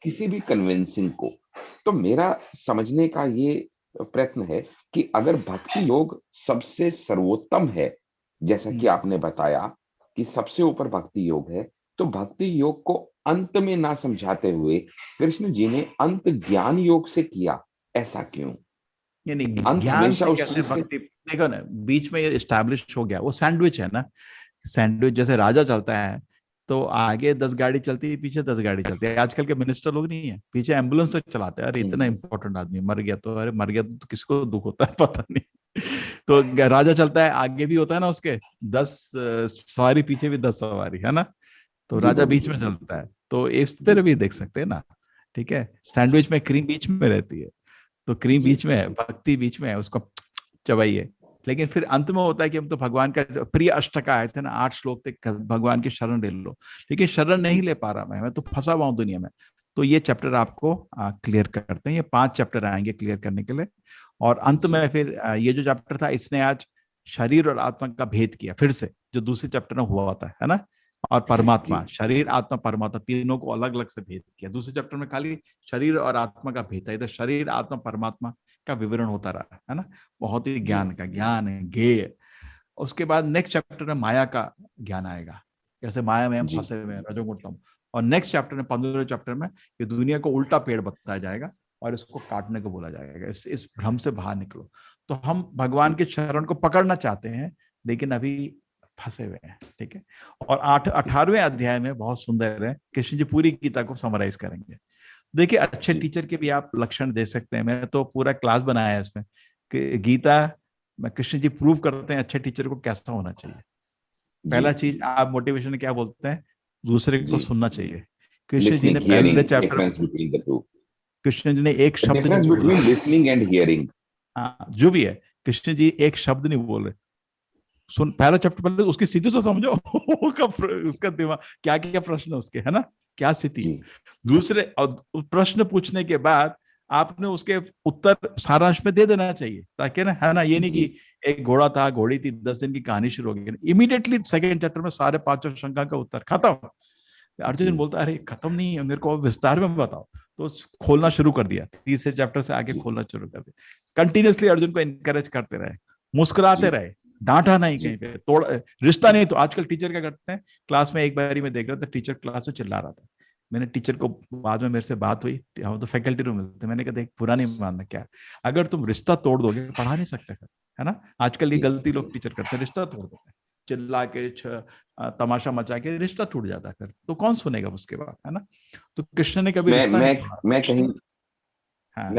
किसी भी कन्विंसिंग को। तो मेरा समझने का ये प्रयत्न है कि अगर भक्ति योग सबसे सर्वोत्तम है, जैसा कि आपने बताया कि सबसे ऊपर भक्ति योग है, तो भक्ति योग को अंत में ना समझाते हुए कृष्ण जी ने अंत ज्ञान योग से किया, ऐसा क्यों? यानी अंत ज्ञान हमेशा से उस कैसे चीज से, भक्ति, देखो ना बीच में ये एस्टैब्लिश हो गया, वो सैंडविच है ना। सैंडविच जैसे राजा चलता है तो आगे 10 गाड़ी चलती है, पीछे 10 गाड़ी चलती है। आजकल के मिनिस्टर लोग नहीं है, पीछे एम्बुलेंस तक चलाते हैं। अरे इतना इंपॉर्टेंट आदमी मर गया तो, अरे मर गया तो किसको दुख होता है पता नहीं। तो राजा चलता है, आगे भी होता है ना उसके 10 सवारी, पीछे भी 10 सवारी, है ना। तो राजा बीच में चलता है, तो इस तरह भी देख सकते हैं ना। ठीक है, सैंडविच में क्रीम बीच में रहती है, तो क्रीम बीच में है, भक्ति बीच में है, उसको चबाइए। लेकिन फिर अंत में होता है कि हम तो भगवान का प्रिय अष्टक आए थे ना, 8 श्लोक तक भगवान की शरण ले लो, लेकिन शरण नहीं ले पा रहा मैं तो फंसा हुआ हूं दुनिया में। तो ये चैप्टर आपको क्लियर करते हैं, ये 5 चैप्टर आएंगे क्लियर करने के लिए। और अंत में फिर ये जो चैप्टर था, इसने आज शरीर और आत्मा का भेद किया फिर से, जो दूसरे चैप्टर में हुआ था, है ना। और परमात्मा, शरीर आत्मा परमात्मा, तीनों को अलग अलग से भेद किया। दूसरे चैप्टर में खाली शरीर और आत्मा का भेद था, इधर शरीर आत्मा परमात्मा का विवरण होता रहा, है ना। बहुत ही ज्ञान का, ज्ञान है गेय। उसके बाद नेक्स्ट चैप्टर में माया का ज्ञान आएगा, कैसे माया में हम फंसे हुए हैं, रजोगुण। और नेक्स्ट चैप्टर में 15वें चैप्टर में ये दुनिया को उल्टा पेड़ बताया जाएगा और इसको काटने को बोला जाएगा, इस भ्रम से बाहर निकलो। तो हम भगवान के चरण को पकड़ना चाहते हैं लेकिन अभी फंसे हुए हैं। ठीक है, और 18वें अध्याय में बहुत सुंदर है, कृष्ण जी पूरी गीता को समराइज करेंगे। देखिए, अच्छे टीचर के भी आप लक्षण दे सकते हैं, मैं तो पूरा क्लास बनाया है इसमें कि गीता में कृष्ण जी प्रूव करते हैं अच्छे टीचर को कैसा होना चाहिए। पहला चीज, आप मोटिवेशन में क्या बोलते हैं, दूसरे को सुनना चाहिए। कृष्ण जी ने पहले चैप्टर, कृष्ण जी ने एक शब्द नहीं बोला, लिसनिंग एंड हियरिंग, हाँ जो भी है, कृष्ण जी एक शब्द नहीं बोल रहे। सुन, पहला चैप्टर पहले उसकी स्थिति से समझो उसका दिमाग क्या क्या प्रश्न है उसके, है ना, क्या स्थिति। दूसरे प्रश्न पूछने के बाद आपने उसके उत्तर सारांश में दे देना चाहिए, ताकि ना, है ना, ये नहीं कि एक घोड़ा था, घोड़ी थी, 10 दिन की कहानी शुरू हो गई, इमीडिएटली सेकंड चैप्टर में सारे 5 शंका का उत्तर खत्म। अर्जुन बोलता है अरे खत्म नहीं है, मेरे को विस्तार में बताओ। तो खोलना शुरू कर दिया, तीसरे चैप्टर से आगे खोलना शुरू कर दिया। कंटिन्यूसली अर्जुन को एनकरेज करते रहे, मुस्कुराते रहे, डांटा नहीं, कहीं पे तोड़ रिश्ता नहीं। तो आजकल टीचर क्या करते हैं, क्लास में एक बारी में देख रहा था, टीचर क्लास में चिल्ला रहा था। मैंने टीचर को, बाद में मेरे से बात हुई, हम तो फैकल्टी रूम में थे, मैंने कहा देख बुरा नहीं मानना, क्या अगर तुम रिश्ता तोड़ दोगे पढ़ा नहीं सकते फिर, है ना। आजकल ये गलती लोग टीचर करते हैं, रिश्ता तोड़ देते हैं, चिल्ला के तमाशा मचा के रिश्ता टूट जाता है फिर, तो कौन सुनेगा उसके बाद, है ना। तो कृष्ण ने कभी रिश्ता नहीं तोड़ा। मैं कहीं, हाँ।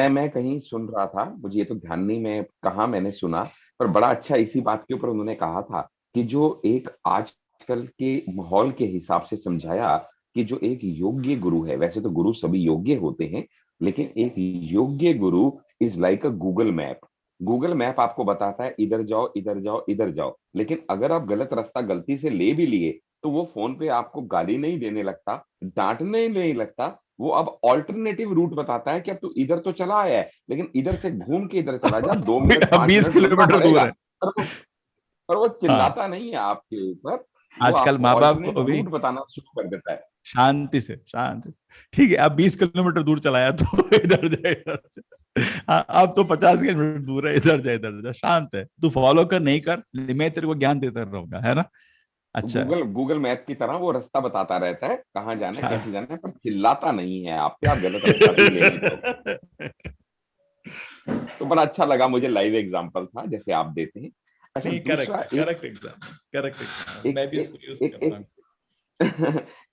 मैं कहीं सुन रहा था, मुझे ये तो ध्यान नहीं मैं कहाँ मैंने सुना, पर बड़ा अच्छा इसी बात के ऊपर उन्होंने कहा था कि जो एक आजकल के माहौल के हिसाब से समझाया कि जो एक योग्य गुरु है, वैसे तो गुरु सभी योग्य होते हैं, लेकिन एक योग्य गुरु is like a Google map. Google map आपको बताता है इधर जाओ इधर जाओ इधर जाओ, लेकिन अगर आप गलत रास्ता गलती से ले भी लिए तो वो फोन पे आपको गाली नहीं देने लगता, डांटने नहीं लगता, वो अब ऑल्टरनेटिव रूट बताता है कि अब तू इधर तो चला आया है लेकिन इधर से घूम के इधर चला जा, 2 मिनट 5 20 किलोमीटर दूर है, पर वो चिल्लाता नहीं है आपके ऊपर, आजकल माँ बाप को भी रूट बताना शुरू कर देता है शांति से। ठीक है, अब 20 किलोमीटर दूर चलाया तो इधर जा इधर जा, अब तो 50 किलोमीटर दूर है, इधर जा शांत है, तू फॉलो कर नहीं कर, मैं तेरे को ज्ञान देता रहूंगा, है ना। अच्छा, गूगल मैप की तरह वो रास्ता बताता रहता है कहाँ जाना है कैसे जाना है, पर चिल्लाता नहीं है आप पे, आप गलत रास्ता भी ले लेते हो। तो बड़ा अच्छा लगा मुझे, लाइव एग्जांपल था जैसे आप देते हैं। अच्छा, करेक्ट एग्जांपल, मैं भी इसको यूज करता हूं।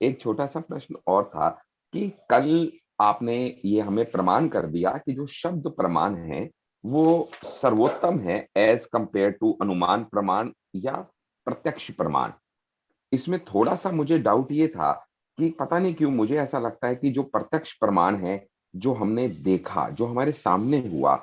एक छोटा सा प्रश्न और था कि कल आपने ये हमें प्रमाण कर दिया कि जो शब्द प्रमाण है वो सर्वोत्तम है एज कंपेयर टू अनुमान प्रमाण या प्रत्यक्ष प्रमाण। इसमें थोड़ा सा मुझे डाउट ये था कि पता नहीं क्यों मुझे ऐसा लगता है कि जो प्रत्यक्ष प्रमाण है, जो हमने देखा, जो हमारे सामने हुआ,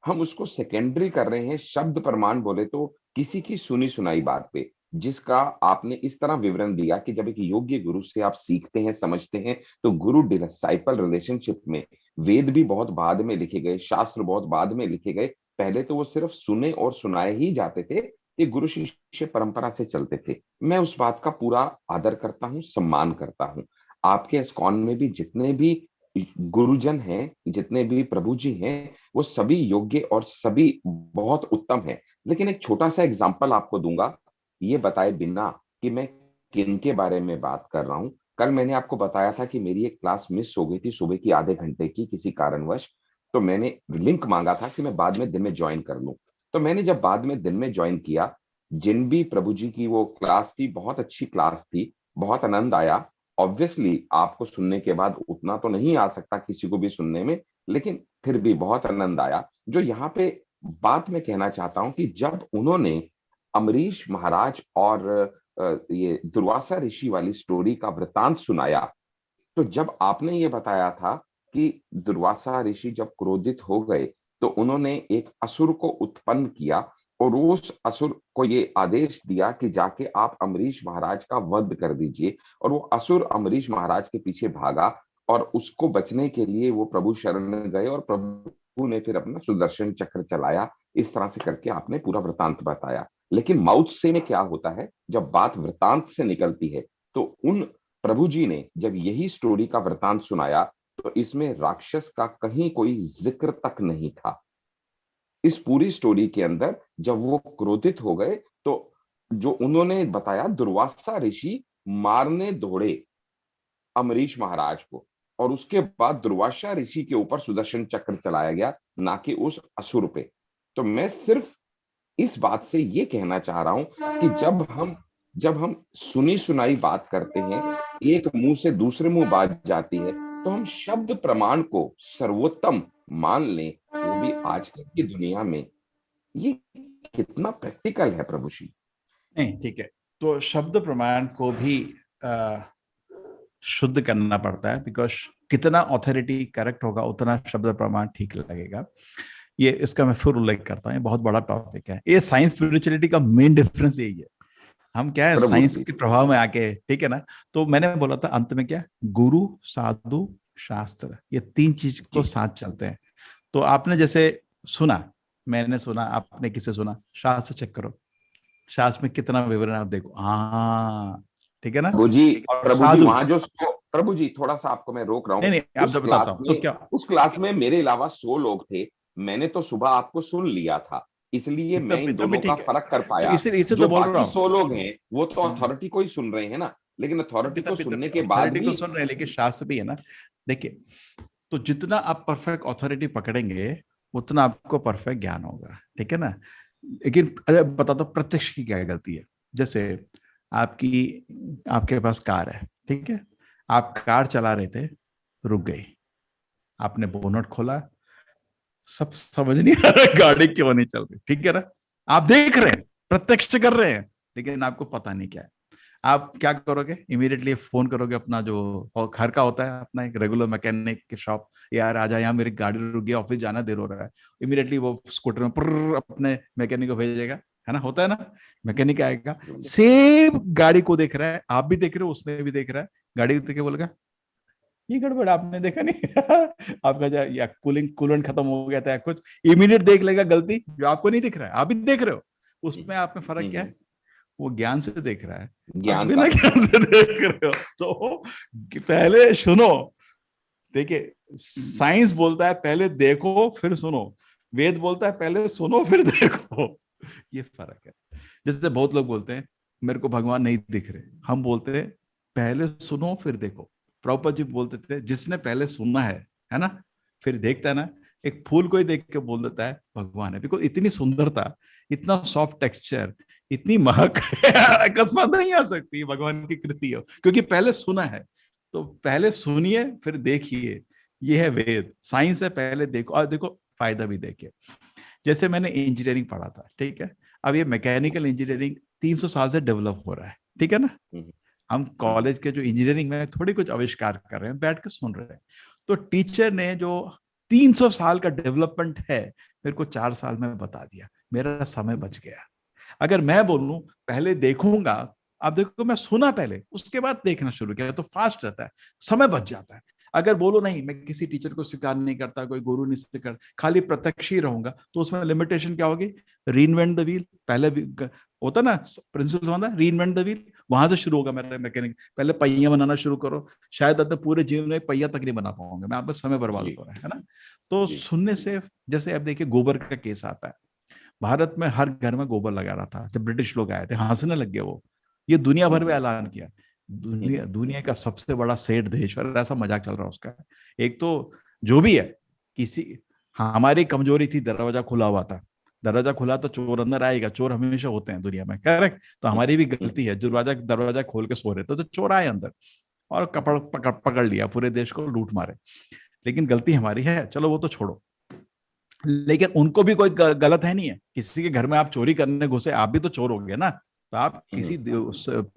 हम उसको सेकेंडरी कर रहे हैं। शब्द प्रमाण बोले तो किसी की सुनी सुनाई बात पे, जिसका आपने इस तरह विवरण दिया कि जब एक योग्य गुरु से आप सीखते हैं, समझते हैं, तो गुरु डिसाइपल रिलेशनशिप में वेद भी बहुत बाद में लिखे गए, शास्त्र बहुत बाद में लिखे गए। पहले तो वो सिर्फ सुने और सुनाए ही जाते थे, ये गुरु शिष्य परंपरा से चलते थे। मैं उस बात का पूरा आदर करता हूँ, सम्मान करता हूँ। आपके इस्कॉन में भी जितने भी गुरुजन हैं, जितने भी प्रभु जी हैं, वो सभी योग्य और सभी बहुत उत्तम हैं। लेकिन एक छोटा सा एग्जांपल आपको दूंगा, ये बताए बिना कि मैं किन के बारे में बात कर रहा हूँ। कल मैंने आपको बताया था कि मेरी एक क्लास मिस हो गई थी सुबह की आधे घंटे की किसी कारणवश, तो मैंने लिंक मांगा था कि मैं बाद में दिन में ज्वाइन कर लूं। तो मैंने जब बाद में दिन में ज्वाइन किया, जिन भी प्रभु जी की वो क्लास थी, बहुत अच्छी क्लास थी, बहुत आनंद आया। ऑब्वियसली आपको सुनने के बाद उतना तो नहीं आ सकता किसी को भी सुनने में, लेकिन फिर भी बहुत आनंद आया। जो यहाँ पे बात मैं कहना चाहता हूं कि जब उन्होंने अमरीश महाराज और ये दुर्वासा ऋषि वाली स्टोरी का वृतांत सुनाया, तो जब आपने ये बताया था कि दुर्वासा ऋषि जब क्रोधित हो गए तो उन्होंने एक असुर को उत्पन्न किया और उस असुर को ये आदेश दिया कि जाके आप अमरीश महाराज का वध कर दीजिए। और वो असुर अमरीश महाराज के पीछे भागा और उसको बचने के लिए वो प्रभु शरण गए और प्रभु ने फिर अपना सुदर्शन चक्र चलाया। इस तरह से करके आपने पूरा वृतांत बताया। लेकिन माउथ से में क्या होता है, जब बात वृतांत से निकलती है, तो उन प्रभु जी ने जब यही स्टोरी का वृतांत सुनाया तो इसमें राक्षस का कहीं कोई जिक्र तक नहीं था। इस पूरी स्टोरी के अंदर जब वो क्रोधित हो गए तो जो उन्होंने बताया, दुर्वासा ऋषि मारने दौड़े अमरीश महाराज को और उसके बाद दुर्वासा ऋषि के ऊपर सुदर्शन चक्र चलाया गया, ना कि उस असुर पे। तो मैं सिर्फ इस बात से ये कहना चाह रहा हूं कि जब हम सुनी सुनाई बात करते हैं, एक मुंह से दूसरे मुंह बात जाती है, तो हम शब्द प्रमाण को सर्वोत्तम मान लें, वो भी आजकल की दुनिया में। ये कितना प्रैक्टिकल है प्रभु जी? नहीं, ठीक है, तो शब्द प्रमाण को भी शुद्ध करना पड़ता है, बिकॉज कितना ऑथोरिटी करेक्ट होगा उतना शब्द प्रमाण ठीक लगेगा। ये इसका मैं फिर उल्लेख करता हूँ, बहुत बड़ा टॉपिक है ये। साइंस स्पिरिचुअलिटी का मेन डिफरेंस यही है। हम क्या है, साइंस के प्रभाव में आके, ठीक है ना। तो मैंने बोला था अंत में क्या, गुरु, साधु, शास्त्र, ये तीन चीज को साथ चलते हैं। तो आपने जैसे सुना, मैंने सुना, आपने किसे सुना, शास्त्र चेक करो, शास्त्र में कितना विवरण आप देखो। हाँ, ठीक है ना प्रभु जी वहां जो प्रभु जी थोड़ा सा आपको मैं रोक रहा हूँ। नहीं, आप जब बताता हूँ तो क्या, उस क्लास में मेरे अलावा 100 लोग थे। मैंने तो सुबह आपको सुन लिया था, इसलिए मैं इन दोनों का फर्क कर पाया। इसे तो बोल रहा हूँ, 100 लोग हैं वो तो अथॉरिटी को ही सुन रहे हैं ना, लेकिन अथॉरिटी को सुनने के बाद भी सुन रहे हैं, लेकिन शास्त्र भी है ना। देखिए, तो जितना आप परफेक्ट अथॉरिटी पकड़ेंगे उतना आपको परफेक्ट ज्ञान होगा, ठीक है ना। लेकिन बता दो प्रत्यक्ष की क्या गलती है। जैसे आपके पास कार है, ठीक है, आप कार चला रहे थे, रुक गई, आपने बोनट खोला, सब समझ नहीं आ रहा गाड़ी क्यों नहीं चल रही, ठीक है ना। आप देख रहे हैं, प्रत्यक्ष कर रहे हैं, लेकिन आपको पता नहीं क्या है। आप क्या करोगे, इमीडिएटली फोन करोगे अपना जो घर का होता है, अपना एक रेगुलर मैकेनिक की शॉप, यार आजा यहाँ, मेरी गाड़ी रुक गई, ऑफिस जाना देर हो रहा है। इमीडिएटली वो स्कूटर में अपने मैकेनिक को भेजेगा, है ना, होता है ना। मैकेनिक आएगा, सेम गाड़ी को देख रहा है, आप भी देख रहे हो, उसने भी देख रहा है, गाड़ी देख के बोलेगा ये गड़बड़ आपने देखा नहीं आपका जो या कूलेंट खत्म हो गया था, कुछ इमीडिएट देख लेगा गलती जो आपको नहीं दिख रहा है, आप भी देख रहे हो। उसमें आप में फर्क क्या है, वो ज्ञान से देख रहा है, बिना ज्ञान से देख रहे हो। तो पहले सुनो, देखिए साइंस बोलता है पहले देखो फिर सुनो, वेद बोलता है पहले सुनो फिर देखो, ये फर्क है। जैसे बहुत लोग बोलते हैं मेरे को भगवान नहीं दिख रहे, हम बोलते हैं पहले सुनो फिर देखो। प्रभुपाद जी बोलते थे जिसने पहले सुनना है ना, फिर देखता है ना, एक फूल को ही देख के बोल देता है भगवान है, बिकॉज इतनी सुंदरता, इतना सॉफ्ट टेक्सचर, इतनी महक अकस्मात नहीं आ सकती, भगवान की कृति हो, क्योंकि पहले सुना है। तो पहले सुनिए फिर देखिए, ये है वेद, साइंस है, पहले देखो और देखो फायदा भी देखिए। जैसे मैंने इंजीनियरिंग पढ़ा था, ठीक है, अब ये मैकेनिकल इंजीनियरिंग 300 साल से डेवलप हो रहा है, ठीक है ना। हम कॉलेज के जो इंजीनियरिंग में थोड़ी कुछ आविष्कार कर रहे हैं, बैठ के सुन रहे हैं। तो टीचर ने जो 300 साल का डेवलपमेंट है मेरे को 4 साल में बता दिया, मेरा समय बच गया। अगर मैं बोलूं पहले देखूंगा, अब देखो मैं सुना पहले उसके बाद देखना शुरू किया तो फास्ट रहता है, समय बच जाता है। अगर बोलो नहीं मैं किसी टीचर को स्वीकार नहीं करता, कोई गुरु नहीं स्वीकार, खाली प्रत्यक्ष ही रहूंगा, तो उसमें लिमिटेशन क्या होगी? रीइन्वेंट द व्हील, पहले होता ना प्रिंसिपल होता, रीइन्वेंट द व्हील, वहां से शुरू होगा मेरा मैकेनिक। पहले पहिया बनाना शुरू करो, शायद अब पूरे जीवन में पहिया तक नहीं बना पाऊंगा मैं, आपका समय बर्बाद हो रहा है ना। तो सुनने से, जैसे अब देखिए गोबर का केस आता है, भारत में हर घर में गोबर लगा रहा था, जब ब्रिटिश लोग आए थे हंसने लग गए वो, ये दुनिया भर में ऐलान किया, दुनिया का सबसे बड़ा सेठ देश, और ऐसा मजाक चल रहा है उसका। एक तो जो भी है, किसी हमारी कमजोरी थी, दरवाजा खुला हुआ था, दरवाजा खुला तो चोर अंदर आएगा, चोर हमेशा होते हैं दुनिया में, करेक्ट। तो हमारी भी गलती है, दरवाजा खोल के सो रहे थे तो चोर आए अंदर और पकड़ लिया, पूरे देश को लूट मारे। लेकिन गलती हमारी है, चलो वो तो छोड़ो, लेकिन उनको भी कोई गलत है नहीं है। किसी के घर में आप चोरी करने घुसे, आप भी तो चोर हो गए ना। तो आप किसी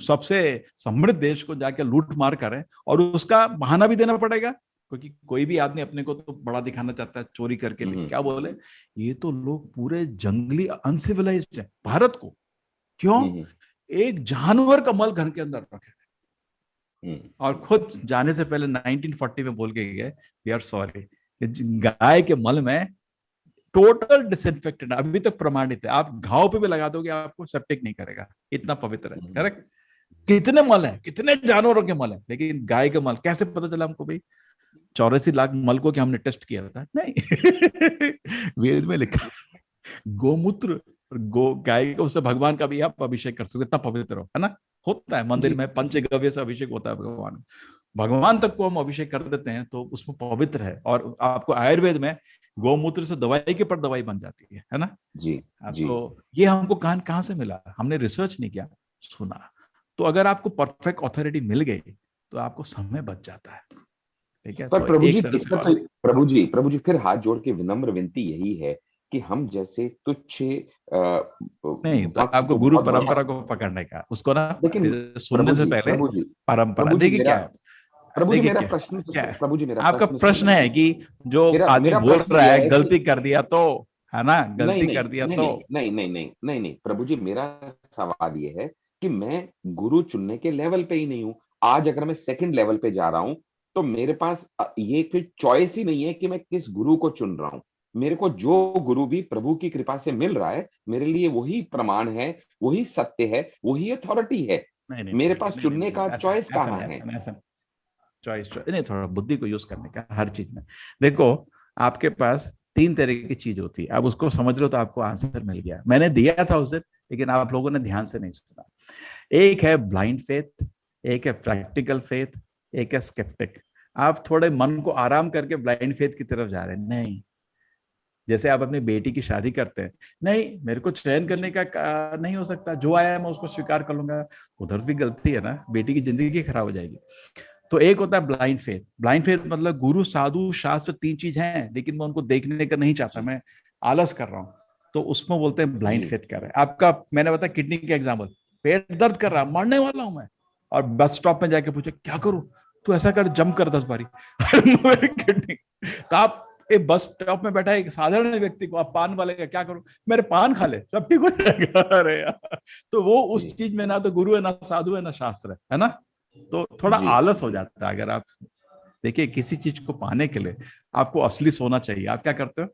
सबसे समृद्ध देश को जाके लूट मार करें और उसका बहाना भी देना पड़ेगा, क्योंकि कोई भी आदमी अपने को तो बड़ा दिखाना चाहता है चोरी करके भी। क्या बोले, ये तो लोग पूरे जंगली अनसिविलाइज्ड है भारत को, क्यों? एक जानवर का मल घर के अंदर रखे और खुद जाने से पहले 1940 में बोल के गए, वी आर सॉरी, गाय के मल में टोटल डिसइंफेक्टेड, अभी तक प्रमाणित है, आप घाव पे भी लगा दोगे आपको सेप्टिक नहीं करेगा, इतना पवित्र है, करेक्ट। कितने मल है, कितने जानवरों के मल है, लेकिन गाय के मल कैसे पता चला हमको भाई? 84 लाख मल को क्या हमने टेस्ट किया था? नहीं। वेद में लिखा गोमूत्र गाय को, उससे भगवान का भी आप अभिषेक कर सकते, इतना पवित्र हो, है ना। होता है मंदिर में पंचगव्य से अभिषेक होता है, भगवान तक को हम अभिषेक कर देते हैं, तो उसमें पवित्र है। और आपको आयुर्वेद में गोमूत्र से दवाई के पर दवाई बन जाती है ना जी। तो ये हमको कहां से मिला? हमने रिसर्च नहीं किया, सुना। तो अगर आपको परफेक्ट ऑथोरिटी मिल गई तो आपको समय बच जाता है, ठीक है। पर तो प्रभु जी फिर हाथ जोड़ के विनम्र विनती यही है कि हम जैसे तुच्छ नहीं, तो आपको गुरु परंपरा को पकड़ने का, उसको ना सुनने से पहले परंपरा देखिए क्या है। प्रभु जी मेरा प्रश्न क्या है? प्रभु जी मेरा आपका प्रश्न है कि जो आदमी बोल रहा है गलती कर दिया तो, है ना, गलती कर दिया तो। नहीं प्रभु जी, मेरा सवाल ये है कि मैं गुरु चुनने के लेवल पे ही नहीं हूँ। आज अगर मैं सेकंड लेवल पे जा रहा हूँ तो मेरे पास ये कोई चॉइस ही नहीं है कि मैं किस गुरु को चुन रहा हूँ। मेरे को जो गुरु भी प्रभु की कृपा से मिल रहा है, मेरे लिए वही प्रमाण है, वही सत्य है, वही अथॉरिटी है। मेरे पास चुनने का चॉइस कहाँ है? चॉइस नहीं, थोड़ा बुद्धि को यूज करने का हर चीज में। देखो आपके पास 3 तरह की चीज होती है, आप उसको समझ रहे हो तो आपको आंसर मिल गया। मैंने दिया था उस दिन, लेकिन आप लोगों ने ध्यान से नहीं सुना। एक है ब्लाइंड फेथ, एक है प्रैक्टिकल फेथ, एक है स्केप्टिक। आप थोड़े मन को आराम करके ब्लाइंड फेथ की तरफ जा रहे हैं। नहीं, जैसे आप अपनी बेटी की शादी करते हैं, नहीं मेरे को चयन करने का नहीं हो सकता, जो आया है मैं उसको स्वीकार कर लूंगा, उधर भी गलती है ना, बेटी की जिंदगी खराब हो जाएगी। तो एक होता है ब्लाइंड फेथ। ब्लाइंड फेथ मतलब गुरु साधु शास्त्र 3 चीज हैं, लेकिन मैं उनको देखने का नहीं चाहता, मैं आलस कर रहा हूँ, तो उसमें बोलते हैं ब्लाइंड फेथ कर रहे हैं। आपका मैंने बताया किडनी का एग्जाम्पल, पेट दर्द कर रहा, मरने वाला हूं मैं, और बस स्टॉप में जाके पूछे क्या करूं, तो ऐसा कर, जंप कर 10 बारी। किडनी तो आप एक बस स्टॉप में बैठा एक साधारण व्यक्ति को आप पान वाले का क्या करूं, मेरे पान खा ले सब ठीक हो जाएगा। अरे यार, तो वो उस चीज में ना तो गुरु है, ना साधु है, ना शास्त्र है ना। तो थोड़ा आलस हो जाता है। अगर आप देखिए किसी चीज को पाने के लिए आपको असली सोना चाहिए, आप क्या करते हो,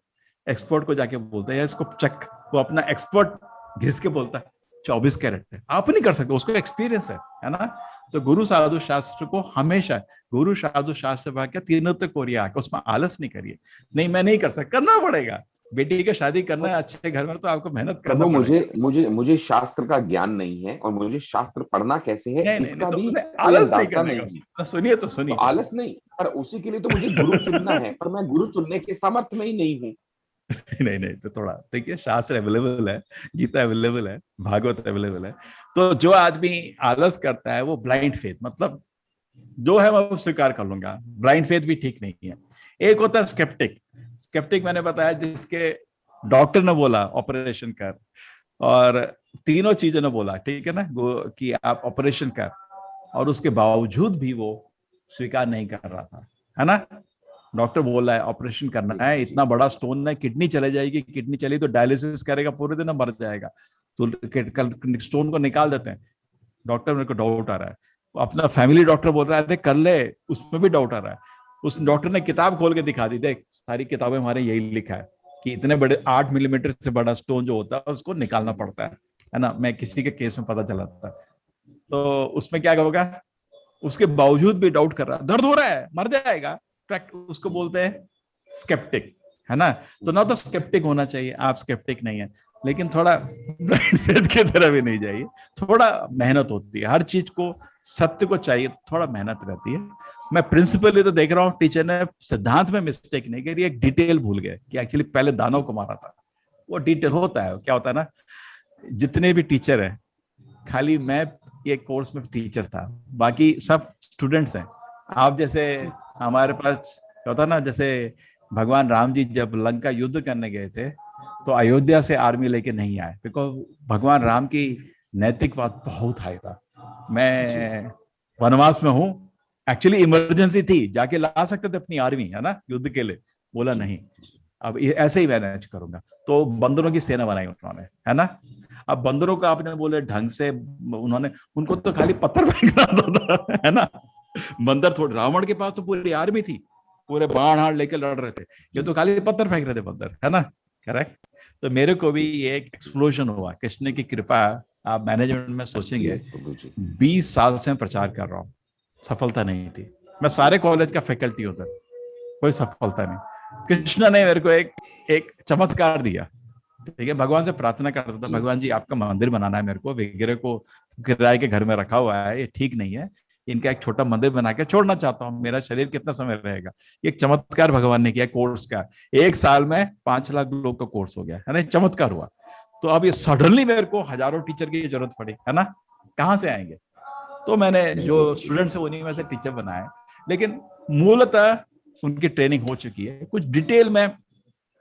एक्सपर्ट को जाके बोलते हैं इसको चेक, वो अपना एक्सपर्ट घिस के बोलता है 24 कैरेट है, आप नहीं कर सकते, उसको एक्सपीरियंस है ना। तो गुरु साधु शास्त्र को हमेशा, गुरु साधु शास्त्र भाग्य तीनों तक कोरिया, उसमें आलस नहीं करिए, नहीं मैं नहीं कर सकता, करना पड़ेगा। बेटी की शादी करना है अच्छे घर में तो आपको मेहनत करना पड़ेगा। मुझे शास्त्र का ज्ञान नहीं है और मुझे शास्त्र पढ़ना कैसे है इसका भी आलस नहीं करने का। सुनिए तो सुनिए, आलस नहीं, पर उसी के लिए तो मुझे गुरु चुनना है, पर मैं गुरु चुनने के सामर्थ्य में ही नहीं हूँ। नहीं तो थोड़ा देखिए, शास्त्र अवेलेबल है, गीता अवेलेबल है, भागवत अवेलेबल है। तो जो आदमी आलस करता है वो ब्लाइंड फेथ, मतलब जो है मैं वो स्वीकार कर लूंगा, ब्लाइंड फेथ भी ठीक नहीं है। एक होता है स्केप्टिक। स्केप्टिक मैंने बताया जिसके डॉक्टर ने बोला ऑपरेशन कर, और तीनों चीजों ने बोला ठीक है ना कि आप ऑपरेशन कर, और उसके बावजूद भी वो स्वीकार नहीं कर रहा था, है ना। डॉक्टर बोल रहा है ऑपरेशन करना है, इतना बड़ा स्टोन है, किडनी चले जाएगी, किडनी चली तो डायलिसिस करेगा पूरे दिन, मर जाएगा, तो स्टोन को निकाल देते हैं। डॉक्टर मेरे को डाउट आ रहा है, अपना फैमिली डॉक्टर बोल रहा है अरे कर ले, उसमें भी डाउट आ रहा है। उस डॉक्टर ने किताब खोल के दिखा दी, देख सारी किताबें हमारे यही लिखा है कि इतने बड़े 8 मिलीमीटर से बड़ा स्टोन जो होता है उसको निकालना पड़ता है ना। मैं किसी के केस में पता चला था, तो उसमें क्या होगा, उसके बावजूद भी डाउट कर रहा है, दर्द हो रहा है, मर जाएगा, उसको बोलते हैं स्केप्टिक, है ना। तो ना तो स्केप्टिक होना चाहिए, आप स्केप्टिक नहीं है, लेकिन थोड़ा ब्लाइंड फेथ की तरह भी नहीं चाहिए, थोड़ा मेहनत होती है, हर चीज को सत्य को चाहिए तो थोड़ा मेहनत रहती है। मैं प्रिंसिपली तो देख रहा हूँ टीचर ने सिद्धांत में मिस्टेक नहीं करी, एक डिटेल भूल गए कि एक्चुअली पहले दानव को मारा था। वो डिटेल होता है, क्या होता है ना, जितने भी टीचर हैं, खाली मैं ये कोर्स में टीचर था, बाकी सब स्टूडेंट्स हैं। आप जैसे हमारे पास क्या होता ना, जैसे भगवान राम जी जब लंका युद्ध करने गए थे तो अयोध्या से आर्मी लेके नहीं आए, बिकॉज भगवान राम की नैतिक बात बहुत हाई था। मैं वनवास में हूँ, एक्चुअली इमरजेंसी थी, जाके ला सकते थे अपनी आर्मी, है ना, युद्ध के लिए, बोला नहीं, अब ऐसे ही मैनेज करूंगा। तो बंदरों की सेना बनाई उन्होंने, है ना। अब बंदरों का आपने बोले ढंग से, उन्होंने, उनको तो खाली पत्थर फेंकना था, है ना। बंदर थोड़े, रावण के पास तो पूरी आर्मी थी, पूरे बाण हाड़ लेके लड़ रहे थे, ये तो खाली पत्थर फेंक रहे थे बंदर, है ना, करेक्ट। तो मेरे को भी ये एक एक्सप्लोजन हुआ, कृष्ण की कृपा। आप मैनेजमेंट में सोचेंगे 20 साल से मैं प्रचार कर रहा हूँ, सफलता नहीं थी। मैं सारे कॉलेज का फैकल्टी होता, कोई सफलता नहीं। कृष्ण ने मेरे को एक चमत्कार दिया, ठीक है। भगवान से प्रार्थना करता था, भगवान जी आपका मंदिर बनाना है, मेरे को विग्रह को किराए के घर में रखा हुआ है, ये ठीक नहीं है, इनका एक छोटा मंदिर बना के छोड़ना चाहता हूँ, मेरा शरीर कितना समय रहेगा। एक चमत्कार भगवान ने किया कोर्स का, 1 साल में 5 लाख लोग का कोर्स हो गया, है ना, चमत्कार हुआ। तो अब ये सडनली मेरे को हजारों टीचर की जरूरत पड़ी, है ना, कहाँ से आएंगे। तो मैंने जो स्टूडेंट्स है उन्हीं में से टीचर बनाए, लेकिन मूलतः उनकी ट्रेनिंग हो चुकी है। कुछ डिटेल में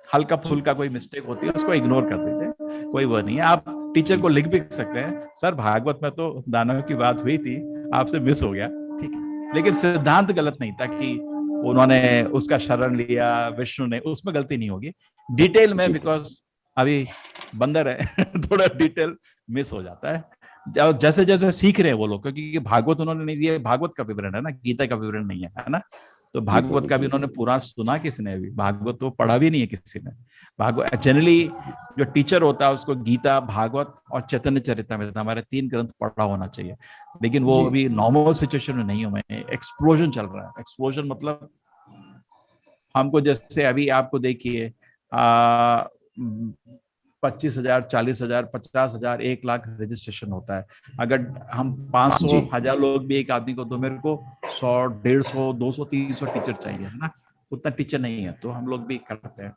हल्का फुल्का कोई मिस्टेक होती है उसको इग्नोर कर दीजिए, कोई वो नहीं है। आप टीचर को लिख भी सकते हैं, सर भागवत में तो दानव की बात हुई थी, आपसे मिस हो गया, ठीक है, लेकिन सिद्धांत गलत नहीं था कि उन्होंने उसका शरण लिया, विष्णु ने, उसमें गलती नहीं होगी। डिटेल में बिकॉज अभी बंदर है थोड़ा डिटेल मिस हो जाता है, जैसे जैसे सीख रहे हैं वो लोग, क्योंकि भागवत उन्होंने नहीं दिया, भागवत का विवरण है ना, गीता का विवरण नहीं है ना। तो भागवत का भी उन्होंने पूरा सुना किसने, अभी भागवत तो पढ़ा भी नहीं है किसी ने। भागवत जनरली जो टीचर होता है उसको गीता, भागवत और चैतन्य चरितामृत, हमारे 3 ग्रंथ पढ़ा होना चाहिए, लेकिन वो अभी नॉर्मल सिचुएशन में नहीं हूं मैं। एक्सप्लोजन चल रहा है, एक्सप्लोजन मतलब हमको, जैसे अभी आपको देखिए 25,000, 40,000, 50,000, 1 लाख रजिस्ट्रेशन होता है। अगर हम 500, 1000 लोग भी एक आदमी को, तो मेरे को 100, 150, 200, 300 टीचर चाहिए, है ना। उतना टीचर नहीं है, तो हम लोग भी करते हैं।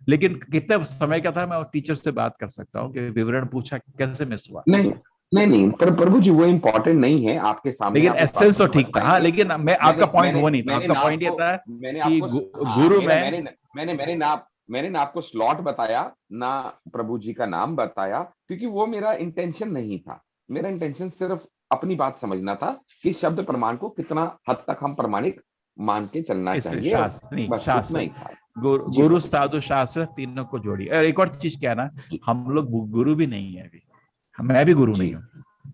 लेकिन कितने समय का था, मैं टीचर से बात कर सकता हूँ कि विवरण पूछा कैसे मिस हुआ। नहीं, पर प्रभु जी वो इम्पोर्टेंट नहीं है आपके सामने, लेकिन एसेंस तो ठीक था। हाँ, लेकिन मैं आपका पॉइंट वो नहीं था, आपका पॉइंट ये था कि गुरु में मैंने ना आपको स्लॉट बताया, ना प्रभु जी का नाम बताया, क्योंकि वो मेरा इंटेंशन नहीं था। मेरा इंटेंशन सिर्फ अपनी बात समझना था कि शब्द प्रमाण को कितना हद तक हम प्रमाणिक मान के चलना चाहिए। शास्त्र, गुरु, साधु, शास्त्र, तीनों को जोड़ी। और एक और चीज क्या है ना, हम लोग गुरु भी नहीं है अभी, मैं भी गुरु नहीं हूँ,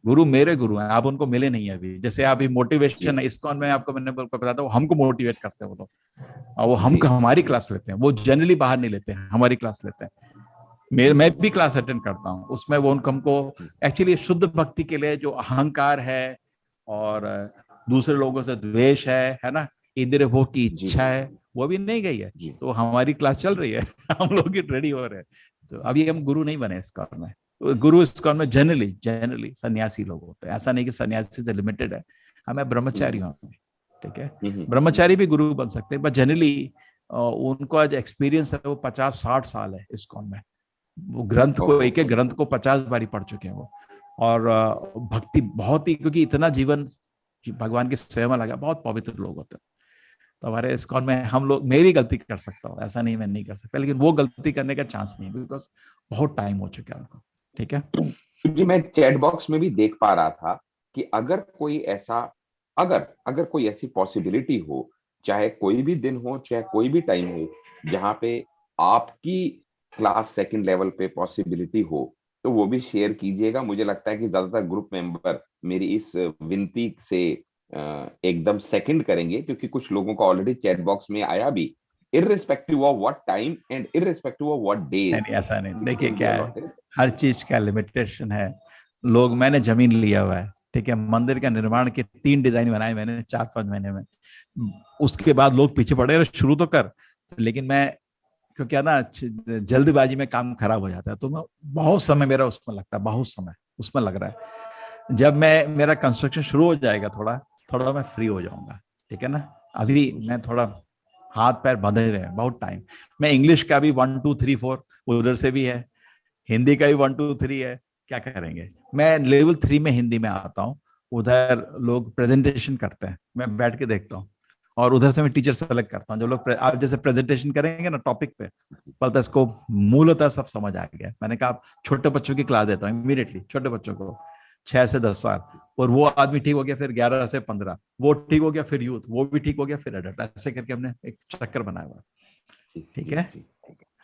गुरु मेरे गुरु हैं, आप उनको मिले नहीं है अभी। जैसे अभी मोटिवेशन इस्कॉन में आपको मैंने बताया, वो हमको मोटिवेट करते हैं वो लोग, और वो हमको हमारी क्लास लेते हैं, वो जनरली बाहर नहीं लेते हैं, हमारी क्लास लेते हैं। मैं भी क्लास अटेंड करता हूँ, उसमें वो हमको एक्चुअली शुद्ध भक्ति के लिए जो अहंकार है और दूसरे लोगों से द्वेष है ना, इंद्रिय भोग की इच्छा है, वो भी नहीं गई है। तो हमारी क्लास चल रही है, हम लोग रेडी हो रहे हैं। तो अभी हम गुरु नहीं बने इस्कॉन में। गुरु इस्कॉन में जनरली सन्यासी लोग होते हैं, ऐसा नहीं कि सन्यासी से लिमिटेड है, हमें ब्रह्मचारी हूँ, ठीक है। ब्रह्मचारी भी गुरु बन सकते हैं, बट जनरली उनको आज एक्सपीरियंस है, वो 50-60 साल है इस्कॉन में, वो ग्रंथ को, एक एक ग्रंथ को 50 बारी पढ़ चुके हैं वो, और भक्ति बहुत ही, क्योंकि इतना जीवन भगवान की सेवा में लगा, बहुत पवित्र लोग होते हैं। तो हमारे इस्कॉन में हम लोग, मैं भी गलती कर सकता हूँ, ऐसा नहीं मैं नहीं कर सकता, लेकिन वो गलती करने का चांस नहीं, बिकॉज बहुत टाइम हो चुका है उनको। ठीक है जी, मैं चैट बॉक्स में भी देख पा रहा था कि अगर कोई ऐसा, अगर कोई ऐसी पॉसिबिलिटी हो, चाहे कोई भी दिन हो, चाहे कोई भी टाइम हो, जहाँ पे आपकी क्लास सेकंड लेवल पे पॉसिबिलिटी हो, तो वो भी शेयर कीजिएगा। मुझे लगता है कि ज्यादातर ग्रुप मेंबर मेरी इस विनती से एकदम सेकंड करेंगे, क्योंकि कुछ लोगों का ऑलरेडी चैट बॉक्स में आया भी, irrespective of what time and irrespective of what days। नहीं, ऐसा नहीं, देखिए क्या है, हर चीज का लिमिटेशन है। लोग, मैंने जमीन लिया हुआ है, ठीक है, मंदिर का निर्माण के 3 डिजाइन बनाए मैंने 4-5 महीने में, उसके बाद लोग पीछे पड़े, शुरू तो कर, लेकिन मैं क्योंकि है ना, जल्दबाजी में काम खराब हो जाता है, तो मैं बहुत समय मेरा उसमें लगता है, बहुत समय उसमें लग रहा है। जब मेरा कंस्ट्रक्शन शुरू हो जाएगा, थोड़ा मैं फ्री हो जाऊंगा, ठीक है ना। अभी मैं थोड़ा हाथ पैर बंधे हुए हैं, बहुत टाइम। मैं इंग्लिश का भी 1 2 3 4 उधर से भी है, हिंदी का भी 1 2 3 है, क्या करेंगे। मैं लेवल 3 में हिंदी में आता हूँ, उधर लोग प्रेजेंटेशन करते हैं, मैं बैठ के देखता हूँ, और उधर से मैं टीचर सेलेक्ट करता हूँ। जो लोग आप जैसे प्रेजेंटेशन करेंगे ना टॉपिक पे, पता इसको मूलतः सब समझ आ गया। मैंने कहा आप छोटे बच्चों की क्लास देता हूँ इमीडिएटली, छोटे बच्चों को 6 से 10 साल, और वो आदमी ठीक हो गया, फिर 11 से 15, वो ठीक हो गया, फिर यूथ, वो भी ठीक हो गया, फिर एडल्ट, ऐसे करके हमने एक चक्कर बनाया हुआ। ठीक है,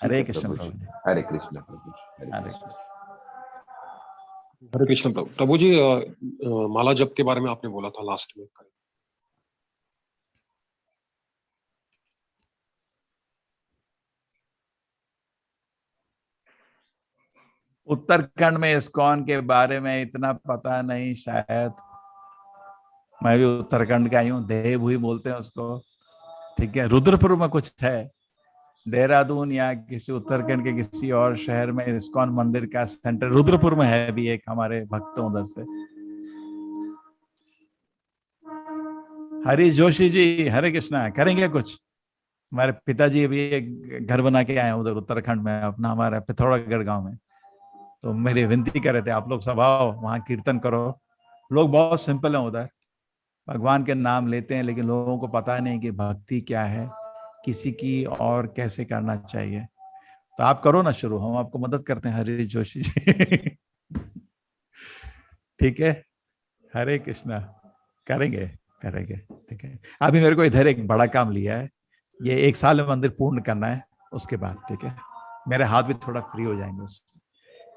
हरे कृष्ण प्रभु जी। हरे कृष्ण प्रभु जी। हरे कृष्ण। हरे कृष्ण प्रभु। प्रभु जी, माला जप के बारे में आपने बोला था लास्ट में। उत्तराखंड में इस्कॉन के बारे में इतना पता नहीं शायद, मैं भी उत्तराखंड का ही हूँ, देवभूमि बोलते हैं उसको, ठीक है। रुद्रपुर में कुछ है, देहरादून या किसी उत्तराखंड के किसी और शहर में इस्कॉन मंदिर का सेंटर रुद्रपुर में है भी एक, हमारे भक्त उधर से। हरीश जोशी जी, हरे कृष्णा, करेंगे कुछ। हमारे पिताजी अभी एक घर बना के आए हैं उधर उत्तराखंड में अपना, हमारे पिथौरागढ़ गांव में, तो मेरी विनती कर रहे थे आप लोग सब आओ, वहां कीर्तन करो। लोग बहुत सिंपल हैं उधर, भगवान के नाम लेते हैं, लेकिन लोगों को पता नहीं कि भक्ति क्या है, किसी की और कैसे करना चाहिए। तो आप करो ना शुरू, हम आपको मदद करते हैं, हरीश जोशी जी। ठीक है, हरे कृष्णा, करेंगे, ठीक है। अभी मेरे को इधर एक बड़ा काम लिया है, ये 1 साल में मंदिर पूर्ण करना है, उसके बाद ठीक है, मेरे हाथ भी थोड़ा फ्री हो जाएंगे उसमें।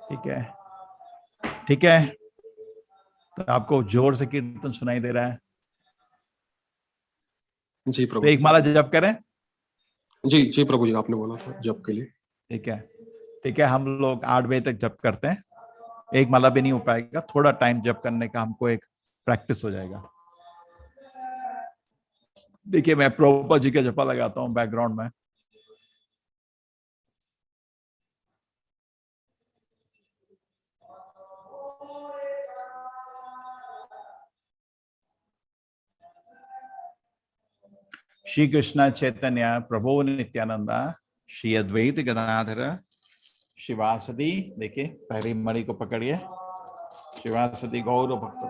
ठीक है, तो आपको जोर से कीर्तन सुनाई दे रहा है जी प्रभु। तो एक माला जप करें। जी प्रभु जी, आपने बोला था जप के लिए। ठीक है, हम लोग 8 बजे तक जप करते हैं, एक माला भी नहीं हो पाएगा, थोड़ा टाइम जप करने का हमको एक प्रैक्टिस हो जाएगा। देखिए मैं प्रभुपाद जी का जपा लगाता हूँ बैकग्राउंड में। श्री कृष्ण चैतन्य प्रभु नित्यानंदा, श्री अद्वैत गदाधर शिवासदी, देखिए पहली मणि को पकड़िए, शिवासदी गौर भक्त।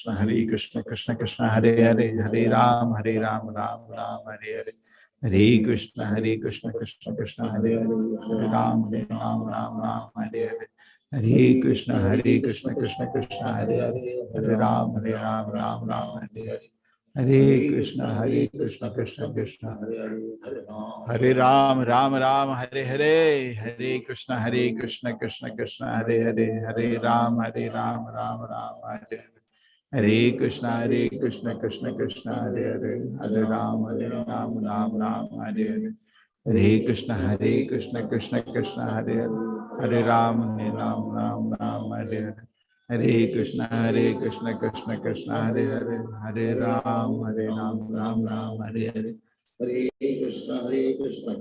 हरे कृष्ण कृष्ण कृष्ण हरे हरे, हरे राम राम राम हरे हरे, हरे कृष्ण कृष्ण कृष्ण हरे हरे, हरे राम राम राम हरे हरे, हरे कृष्ण कृष्ण कृष्ण हरे हरे, हरे राम राम हरे हरे, हरे कृष्ण कृष्ण कृष्ण हरे हरे, हरे राम राम हरे हरे, हरे कृष्ण कृष्ण कृष्ण हरे हरे, हरे राम राम हरे हरे, हरे कृष्ण कृष्ण कृष्ण हरे हरे, हरे राम राम हरे हरे, हरे कृष्ण कृष्ण कृष्ण हरे हरे, हरे राम राम हरे हरे, हरे कृष्ण कृष्ण कृष्ण हरे हरे, हरे राम राम हरे हरे, हरे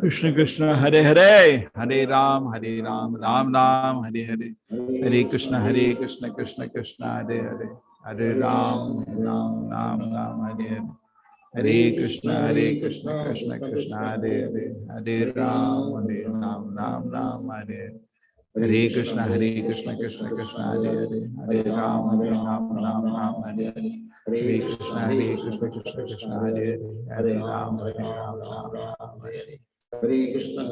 कृष्ण कृष्ण हरे हरे, हरे राम राम हरे हरे, हरे कृष्ण कृष्ण कृष्ण हरे हरे, हरे राम राम हरे हरे, हरे कृष्ण कृष्ण कृष्ण हरे हरे, हरे राम राम राम हरे हरे, हरे कृष्ण कृष्ण कृष्ण हरे हरे, हरे राम राम हरे हरे, हरे कृष्ण कृष्ण कृष्ण हरे हरे, हरे राम राम हरे हरे, हरे कृष्ण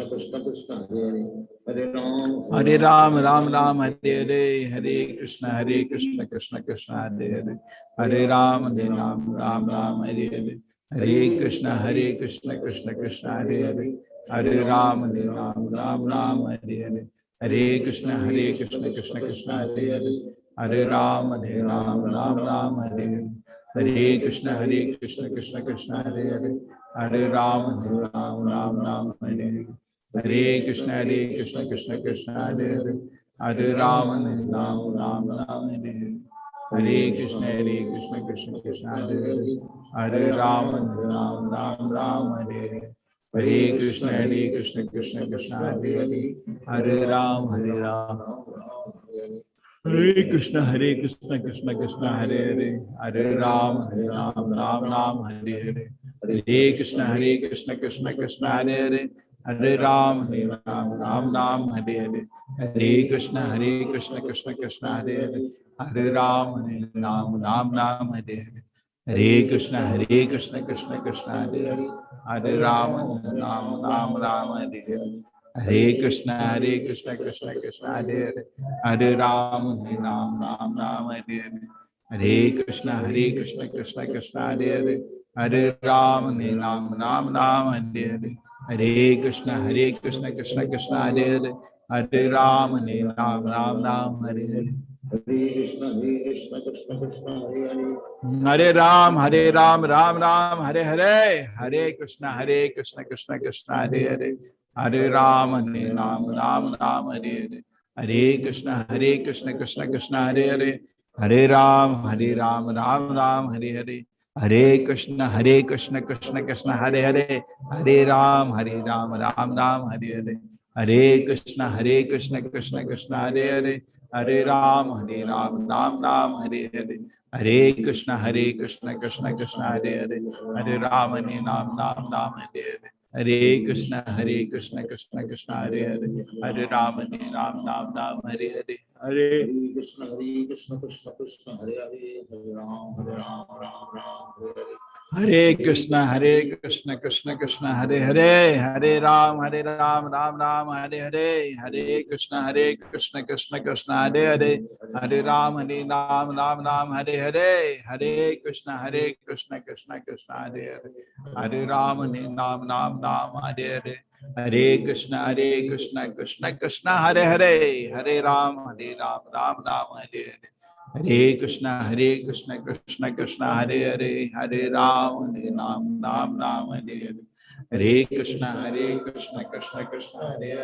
कृष्ण कृष्ण हरे हरे, हरे राम राम हरे हरे, हरे कृष्ण कृष्ण हरे हरे, हरे राम राम हरे हरे, हरे कृष्ण कृष्ण कृष्ण हरे हरे, हरे राम राम हरे हरे, हरे कृष्ण कृष्ण कृष्ण हरे हरे, हरे राम राम हरे हरे, हरे कृष्ण कृष्ण कृष्ण हरे हरे, हरे राम राम हरे हरे, हरे कृष्ण कृष्ण कृष्ण हरे हरे, हरे राम राम हरे हरे, हरे कृष्ण कृष्ण कृष्ण हरे हरे, हरे राम राम हरे हरे, हरे कृष्ण कृष्ण कृष्ण हरे हरे, हरे राम हरे कृष्ण कृष्ण कृष्ण हरे हरे, हरे राम राम हरे हरे, हरे कृष्ण कृष्ण कृष्ण हरे हरे, हरे राम राम हरे हरे, हरे कृष्ण कृष्ण कृष्ण हरे हरे, हरे राम राम हरे हरे, हरे कृष्ण कृष्ण कृष्ण हरे हरे, हरे राम राम हरे हरे, हरे कृष्ण कृष्ण कृष्ण हरे हरे, हरे राम राम हरे हरे, हरे कृष्ण कृष्ण कृष्ण हरे हरे, हरे राम राम हरे हरे, हरे कृष्ण कृष्ण कृष्ण हरे हरे, हरे राम राम हरे हरे, हरे कृष्ण कृष्ण कृष्ण हरे हरे, हरे राम राम हरे हरे, हरे कृष्ण कृष्ण कृष्ण हरे हरे, हरे राम राम हरे हरे, हरे कृष्ण कृष्ण कृष्ण हरे हरे, हरे राम राम हरे हरे, हरे कृष्ण कृष्ण कृष्ण हरे हरे, हरे राम राम हरे हरे, हरे कृष्ण कृष्ण कृष्ण हरे हरे, हरे राम राम हरे हरे, हरे कृष्ण कृष्ण कृष्ण हरे हरे, हरे राम नाम हरे हरे, हरे कृष्ण कृष्ण कृष्ण हरे हरे, हरे राम नाम हरे हरे, हरे हरे कृष्ण कृष्ण कृष्ण हरे हरे, हरे राम राम राम हरे हरे, हरे कृष्ण कृष्ण कृष्ण हरे हरे, हरे राम राम हरे हरे, हरे कृष्ण कृष्ण कृष्ण हरे हरे, हरे राम राम हरे हरे, हरे कृष्ण कृष्ण कृष्ण हरे हरे, हरे राम नाम हरे हरे, हरे कृष्ण कृष्ण कृष्ण हरे हरे, हरे राम राम हरे हरे, हरे कृष्ण कृष्ण कृष्ण हरे हरे, हरे राम नाम हरे हरे, हरे कृष्ण कृष्ण कृष्ण हरे हरे, हरे राम नाम हरे हरे, हरे कृष्ण कृष्ण कृष्ण हरे हरे, हरे राम नाम हरे हरे, हरे कृष्ण कृष्ण कृष्ण हरे हरे,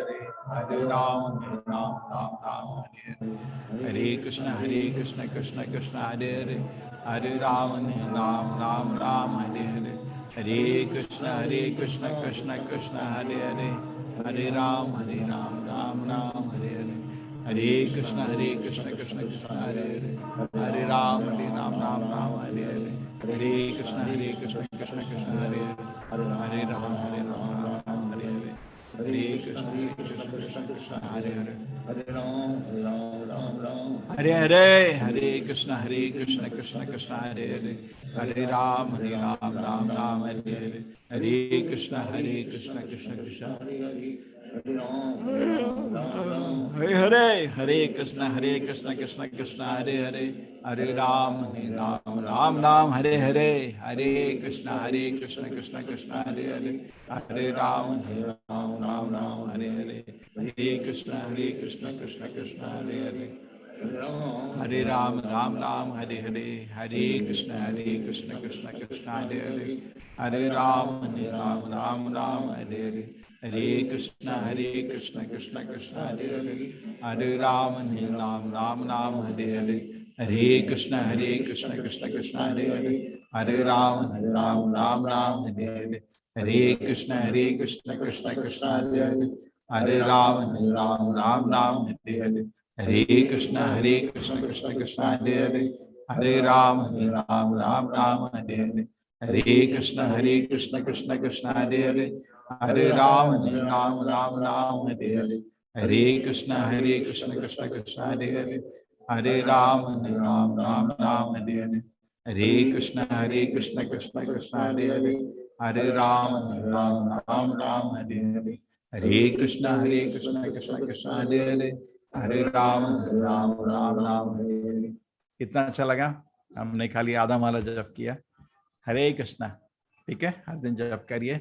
हरे राम राम हरे हरे, हरे कृष्ण कृष्ण कृष्ण हरे हरे, हरे राम राम हरे हरे, हरे कृष्ण कृष्ण कृष्ण हरे हरे, हरे राम हरे हरे, हरे कृष्ण कृष्ण कृष्ण हरे हरे, हरे राम हरे हरे, हरे कृष्ण कृष्ण कृष्ण हरे हरे, हरे राम राम हरे हरे, हरे कृष्ण कृष्ण कृष्ण हरे हरे, हरे राम हरे हरे, हरे कृष्ण कृष्ण कृष्ण हरे हरे, हरे राम राम हरे हरे, हरे कृष्ण कृष्ण कृष्ण हरे हरे, हरे राम राम हरे हरे, हरे कृष्ण कृष्ण कृष्ण हरे हरे, हरे राम राम हरे हरे, हरे कृष्ण कृष्ण कृष्ण हरे हरे, हरे राम राम हरे हरे, हरे कृष्ण कृष्ण कृष्ण हरे हरे, हरे राम राम हरे हरे, हरे कृष्ण कृष्ण कृष्ण हरे हरे, हरे राम राम हरे हरे, हरे कृष्ण कृष्ण कृष्ण हरे हरे, हरे राम राम हरे हरे, हरे कृष्ण कृष्ण कृष्ण हरे हरे, हरे राम राम हरे हरे, हरे कृष्ण कृष्ण कृष्ण हरे हरे, हरे राम राम राम हरे हरे, हरे कृष्ण कृष्ण कृष्ण हरे हरे, हरे राम राम राम हरे हरे, हरे कृष्ण कृष्ण कृष्ण हरे हरे, हरे राम राम हरे हरे, हरे कृष्ण कृष्ण कृष्ण हरे हरे, हरे राम राम हरे हरे। कितना अच्छा लगा, हमने खाली आधा माला जप किया। हरे कृष्णा, ठीक है, हर दिन जप करिए।